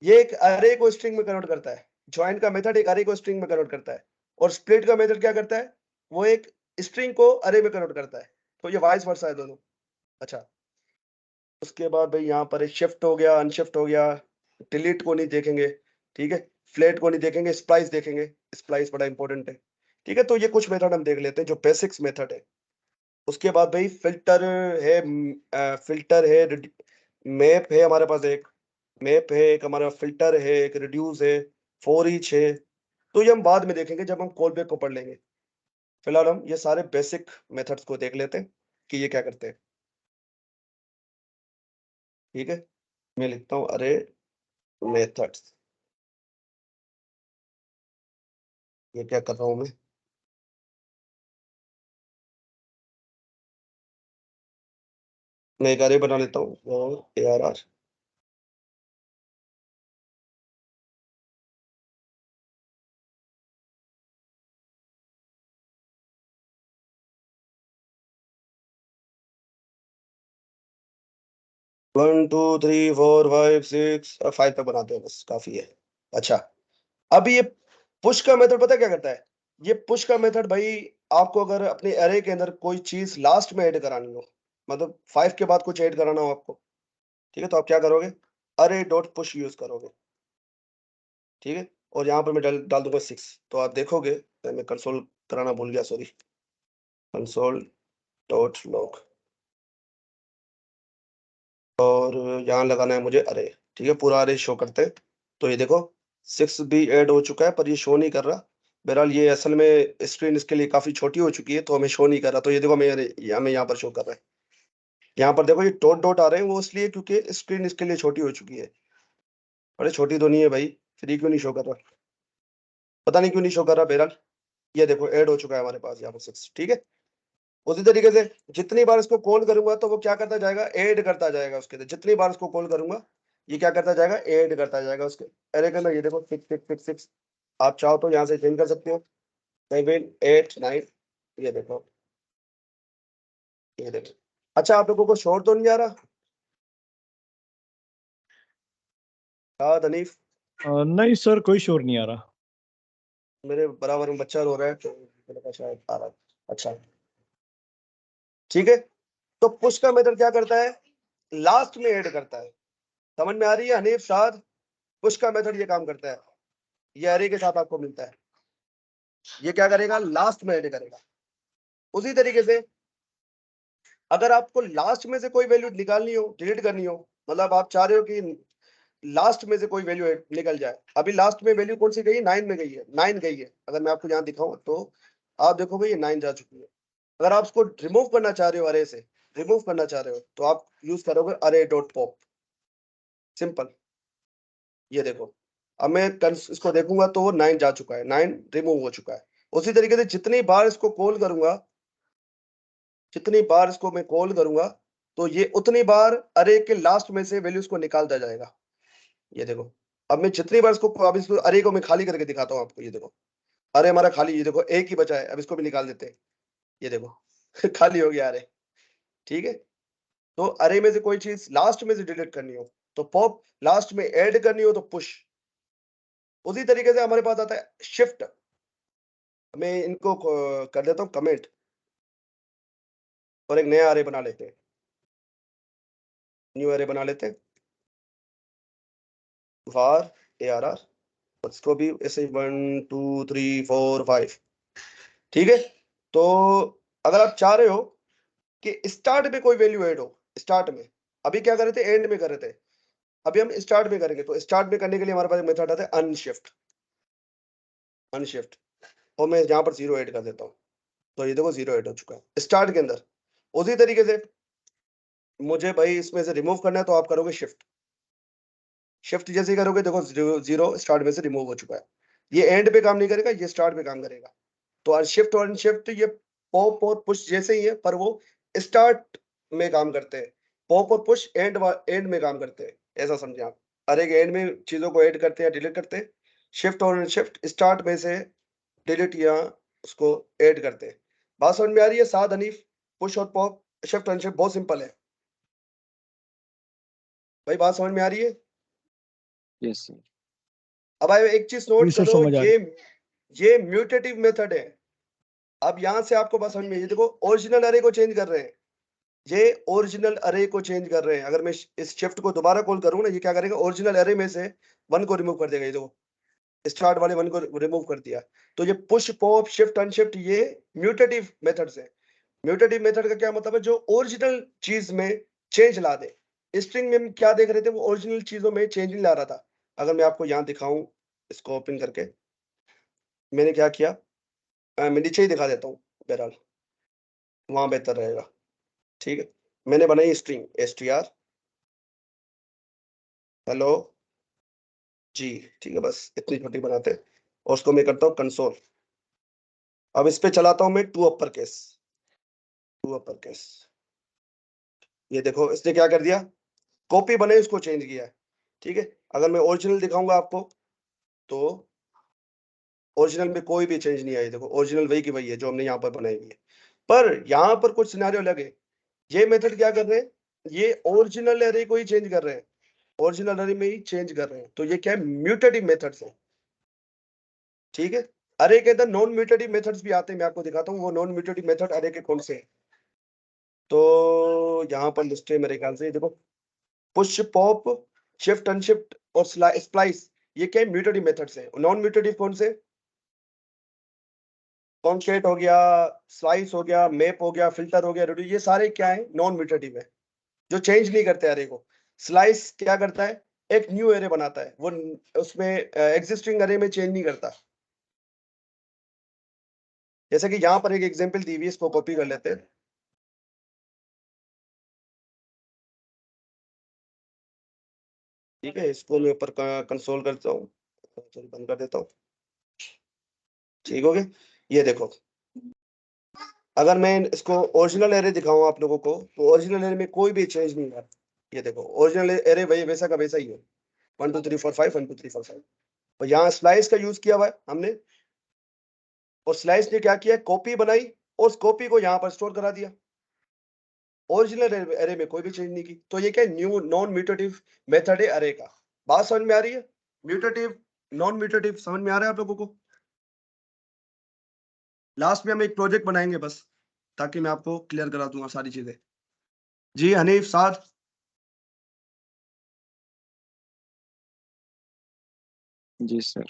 ये एक अरे को स्ट्रिंग में कन्वर्ट करता है। ज्वाइन का मेथड एक अरे को स्ट्रिंग में कन्वर्ट करता है, और स्प्लिट का मेथड क्या करता है, वो एक स्ट्रिंग को अरे में कन्वर्ट करता है। तो ये वाइस वर्सा है दोनों। अच्छा, उसके बाद भाई यहाँ पर शिफ्ट हो गया, अनशिफ्ट हो गया, डिलीट को नहीं देखेंगे, ठीक है, फ्लेट को नहीं देखेंगे, स्प्लाइस देखेंगे, स्प्लाइस बड़ा इंपॉर्टेंट है, ठीक है। तो ये कुछ मेथड हम देख लेते हैं जो बेसिक्स मेथड है। उसके बाद भाई फिल्टर है, फिल्टर है, मैप है हमारे पास, एक मैप है, एक हमारा फिल्टर है, एक रिड्यूस है, फॉर ईच है। तो ये हम बाद में देखेंगे जब हम कॉल बैक को पढ़ लेंगे। फिलहाल हम ये सारे बेसिक मेथड्स को देख लेते हैं कि ये क्या करते हैं, ठीक है। मैं लिखता हूँ अरे मेथड्स, ये क्या कर रहा हूँ मैं एक अरे बना लेता हूँ, और ARR, one two three four five six, 5 तक बनाते हैं, बस काफी है। अच्छा, अब ये पुश का मेथड पता है क्या करता है? ये पुश का मेथड भाई, आपको अगर अपने अरे के अंदर कोई चीज लास्ट में ऐड करानी हो, मतलब 5 के बाद कुछ ऐड कराना हो आपको, ठीक है, तो आप क्या करोगे, अरे डॉट पुश यूज करोगे, ठीक है। और यहाँ पर मैं डाल दूंगा 6। तो आप देखोगे, मैं कंसोल कराना भूल गया, सॉरी, कंसोल डॉट लॉग, और यहाँ लगाना है मुझे अरे, ठीक है, पूरा अरे शो करते हैं। तो ये देखो 6 भी ऐड हो चुका है, पर ये शो नहीं कर रहा। बहरहाल ये असल में स्क्रीन इसके लिए काफी छोटी हो चुकी है, तो हमें शो नहीं कर रहा। तो ये देखो मैं हमें यहाँ पर शो कर रहा है। यहाँ पर देखो ये डॉट डॉट आ रहे हैं, वो इसलिए क्योंकि स्क्रीन इसके लिए छोटी हो चुकी है। अरे छोटी तो नहीं है भाई, फिर ये क्यों नहीं शो कर रहा, पता नहीं क्यों नहीं शो कर रहा। बहरहाल ये देखो ऐड हो चुका है हमारे पास यहाँ पर 6, ठीक है। उसी तरीके से जितनी बार इसको कॉल करूंगा तो वो क्या करता जाएगा, ऐड करता जाएगा उसके अंदर। जितनी बार इसको कॉल करूंगा ये क्या करता जाएगा, ऐड करता जाएगा उसके अरे के अंदर। ये देखो 6 आप चाहो तो यहाँ से चेंज कर सकते हो, 7 8 9, ये देखो, ये देखो। अच्छा, आप लोगों को शोर तो नहीं आ रहा? हाँ तनीफ, नहीं सर, कोई शोर नहीं आ रहा। मेरे बराबर में बच्चा रो रहा है, तो मैंने कहा शायद आ रहा है। अच्छा, ठीक है। तो पुश का मेथड क्या करता है, लास्ट में ऐड करता है। समझ में आ रही है हनीफ, शाद? पुश का मेथड ये काम करता है, ये अरे के साथ आपको मिलता है। ये क्या करेगा, लास्ट में ऐड करेगा। उसी तरीके से अगर आपको लास्ट में से कोई वैल्यू निकालनी हो, डिलीट करनी हो, मतलब आप चाह रहे हो कि लास्ट में से कोई वैल्यू निकल जाए। अभी लास्ट में वैल्यू कौन सी गई है, 9 में गई है, 9 गई है। अगर मैं आपको यहाँ दिखाऊं तो आप देखोगे ये 9 जा चुकी है। अगर आप उसको रिमूव करना चाह रहे हो, अरे से रिमूव करना चाह रहे हो, तो आप यूज करोगे अरे डॉट पॉप, सिंपल। ये देखो, अब मैं इसको देखूंगा तो वो 9 जा चुका है, 9 रिमूव हो चुका है। उसी तरीके से जितनी बार इसको कॉल करूंगा, जितनी बार इसको मैं कॉल करूंगा, तो ये उतनी बार अरे के लास्ट में से वैल्यूज को निकालता जाएगा। ये देखो, अब मैं जितनी बार इसको, अब इसको अरे को मैं खाली करके दिखाता हूँ आपको। ये देखो अरे हमारा खाली, ये देखो एक ही बचा है, अब इसको भी निकाल देते हैं। ये देखो खाली हो गया अरे, ठीक है। तो अरे में से कोई चीज लास्ट में से डिलीट करनी हो तो पॉप, लास्ट में ऐड करनी हो तो पुश। उसी तरीके से हमारे पास आता है शिफ्ट। मैं इनको कर देता हूँ कमेंट, और एक नया अरे बना लेते हैं, न्यू अरे बना लेते हैं, var ARR, उसको भी ऐसे 1 2 3 4 5, ठीक है। तो अगर आप चाह रहे हो कि स्टार्ट में कोई वैल्यू ऐड हो, स्टार्ट में, अभी क्या कर रहे थे, एंड में कर रहे थे, अभी हम स्टार्ट में करेंगे। तो स्टार्ट में करने के लिए हमारे पास मेथड आता है अनशिफ्ट, अनशिफ्ट, और मैं यहाँ पर 0 ऐड कर देता हूँ। तो ये देखो 0 ऐड हो चुका है स्टार्ट के अंदर। उसी तरीके से मुझे भाई इसमें से रिमूव करना है, तो आप करोगे शिफ्ट, शिफ्ट जैसे ही करोगे देखो 0 स्टार्ट में से रिमूव हो चुका है। ये एंड पे काम नहीं करेगा, ये स्टार्ट पे काम करेगा। तो शिफ्ट और अनशिफ्ट ये पॉप और पुश जैसे ही है, पर वो स्टार्ट में काम करते हैं। पॉप और पुश एंड में काम करते हैं, ऐसा समझे आप। अरे के एंड में चीजों को ऐड करते हैं, डिलीट करते हैं, शिफ्ट और शिफ्ट स्टार्ट में से डिलीट या उसको ऐड करते हैं। बात समझ में आ रही है साद हनीफ? पुश और पॉप, शिफ्ट अनशिफ्ट बहुत सिंपल है भाई, बात समझ में आ रही है? Yes sir. अब भाई एक चीज नोट जी सर, करो, समझ आ ये म्यूटेटिव मेथड है। अब यहां से आपको बात समझ में, ये देखो ओरिजिनल अरे को चेंज कर रहे हैं, ये ओरिजिनल अरे को चेंज कर रहे हैं। अगर मैं इस शिफ्ट को दोबारा कॉल करूँ ना, ये क्या करेगा, ओरिजिनल अरे में से 1 को रिमूव कर देगा। ये देखो स्टार्ट वाले 1 को रिमूव कर दिया। तो ये पुश पॉप शिफ्ट अनशिफ्ट ये म्यूटेटिव मेथड्स है। म्यूटेटिव मेथड का क्या मतलब है, जो ओरिजिनल चीज में चेंज ला दे। स्ट्रिंग में हम क्या देख रहे थे, वो ओरिजिनल चीजों में चेंज नहीं ला रहा था। अगर मैं आपको यहाँ दिखाऊं, इसको ओपन करके मैंने क्या किया, मैं नीचे ही दिखा देता हूँ, बहरहाल वहां बेहतर रहेगा। ठीक है, मैंने बनाई स्ट्रिंग str हेलो जी, ठीक है, बस इतनी छोटी बनाते हैं और उसको मैं करता हूँ कंसोल। अब इस पे चलाता हूँ मैं टू अपर केस। ये देखो इसने क्या कर दिया, कॉपी बने उसको चेंज किया है। ठीक है, अगर मैं ओरिजिनल दिखाऊंगा आपको तो ओरिजिनल में कोई भी चेंज नहीं आई। देखो ओरिजिनल वही की वही है जो हमने यहाँ पर बनाई हुई है, पर यहाँ पर कुछ सिनेरियो अलग है। ये मेथड क्या कर रहे हैं, ये ओरिजिनल एरे को ही चेंज कर रहे हैं, ओरिजिनल एरे में ही चेंज कर रहे हैं। तो ये क्या है, म्यूटेटिव मेथड्स है। ठीक है, अरे के अंदर नॉन म्यूटेटिव मेथड्स भी आते हैं, मैं आपको दिखाता हूँ वो नॉन म्यूटेटिव मेथड अरे के कौन से हैं। तो यहाँ पर लिस्ट है मेरे ख्याल से, देखो पुश पॉप शिफ्ट अनशिफ्ट और स्प्लाइस, ये क्या म्यूटेटिव मेथड्स हैं। नॉन म्यूटेटिव कौन से, कॉन्केट हो गया, स्लाइस हो गया, मैप हो गया, फिल्टर हो गया, रेड्यूस, ये सारे क्या है, नॉन म्यूटेटिव है, जो चेंज नहीं करते अरे को। स्लाइस क्या करता है, एक न्यू एरे बनाता है, वो उसमें एग्जिस्टिंग अरे में चेंज नहीं करता। जैसे कि यहाँ पर एक एग्जांपल दी हुई है, इसको कॉपी कर लेते हैं। ठीक है, इसको मैं ऊपर कंसोल करता हूँ, चलो बंद कर देता हूँ। ठीक हो गया, ये देखो अगर मैं इसको ओरिजिनल एरे दिखाऊं आप लोगों को, तो ओरिजिनल एरे में कोई भी चेंज नहीं है। ये देखो ओरिजिनल एरे वही वैसा का वैसा ही है, 1 2 3 4 5 1 2 3 4 5। और यहाँ स्लाइस का यूज किया हुआ है हमने, और स्लाइस ने क्या किया, कॉपी बनाई और उस कॉपी को यहाँ पर स्टोर करा दिया। ओरिजिनल एरे में कोई भी चेंज नहीं की। तो ये क्या न्यू नॉन म्यूटेटिव मेथड है अरे का। बात समझ में आ रही है? म्यूटेटिव नॉन म्यूटेटिव समझ में आ रहा है आप लोगों को? लास्ट में हम एक प्रोजेक्ट बनाएंगे बस, ताकि मैं आपको क्लियर करा दूंगा सारी चीजें। जी हनीफ साद, जी सर।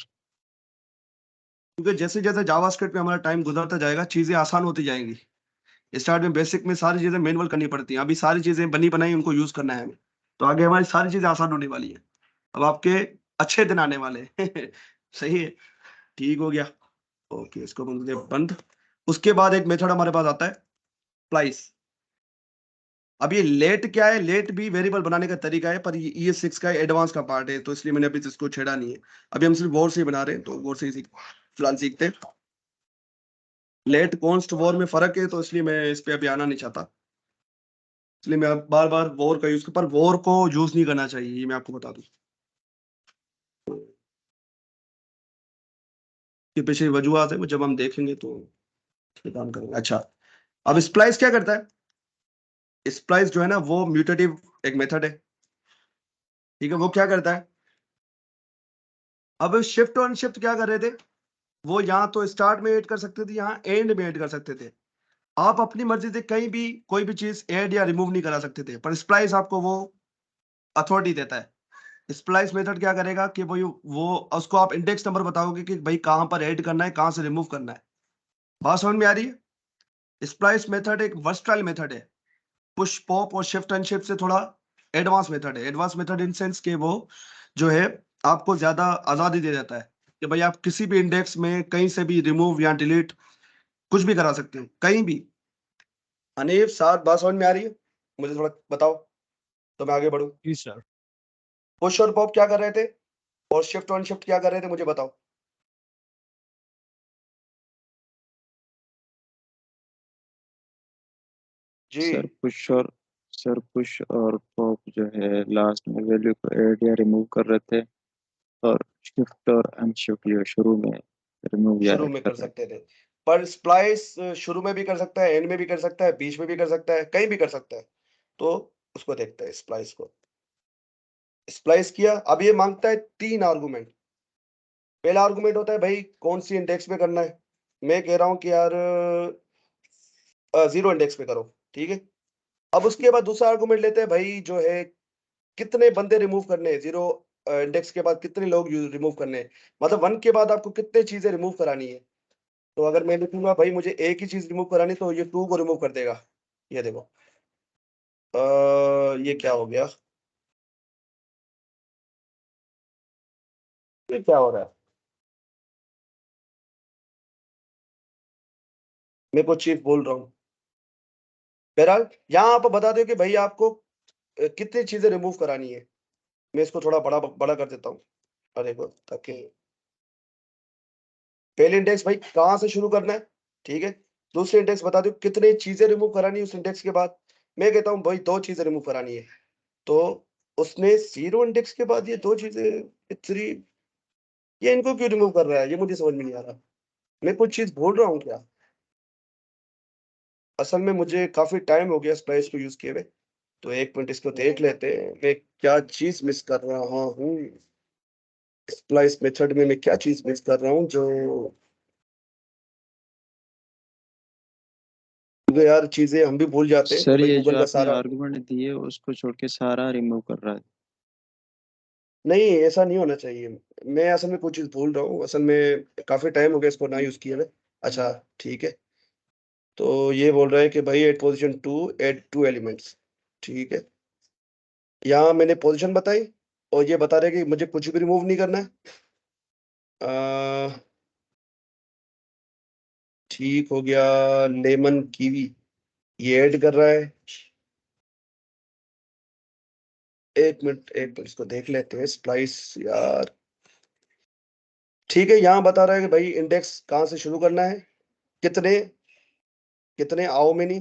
क्योंकि जैसे जैसे जावास्क्रिप्ट में हमारा टाइम गुजरता जाएगा, चीजें आसान होती जाएंगी। स्टार्ट में बेसिक में सारी चीजें मैनुअल करनी पड़ती हैं, अभी सारी चीजें बनी बनाई उनको यूज करना है हमें। तो आगे हमारी सारी चीजें आसान होने वाली है, अब आपके अच्छे दिन आने वाले हैं। सही है, ठीक हो गया। ओके, इसको बंद बंद। उसके बाद एक मेथड हमारे पास आता है स्प्लाइस। अब ये लेट क्या है, लेट भी वेरिएबल बनाने का तरीका है, पर ये ES6 का एडवांस का पार्ट है, तो इसलिए मैंने अभी इसको छेड़ा नहीं है। अभी हम सिर्फ वॉर से ही बना रहे हैं, तो वॉर से ही फिलहाल सीखते हैं। लेट कॉन्स्ट वॉर में फर्क है, तो इसलिए मैं इस पे अभी आना नहीं चाहता, इसलिए मैं बार बार वॉर का यूज कर, पर वॉर को यूज नहीं करना चाहिए, ये मैं आपको बता दूं कि पीछे वजूहत है, वो जब हम देखेंगे तो इसमें काम करेंगे। अच्छा, अब स्प्लाइस क्या करता है, स्प्लाइस जो है ना वो म्यूटेटिव एक मेथड है। ठीक है, वो क्या करता है, अब शिफ्ट और अनशिफ्ट क्या कर रहे थे, वो यहाँ तो स्टार्ट में ऐड कर सकते थे, यहाँ एंड में ऐड कर सकते थे। आप अपनी मर्जी से कहीं भी कोई भी चीज ऐड या रिमूव नहीं करा सकते थे, पर स्प्लाइस आपको वो अथॉरिटी देता है। स्प्लाइस मेथड क्या करेगा कि वो उसको आप इंडेक्स नंबर बताओगे कि भाई कहां पर ऐड करना है, कहां से रिमूव करना है। बात समझ में आ रही है? स्प्लाइस मेथड एक वर्सटाइल मेथड है, पुश पॉप और शिफ्ट अनशिफ्ट से थोड़ा एडवांस मेथड है। एडवांस मेथड इन सेंस के वो जो है आपको ज्यादा आजादी दे देता है कि भाई आप किसी भी इंडेक्स में कहीं से भी रिमूव या डिलीट कुछ भी करा सकते हैं, कहीं भी। हनीफ साथ बात समझ में आ रही है? मुझे थोड़ा बताओ तो मैं आगे बढ़ूं। जी सर। पुश और पॉप क्या कर रहे थे, और शिफ्ट और अनशिफ्ट क्या कर रहे थे, मुझे बताओ जी। सर पुश और पॉप जो है लास्ट में वैल्यू को ऐड या रिमूव कर रहे थे, और शिफ्ट और अनशिफ्ट ये शुरू में रिमूव या शुरू ऐड में कर कर रहे हैं। सकते थे, पर स्प्लाइस शुरू में भी कर सकता है, एंड में भी कर सकता है, बीच में भी कर सकता है, कहीं भी कर सकता है। तो उसको देखते हैं स्प्लाइस को। स्प्लाइस किया, अब ये मांगता है 3 आर्गुमेंट। पहला आर्गुमेंट होता है भाई कौन सी इंडेक्स पे करना है। मैं कह रहा हूँ कि यार 0 इंडेक्स पे करो, ठीक है। अब उसके बाद दूसरा आर्गुमेंट लेते हैं भाई जो है कितने बंदे रिमूव करने हैं, 0 इंडेक्स के बाद कितने लोग रिमूव करने हैं, मतलब 1 के बाद आपको कितने चीजें रिमूव करानी है। तो अगर मैं लिखूंगा भाई मुझे एक ही चीज रिमूव करानी, तो ये 2 को रिमूव कर देगा। ये देखो ये क्या हो गया, ये क्या हो रहा है, मैं कुछ चीज बोल रहा हूँ। बहरहाल यहाँ आप बता दो कि भाई आपको कितनी चीजें रिमूव करानी है। मैं इसको थोड़ा बड़ा बड़ा कर देता हूँ, अरे को ताकि पहले इंडेक्स भाई कहाँ से शुरू करना है, ठीक है। दूसरे इंडेक्स बता दो कितनी चीजें रिमूव करानी है उस इंडेक्स के बाद। मैं कहता हूँ भाई 2 चीजें रिमूव करानी है, तो उसने 0 इंडेक्स के बाद ये 2 चीजें 3, ये इनको क्यों रिमूव कर रहा है, ये मुझे समझ में नहीं आ रहा। मैं कुछ चीज भूल रहा हूँ क्या। असल में मुझे काफी टाइम हो गया स्प्लाइस को यूज किए हुए, तो 1 मिनट इसको देख लेते हैं मैं क्या चीज मिस कर रहा हूँ। स्प्लाइस मेथड में मैं क्या चीज मिस कर रहा हूँ जो, क्योंकि यार चीजें हम भी भूल जाते हैं, तो सर भाई ये गूगल जो का आपने सारा। आर्गुमेंट दिए उसको छोड़ के सारा रिमूव कर रहा है। नहीं ऐसा नहीं होना चाहिए। मैं असल में कुछ चीज भूल रहा हूँ, असल में काफी टाइम हो गया इसको ना यूज किए हुए। अच्छा ठीक है, तो ये बोल रहा है कि भाई एट पोजीशन 2 एड 2 एलिमेंट्स, ठीक है। यहाँ मैंने पोजीशन बताई, और ये बता रहे कि मुझे कुछ भी रिमूव नहीं करना है। ठीक हो गया, लेमन कीवी ये ऐड कर रहा है। 1 मिनट इसको देख लेते हैं स्प्लाइस यार। ठीक है, यहाँ बता रहा है कि भाई इंडेक्स कहाँ से शुरू करना है, कितने कितने हाउ मेनी,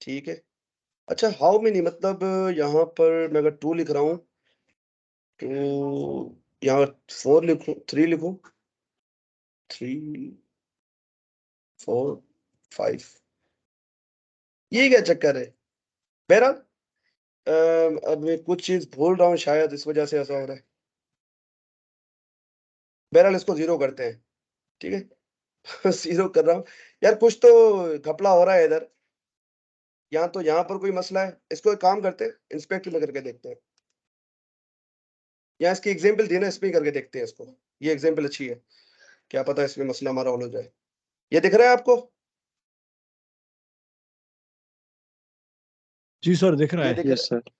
ठीक है। अच्छा हाउ मेनी मतलब यहाँ पर मैं अगर 2 लिख रहा हूँ, तो यहाँ 4 लिखूं, 3 लिखूं, 3 4 5, ये क्या चक्कर है। बहरहाल अब मैं कुछ चीज भूल रहा हूँ, शायद इस वजह से ऐसा हो रहा है। बहरहाल इसको 0 करते हैं, ठीक है। 0 कर रहा हूँ यार, कुछ तो घपला हो रहा है इधर। यहाँ तो यहाँ पर कोई मसला है, इसको एक काम करते हैं इंस्पेक्ट में करके देखते हैं। यहाँ इसकी एग्जाम्पल दी ना, इसमें ही करके देखते हैं इसको। ये एग्जाम्पल अच्छी है, क्या पता इसमें मसला हमारा हल हो जाए। ये दिख रहा है आपको, जी सर, दिख रहा ये है। दिख रहा यस है। सर।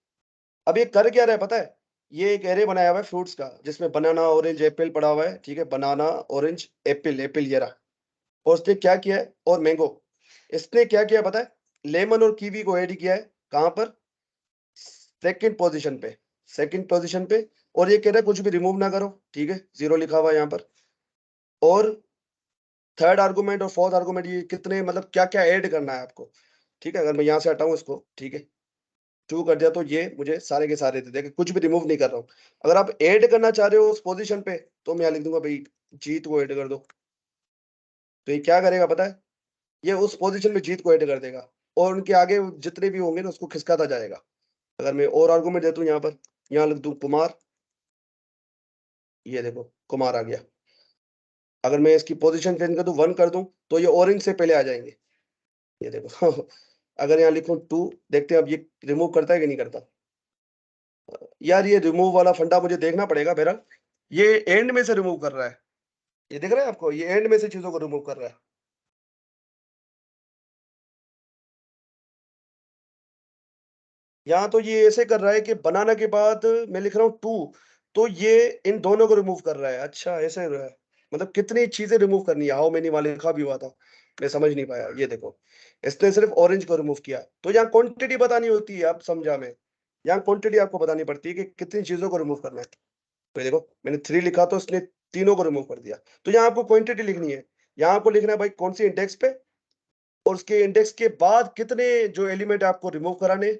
अब ये कर क्या रहा है पता है, ये एक एरे बनाया हुआ है फ्रूट्स का, जिसमें बनाना ऑरेंज एप्पल पड़ा हुआ है, ठीक है। बनाना ऑरेंज एप्पल, एप्पल ये रहा। और उसने क्या किया है, और मैंगो, इसने क्या किया पता है, लेमन और कीवी को ऐड किया है। कहां पर, सेकंड पोजीशन पे, सेकंड पोजीशन पे। और ये कह रहा है कुछ भी रिमूव ना करो, ठीक है, 0 लिखा हुआ है यहाँ पर। और थर्ड आर्गुमेंट और फोर्थ आर्गुमेंट, ये कितने मतलब क्या क्या ऐड करना है आपको, ठीक है। अगर मैं यहाँ से हटाऊं इसको, ठीक है, 2 कर दिया, तो ये मुझे सारे के सारे दे देगा, कुछ भी रिमूव नहीं कर रहा हूँ। अगर आप ऐड करना चाह रहे हो उस पोजीशन पे, तो मैं यहाँ लिख दूंगा भाई जीत को ऐड कर दो। तो ये क्या करेगा पता है, ये उस पोजीशन में जीत को ऐड कर देगा, और उनके आगे जितने भी होंगे ना उसको खिसकाता जाएगा। अगर मैं और आर्गुमेंट देता हूँ यहाँ पर, यहाँ लिख दूं कुमार, ये देखो कुमार आ गया। अगर मैं इसकी पोजीशन चेंज कर दूं 1 कर दूं, तो ये ऑरेंज से पहले आ जाएंगे, ये देखो। अगर यहाँ लिखूं 2, देखते हैं अब ये रिमूव करता है कि नहीं करता। यार ये रिमूव वाला फंडा मुझे देखना पड़ेगा। बहरहाल ये एंड में से रिमूव कर रहा है, ये दिख रहा है आपको, ये एंड में से चीजों को रिमूव कर रहा है। यहाँ तो ये ऐसे कर रहा है कि बनाना के बाद मैं लिख रहा हूँ 2, तो ये इन दोनों को रिमूव कर रहा है। अच्छा ऐसे हो रहा है, मतलब कितनी चीजें रिमूव करनी है, हाउ मेनी वाले लिखा भी हुआ था, मैं समझ नहीं पाया। ये देखो इसने सिर्फ ऑरेंज को रिमूव किया, तो यहाँ क्वांटिटी बतानी होती है, आप समझा मैं, यहाँ क्वांटिटी आपको बतानी पड़ती है कि कितनी चीजों को रिमूव करना है। तो ये देखो मैंने 3 लिखा, तो उसने तीनों को रिमूव कर दिया। तो यहाँ आपको क्वांटिटी लिखनी है, यहाँ आपको लिखना है भाई कौन सी इंडेक्स पे, और उसके इंडेक्स के बाद कितने जो एलिमेंट आपको रिमूव कराने,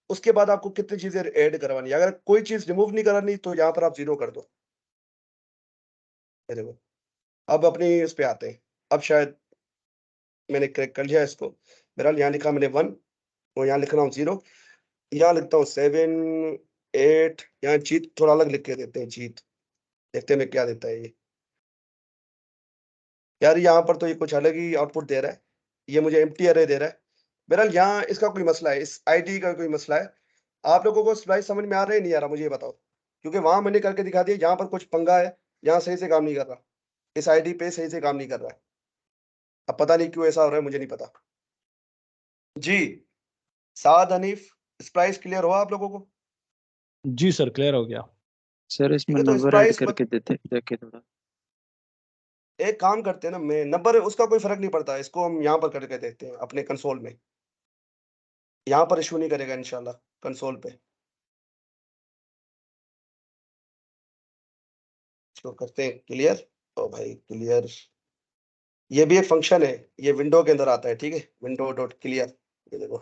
उसके बाद आपको कितनी चीजें ऐड करवानी है। अगर कोई चीज रिमूव नहीं करानी, तो यहाँ पर आप 0 कर दो। ये देखो, अब अपनी इस पे आते हैं। अब शायद मैंने क्रैक कर लिया इसको। बहरहाल यहाँ लिखा मैंने 1 और यहाँ लिख रहा हूँ 0, यहाँ लिखता हूँ 7 8, यहाँ जीत थोड़ा अलग लिख के देते हैं, जीत। देखते हैं मैं क्या देता है ये। यार यहाँ पर तो ये कुछ अलग ही आउटपुट दे रहा है, ये मुझे एम्प्टी अरे दे रहा है। बहरहाल यहाँ इसका कोई मसला है, इस आईडी का कोई मसला है। आप लोगों को स्प्लाइस समझ में आ रहा है नहीं आ रहा, मुझे ये बताओ, क्योंकि वहां मैंने करके दिखा दिया, यहाँ पर कुछ पंगा है, यहाँ सही से काम नहीं कर रहा, इस आईडी पे सही से काम नहीं कर रहा है। अब पता नहीं क्यों ऐसा हो रहा है, मुझे नहीं पता। जी साद हनीफ, स्प्लाइस क्लियर हुआ आप लोगों को? जी सर, क्लियर हो गया। सर इसमें ठीक है, तो नंबर ऐड स्प्लाइस करके देते देखे थोड़ा। एक काम करते हैं ना, मैं नंबर उसका कोई फर्क नहीं पड़ता, इसको हम यहाँ पर करके देखते हैं अपने कंसोल में, यहाँ पर इशू नहीं करेगा इंशाल्लाह कंसोल पे। इसको करते हैं क्लियर। ओ भाई क्लियर, ये भी एक फंक्शन है, ये विंडो के अंदर आता है, ठीक है, विंडो डॉट क्लियर। ये देखो,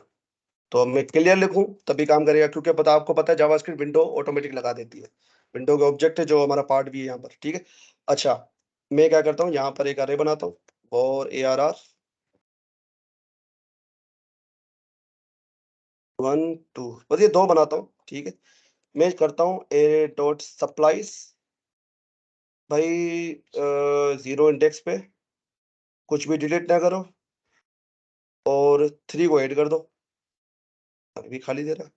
तो मैं क्लियर लिखूं तभी काम करेगा, क्योंकि पता आपको पता है जावास्क्रिप्ट विंडो ऑटोमेटिक लगा देती है, विंडो का ऑब्जेक्ट है जो हमारा पार्ट भी है यहाँ पर, ठीक है। अच्छा, मैं क्या करता हूँ, यहाँ पर एक अरे बनाता हूँ और ARR 1 2, बस ये 2 बनाता हूँ, ठीक है। मैं करता हूँ ए डॉट सप्लाइज भाई 0 इंडेक्स पे, कुछ भी डिलीट ना करो, और 3 को ऐड कर दो। अभी भी खाली दे रहा है।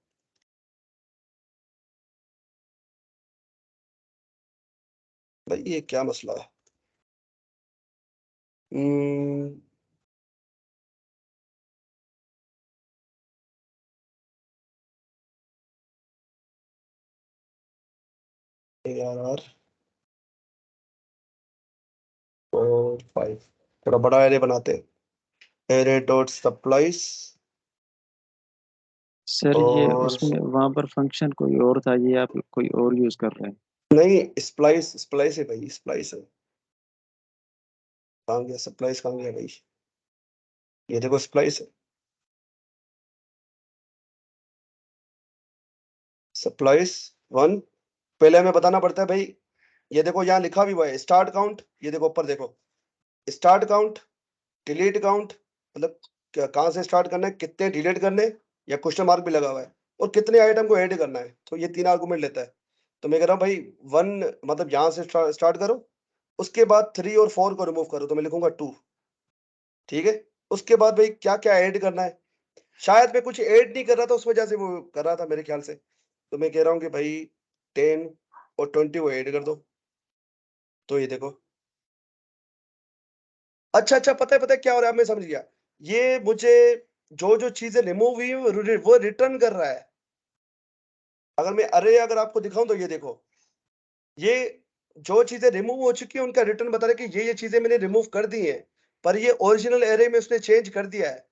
भाई ये क्या मसला है? ARR 4 5, थोड़ा बड़ा एरे बनाते हैं, एरे डॉट सप्लाइज। सर ये और उसमें वहां पर फंक्शन कोई और था, ये आप कोई और यूज कर रहे हैं। नहीं, स्प्लाइस स्प्लाइस है भाई, स्प्लाइस है। कहाँ गया सप्लाइस, कहाँ गया भाई? ये देखो स्प्लाइस है, सप्लाइस 1। पहले हमें बताना पड़ता है भाई, ये देखो यहाँ लिखा भी हुआ है स्टार्ट काउंट, ये देखो ऊपर देखो, स्टार्ट काउंट, डिलीट काउंट, मतलब कहाँ से स्टार्ट करना है, कितने डिलीट करने, या क्वेश्चन मार्क भी लगा हुआ है, और कितने आइटम को ऐड करना है, तो ये 3 आर्गुमेंट लेता है। तो मैं कह रहा हूँ भाई 1 मतलब यहाँ से स्टार्ट करो, उसके बाद 3 और 4 को रिमूव करो, तो मैं लिखूंगा 2, ठीक है। उसके बाद भाई क्या क्या ऐड करना है, शायद मैं कुछ ऐड नहीं कर रहा था, उस वजह से वो कर रहा था मेरे ख्याल से। तो मैं कह रहा हूँ कि भाई 10 और 20 को ऐड कर दो, तो ये देखो। अच्छा अच्छा, पता है क्या हो रहा है, अब मैं समझ गया। ये मुझे जो जो चीजें रिमूव हुई वो रिटर्न कर रहा है। अगर मैं अरे अगर आपको दिखाऊं तो ये देखो, ये जो चीजें रिमूव हो चुकी है उनका रिटर्न बता रहा है कि ये चीजें मैंने रिमूव कर दी हैं, पर ये ओरिजिनल एरे में उसने चेंज कर दिया है,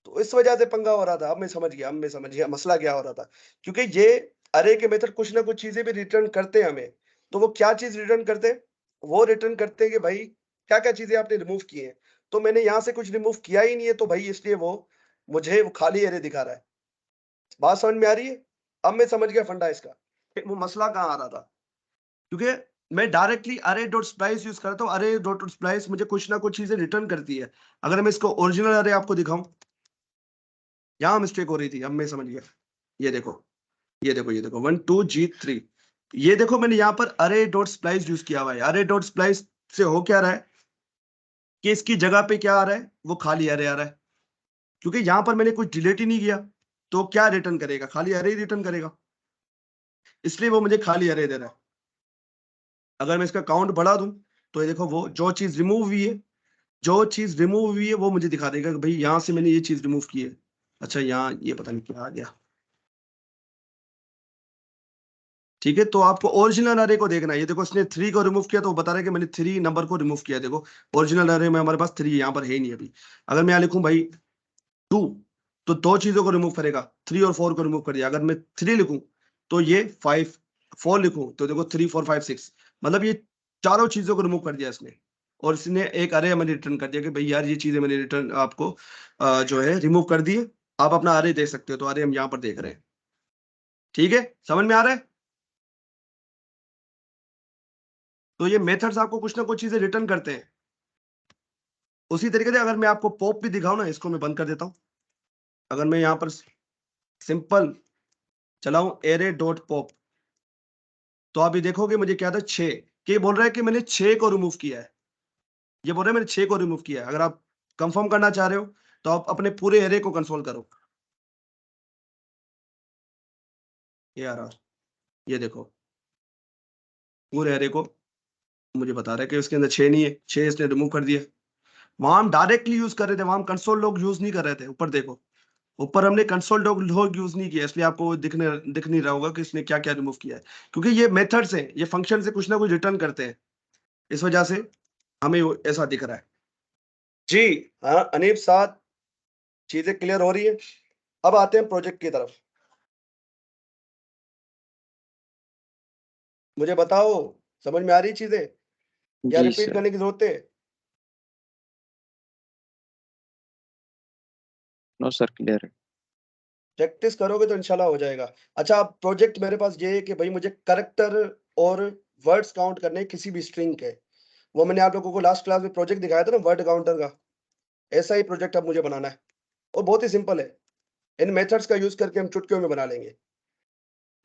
तो इस वजह से पंगा हो रहा था। अब मैं समझ गया मसला क्या हो रहा था, क्योंकि ये अरे के मेथड कुछ ना कुछ चीजें भी रिटर्न करते हैं हमें। तो वो क्या चीज रिटर्न करते हैं, वो रिटर्न करते हैं कि भाई क्या क्या चीजें आपने रिमूव की हैं। तो मैंने यहाँ से कुछ रिमूव किया ही नहीं है, तो भाई इसलिए वो मुझे वो खाली एरे दिखा रहा है। बात समझ में आ रही है? अब मैं समझ गया फंडा इसका, कि वो मसला कहाँ आ रहा था, क्योंकि मैं डायरेक्टली अरे डॉट स्प्लाइस यूज करता हूँ, अरे डॉट स्प्लाइस मुझे कुछ ना कुछ चीजें रिटर्न करती है। अगर मैं इसको ओरिजिनल अरे आपको दिखाऊं, यहाँ मिस्टेक हो रही थी, अब मैं समझ गया। ये देखो, ये देखो 1 2 G 3, ये देखो मैंने यहाँ पर अरे डॉट स्प्लाइस यूज किया हुआ है। अरे डॉट स्प्लाइस से हो क्या रहा है कि इसकी जगह पे क्या आ रहा है, वो खाली अरे आ रहा है, क्योंकि यहाँ पर मैंने कुछ डिलीट ही नहीं किया, तो क्या रिटर्न करेगा, खाली अरे ही रिटर्न करेगा, इसलिए वो मुझे खाली अरे दे रहा है। अगर मैं इसका काउंट बढ़ा दूं, तो ये देखो वो जो चीज रिमूव हुई है, जो चीज रिमूव हुई है वो मुझे दिखा देगा कि भाई यहाँ से मैंने ये चीज रिमूव की है। अच्छा, यहाँ ये पता नहीं क्या आ गया, ठीक है। तो आपको ओरिजिनल अरे को देखना है, ये देखो इसने 3 को रिमूव किया, तो वो बता रहा है कि मैंने 3 नंबर को रिमूव किया। देखो ओरिजिनल अरे में हमारे पास 3 यहाँ पर है ही नहीं अभी। अगर मैं यहाँ लिखूं भाई 2, तो 2 चीजों को रिमूव करेगा, 3 और 4 को रिमूव कर दिया। अगर मैं 3 लिखूं तो ये 5, 4 लिखूं तो देखो 3 4 5 6, मतलब ये चारों चीजों को रिमूव कर दिया इसने। और इसने एक अरे हमें रिटर्न कर दिया कि भाई यार ये चीजें मैंने रिटर्न आपको जो है रिमूव कर दी है, आप अपना अरे देख सकते हो। तो अरे हम यहाँ पर देख रहे हैं, ठीक है, समझ में आ रहा है? तो ये मेथड्स आपको कुछ ना कुछ चीजें रिटर्न करते हैं। उसी तरीके से अगर मैं आपको पॉप भी दिखाऊं ना, इसको मैं बंद कर देता हूं। अगर मैं यहाँ पर सिंपल चलाऊं एरे डॉट पॉप, तो आप ये देखोगे मुझे क्या था 6, कि ये बोल रहा है कि मैंने 6 को रिमूव किया है। ये बोल रहा है मैंने 6 को रिमूव किया है। अगर आप कंफर्म करना चाह रहे हो तो आप अपने पूरे एरे को कंसोल करो। ये आ रहा, ये देखो पूरे एरे को मुझे बता रहा है कि उसके अंदर 6 नहीं है, 6 इसने रिमूव कर दिया। वहां हम डायरेक्टली यूज कर रहे थे, वहां हम कंसोल लॉग यूज नहीं कर रहे थे। ऊपर देखो, ऊपर हमने कंसोल लॉग यूज नहीं किया, इसलिए आपको दिख नहीं रहा होगा कि इसने क्या क्या रिमूव किया है, क्योंकि ये मेथड्स हैं, ये फंक्शन से कुछ ना कुछ रिटर्न करते हैं, इस वजह से हमें ऐसा दिख रहा है। जी हाँ अनीब, साथ चीजें क्लियर हो रही है। अब आते हैं प्रोजेक्ट की तरफ। मुझे बताओ समझ में आ रही चीजें या जी रिपीट सर। करने की जरूरत है? नो सर, क्लियर है। प्रैक्टिस करोगे तो इंशाल्लाह हो जाएगा। अच्छा, अब प्रोजेक्ट मेरे पास ये है कि भाई मुझे कैरेक्टर और वर्ड्स काउंट करने हैं किसी भी स्ट्रिंग के। वो मैंने आप लोगों को लास्ट क्लास में प्रोजेक्ट दिखाया था ना, वर्ड काउंटर का। ऐसा ही प्रोजेक्ट अब मुझे बनाना है और बहुत ही सिंपल है। इन मेथड्स का यूज करके हम चुटकियों में बना लेंगे।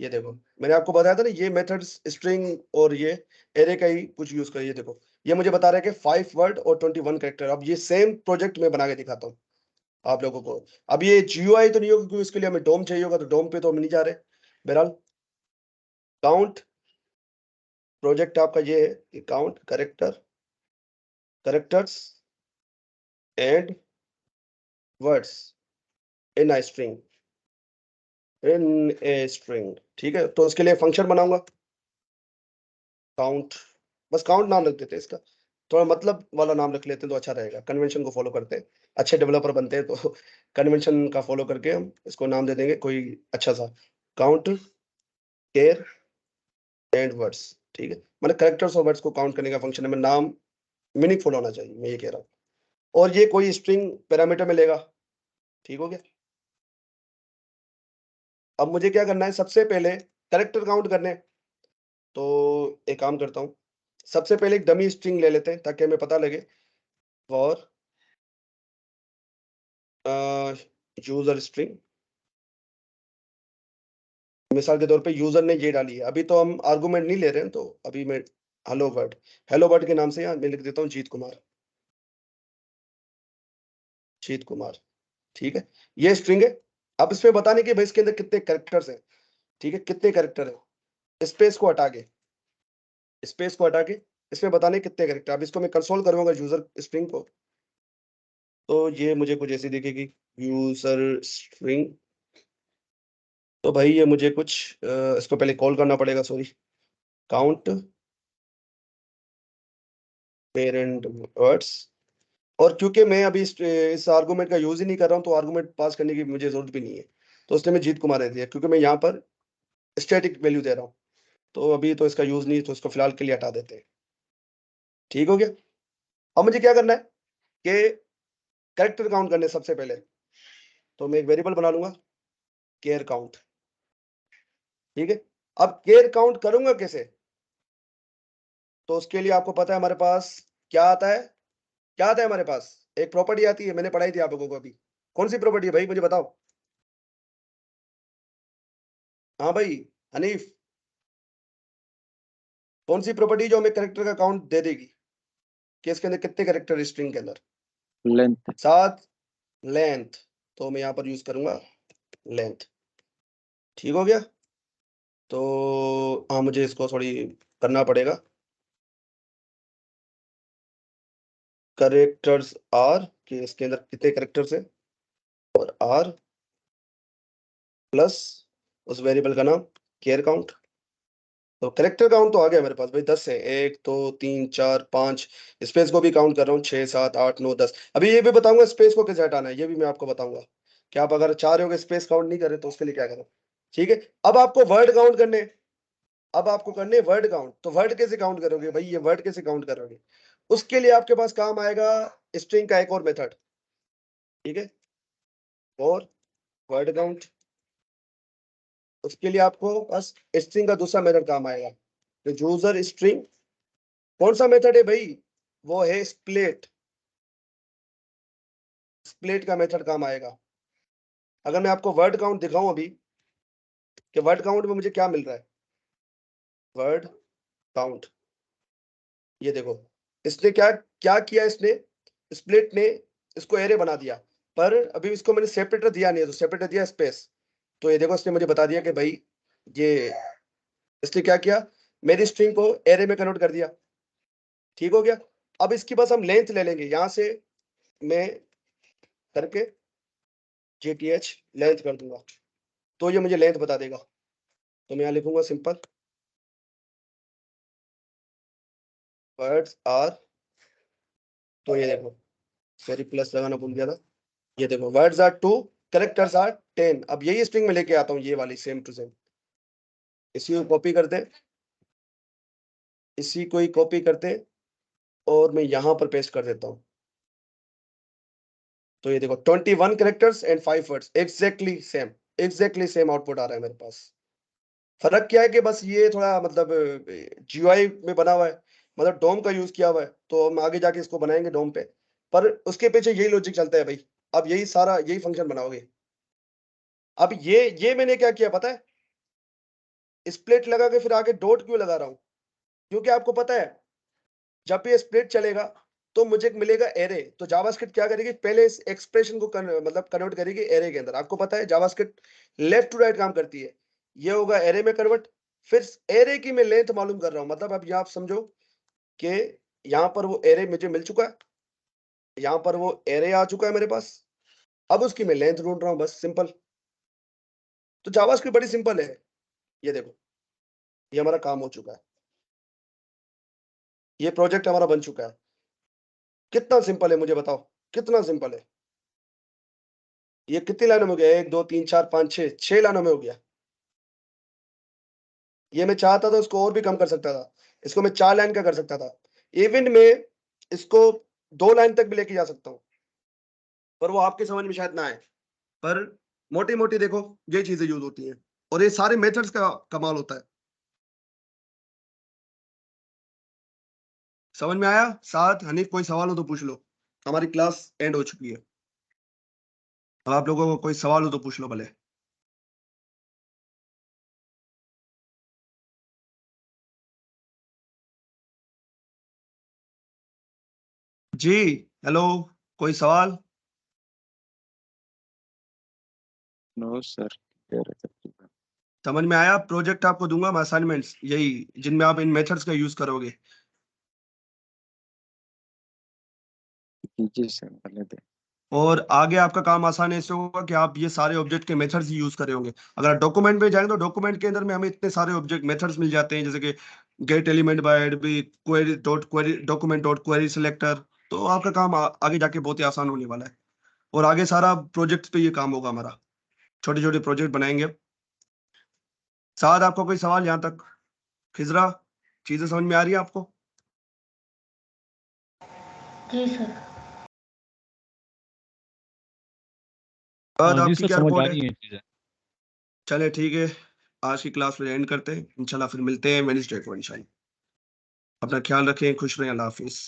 ये देखो मैंने आपको बताया था ना, ये मेथड्स स्ट्रिंग और ये एरे का ही कुछ यूज कर। ये देखो ये मुझे बता रहा है कि 5 वर्ड और 21 कैरेक्टर। अब ये सेम प्रोजेक्ट में बना के दिखाता हूँ आप लोगों को। अब ये GUI तो नहीं होगा क्योंकि इसके लिए हमें डोम चाहिए होगा, तो डोम पे तो हम नहीं जा रहे। बहरहाल काउंट प्रोजेक्ट आपका ये है कि count characters and words in a string, ठीक है। तो उसके लिए फंक्शन बनाऊंगा काउंट, बस काउंट नाम रख देते हैं इसका। थोड़ा मतलब वाला नाम रख लेते हैं तो अच्छा रहेगा, कन्वेंशन को फॉलो करते हैं। अच्छे डेवलपर बनते हैं तो कन्वेंशन का फॉलो करके हम इसको नाम दे देंगे कोई अच्छा सा, काउंट केयर एंड वर्ड्स। ठीक है, मतलब कैरेक्टर्स और वर्ड्स को काउंट करने का फंक्शन है। मैं नाम मीनिंगफुल होना चाहिए, मैं ये कह रहा हूँ। और ये कोई स्ट्रिंग पैरामीटर में लेगा। ठीक हो गया। अब मुझे क्या करना है, सबसे पहले कैरेक्टर काउंट करने हैं। तो एक काम करता हूँ, सबसे पहले एक डमी स्ट्रिंग ले लेते हैं ताकि हमें पता लगे। फॉर यूजर स्ट्रिंग, मिसाल के तौर पे यूजर ने ये डाली है। अभी तो हम आर्गुमेंट नहीं ले रहे हैं, तो अभी मैं हेलो वर्ड के नाम से यहाँ मैं लिख देता हूँ जीत कुमार। ठीक है, ये स्ट्रिंग है। अब इसमें बताने के भाई इसके अंदर कितने कैरेक्टर्स हैं। ठीक है, कितने कैरेक्टर है, स्पेस को हटा के इसमें बताने कितने कैरेक्टर। अब इसको मैं कंसोल करूंगा यूजर स्ट्रिंग को, तो ये मुझे कुछ ऐसी दिखेगी यूजर स्ट्रिंग। तो भाई ये मुझे कुछ इसको पहले कॉल करना पड़ेगा, सॉरी, काउंट पेरेंट वर्ड्स। और क्योंकि मैं अभी इस आर्गुमेंट का यूज ही नहीं कर रहा हूँ, तो आर्गुमेंट पास करने की मुझे जरूरत भी नहीं है। तो इसलिए मैं जीत कुमार दे दिया, क्योंकि मैं यहाँ पर स्टैटिक वैल्यू दे रहा हूँ। तो अभी तो इसका यूज नहीं, तो इसको फिलहाल के लिए हटा देते हैं। ठीक हो गया। अब मुझे क्या करना है कि कैरेक्टर काउंट करने सबसे पहले, तो मैं एक वेरिएबल बना लूंगा केयर काउंट। ठीक है, अब केयर काउंट करूंगा कैसे, तो उसके लिए आपको पता है हमारे पास क्या आता है। क्या आता है हमारे पास, एक प्रॉपर्टी आती है, मैंने पढ़ाई थी आप लोगों को अभी। कौन सी प्रॉपर्टी है भाई, मुझे बताओ। हाँ भाई हनीफ, कौन सी प्रॉपर्टी जो हमें कैरेक्टर का काउंट दे देगी कि इसके अंदर कितने कैरेक्टर स्ट्रिंग के अंदर। लेंथ। 7 लेंथ, तो मैं यहाँ पर यूज करूंगा लेंथ। ठीक हो गया। तो हाँ मुझे इसको थोड़ी करना पड़ेगा। करेक्टर्स आर कि इसके अंदर कितने करेक्टर्स हैं, और आर प्लस उस वेरिएबल का नाम केयर काउंट। तो करेक्टर काउंट तो आ गया मेरे पास भाई, 10 है। 1 2 3 4 5, स्पेस को भी काउंट कर रहा हूँ, 6 7 8 9 10। अभी ये भी बताऊंगा स्पेस को कैसे हटाना है, ये भी मैं आपको बताऊंगा कि आप अगर चाह रहे हो कि स्पेस काउंट नहीं करें तो उसके लिए क्या करें। ठीक है, अब आपको वर्ड काउंट करने, अब आपको करने वर्ड काउंट। तो वर्ड कैसे काउंट करोगे भाई, ये वर्ड कैसे काउंट करोगे, उसके लिए आपके पास काम आएगा स्ट्रिंग का एक और मेथड। ठीक है, और वर्ड काउंट, उसके लिए आपको बस स्ट्रिंग का दूसरा मेथड काम आएगा, तो यूजर स्ट्रिंग कौन सा मेथड है भाई? वो है स्प्लिट। स्प्लिट का मेथड काम आएगा। अगर मैं आपको वर्ड काउंट दिखाऊं अभी कि वर्ड काउंट में मुझे क्या मिल रहा है, वर्ड काउंट, ये देखो इसने क्या क्या किया, इसने स्प्लिट ने इसको एरे बना दिया, पर अभी इसको मैंने सेपरेटर दिया नहीं है, तो सेपरेटर दिया स्पेस। तो ये देखो इसने मुझे बता दिया कि भाई ये, इसने क्या किया, मेरी स्ट्रिंग को एरे में कन्वर्ट कर दिया। ठीक हो गया। अब इसकी बस हम लेंथ ले लेंगे, यहां से मैं करके GTH लेंथ कर दूंगा, तो ये मुझे लेंथ बता देगा। तो मैं यहाँ लिखूंगा सिंपल वर्ड्स आर, तो ये देखो सॉरी प्लस लगाना भूल गया था, ये देखो वर्ड्स आर 2, कैरेक्टर्स आर 10। अब यही स्ट्रिंग में लेके आता हूँ, ये वाली सेम टू सेम, इसी को कॉपी करते हैं, इसी को ही कॉपी करते हैं और मैं यहाँ पर पेस्ट कर देता हूँ। तो ये देखो 21 characters and 5 words, exactly same output आ रहा है मेरे पास। फर्क क्या है कि बस ये थोड़ा मतलब GUI में बना हुआ है, मतलब डोम का यूज किया हुआ है, तो हम आगे जाके इसको बनाएंगे डोम पे, पर उसके पीछे यही लॉजिक चलता है भाई। अब यही सारा यही फंक्शन बनाओगे। अब ये मैंने क्या किया पता है, स्प्लिट लगा के फिर आगे डॉट क्यों लगा रहा हूं, क्योंकि आपको पता है जब भी स्प्लिट चलेगा तो मुझे मिलेगा एरे। तो जावास्क्रिप्ट क्या करेगी, पहले इस एक्सप्रेशन को मतलब कन्वर्ट करेगी एरे के अंदर। आपको पता है जावास्क्रिप्ट लेफ्ट टू राइट काम करती है, ये होगा एरे में कन्वर्ट, फिर एरे की मैं लेंथ मालूम कर रहा हूं। मतलब अब यहाँ आप समझो कि यहाँ पर वो एरे मुझे मिल चुका है, यहाँ पर वो एरे आ चुका है मेरे पास, अब उसकी मैं लेंथ ढूंढ रहा हूँ, बस सिंपल। तो जावास्क्रिप्ट बड़ी सिंपल है। ये देखो ये हमारा काम हो चुका है, ये प्रोजेक्ट हमारा बन चुका है। कितना सिंपल है मुझे बताओ, कितना सिंपल है। ये कितनी लाइनों में हो गया, 1 2 3 4 5 6 लाइनों में हो गया। ये मैं चाहता था इसको और भी कम कर सकता था, इसको मैं 4 लाइन का कर सकता था, इवन में इसको 2 लाइन तक भी लेके जा सकता हूँ, पर वो आपके समझ में शायद ना आए। पर मोटी मोटी देखो ये चीजें यूज होती हैं, और ये सारे मेथड्स का कमाल होता है। समझ में आया? साथ हनीफ कोई सवाल हो तो पूछ लो, हमारी क्लास एंड हो चुकी है। अब आप लोगों को कोई सवाल हो तो पूछ लो भले। जी हेलो, कोई सवाल? नो सर, क्लियर है तकरीबन। समझ में आया? प्रोजेक्ट आपको दूंगा मैं, असाइनमेंट्स यही जिनमें आप इन मेथड्स का यूज करोगे। जी सर, भले दे। और आगे आपका काम आसान ऐसे होगा कि आप ये सारे ऑब्जेक्ट के मेथड्स ही यूज कर रहे होंगे। अगर डॉक्यूमेंट में जाएंगे तो डॉक्यूमेंट के अंदर में हमें इतने सारे ऑब्जेक्ट मेथड्स मिल जाते हैं, जैसे कि गेट एलिमेंट बाय भी, query dot query, document dot query selector. तो आपका काम आगे जाके बहुत ही आसान होने वाला है, और आगे सारा प्रोजेक्ट पे ये काम होगा हमारा, छोटे छोटे प्रोजेक्ट बनाएंगे। साथ आपको कोई सवाल यहाँ तक? खिजरा, चीजें समझ में आ रही है आपको? जी सर। बाद जी आपकी सर, क्या समझ आ रिपोर्ट है? रही है चीजें। चले ठीक है, आज की क्लास में एंड करते हैं इंशाल्लाह, फिर मिलते हैं वेडनेसडे को इंशाल्लाह। अपना ख्याल रखें, खुश रहें, अल्लाह हाफिज।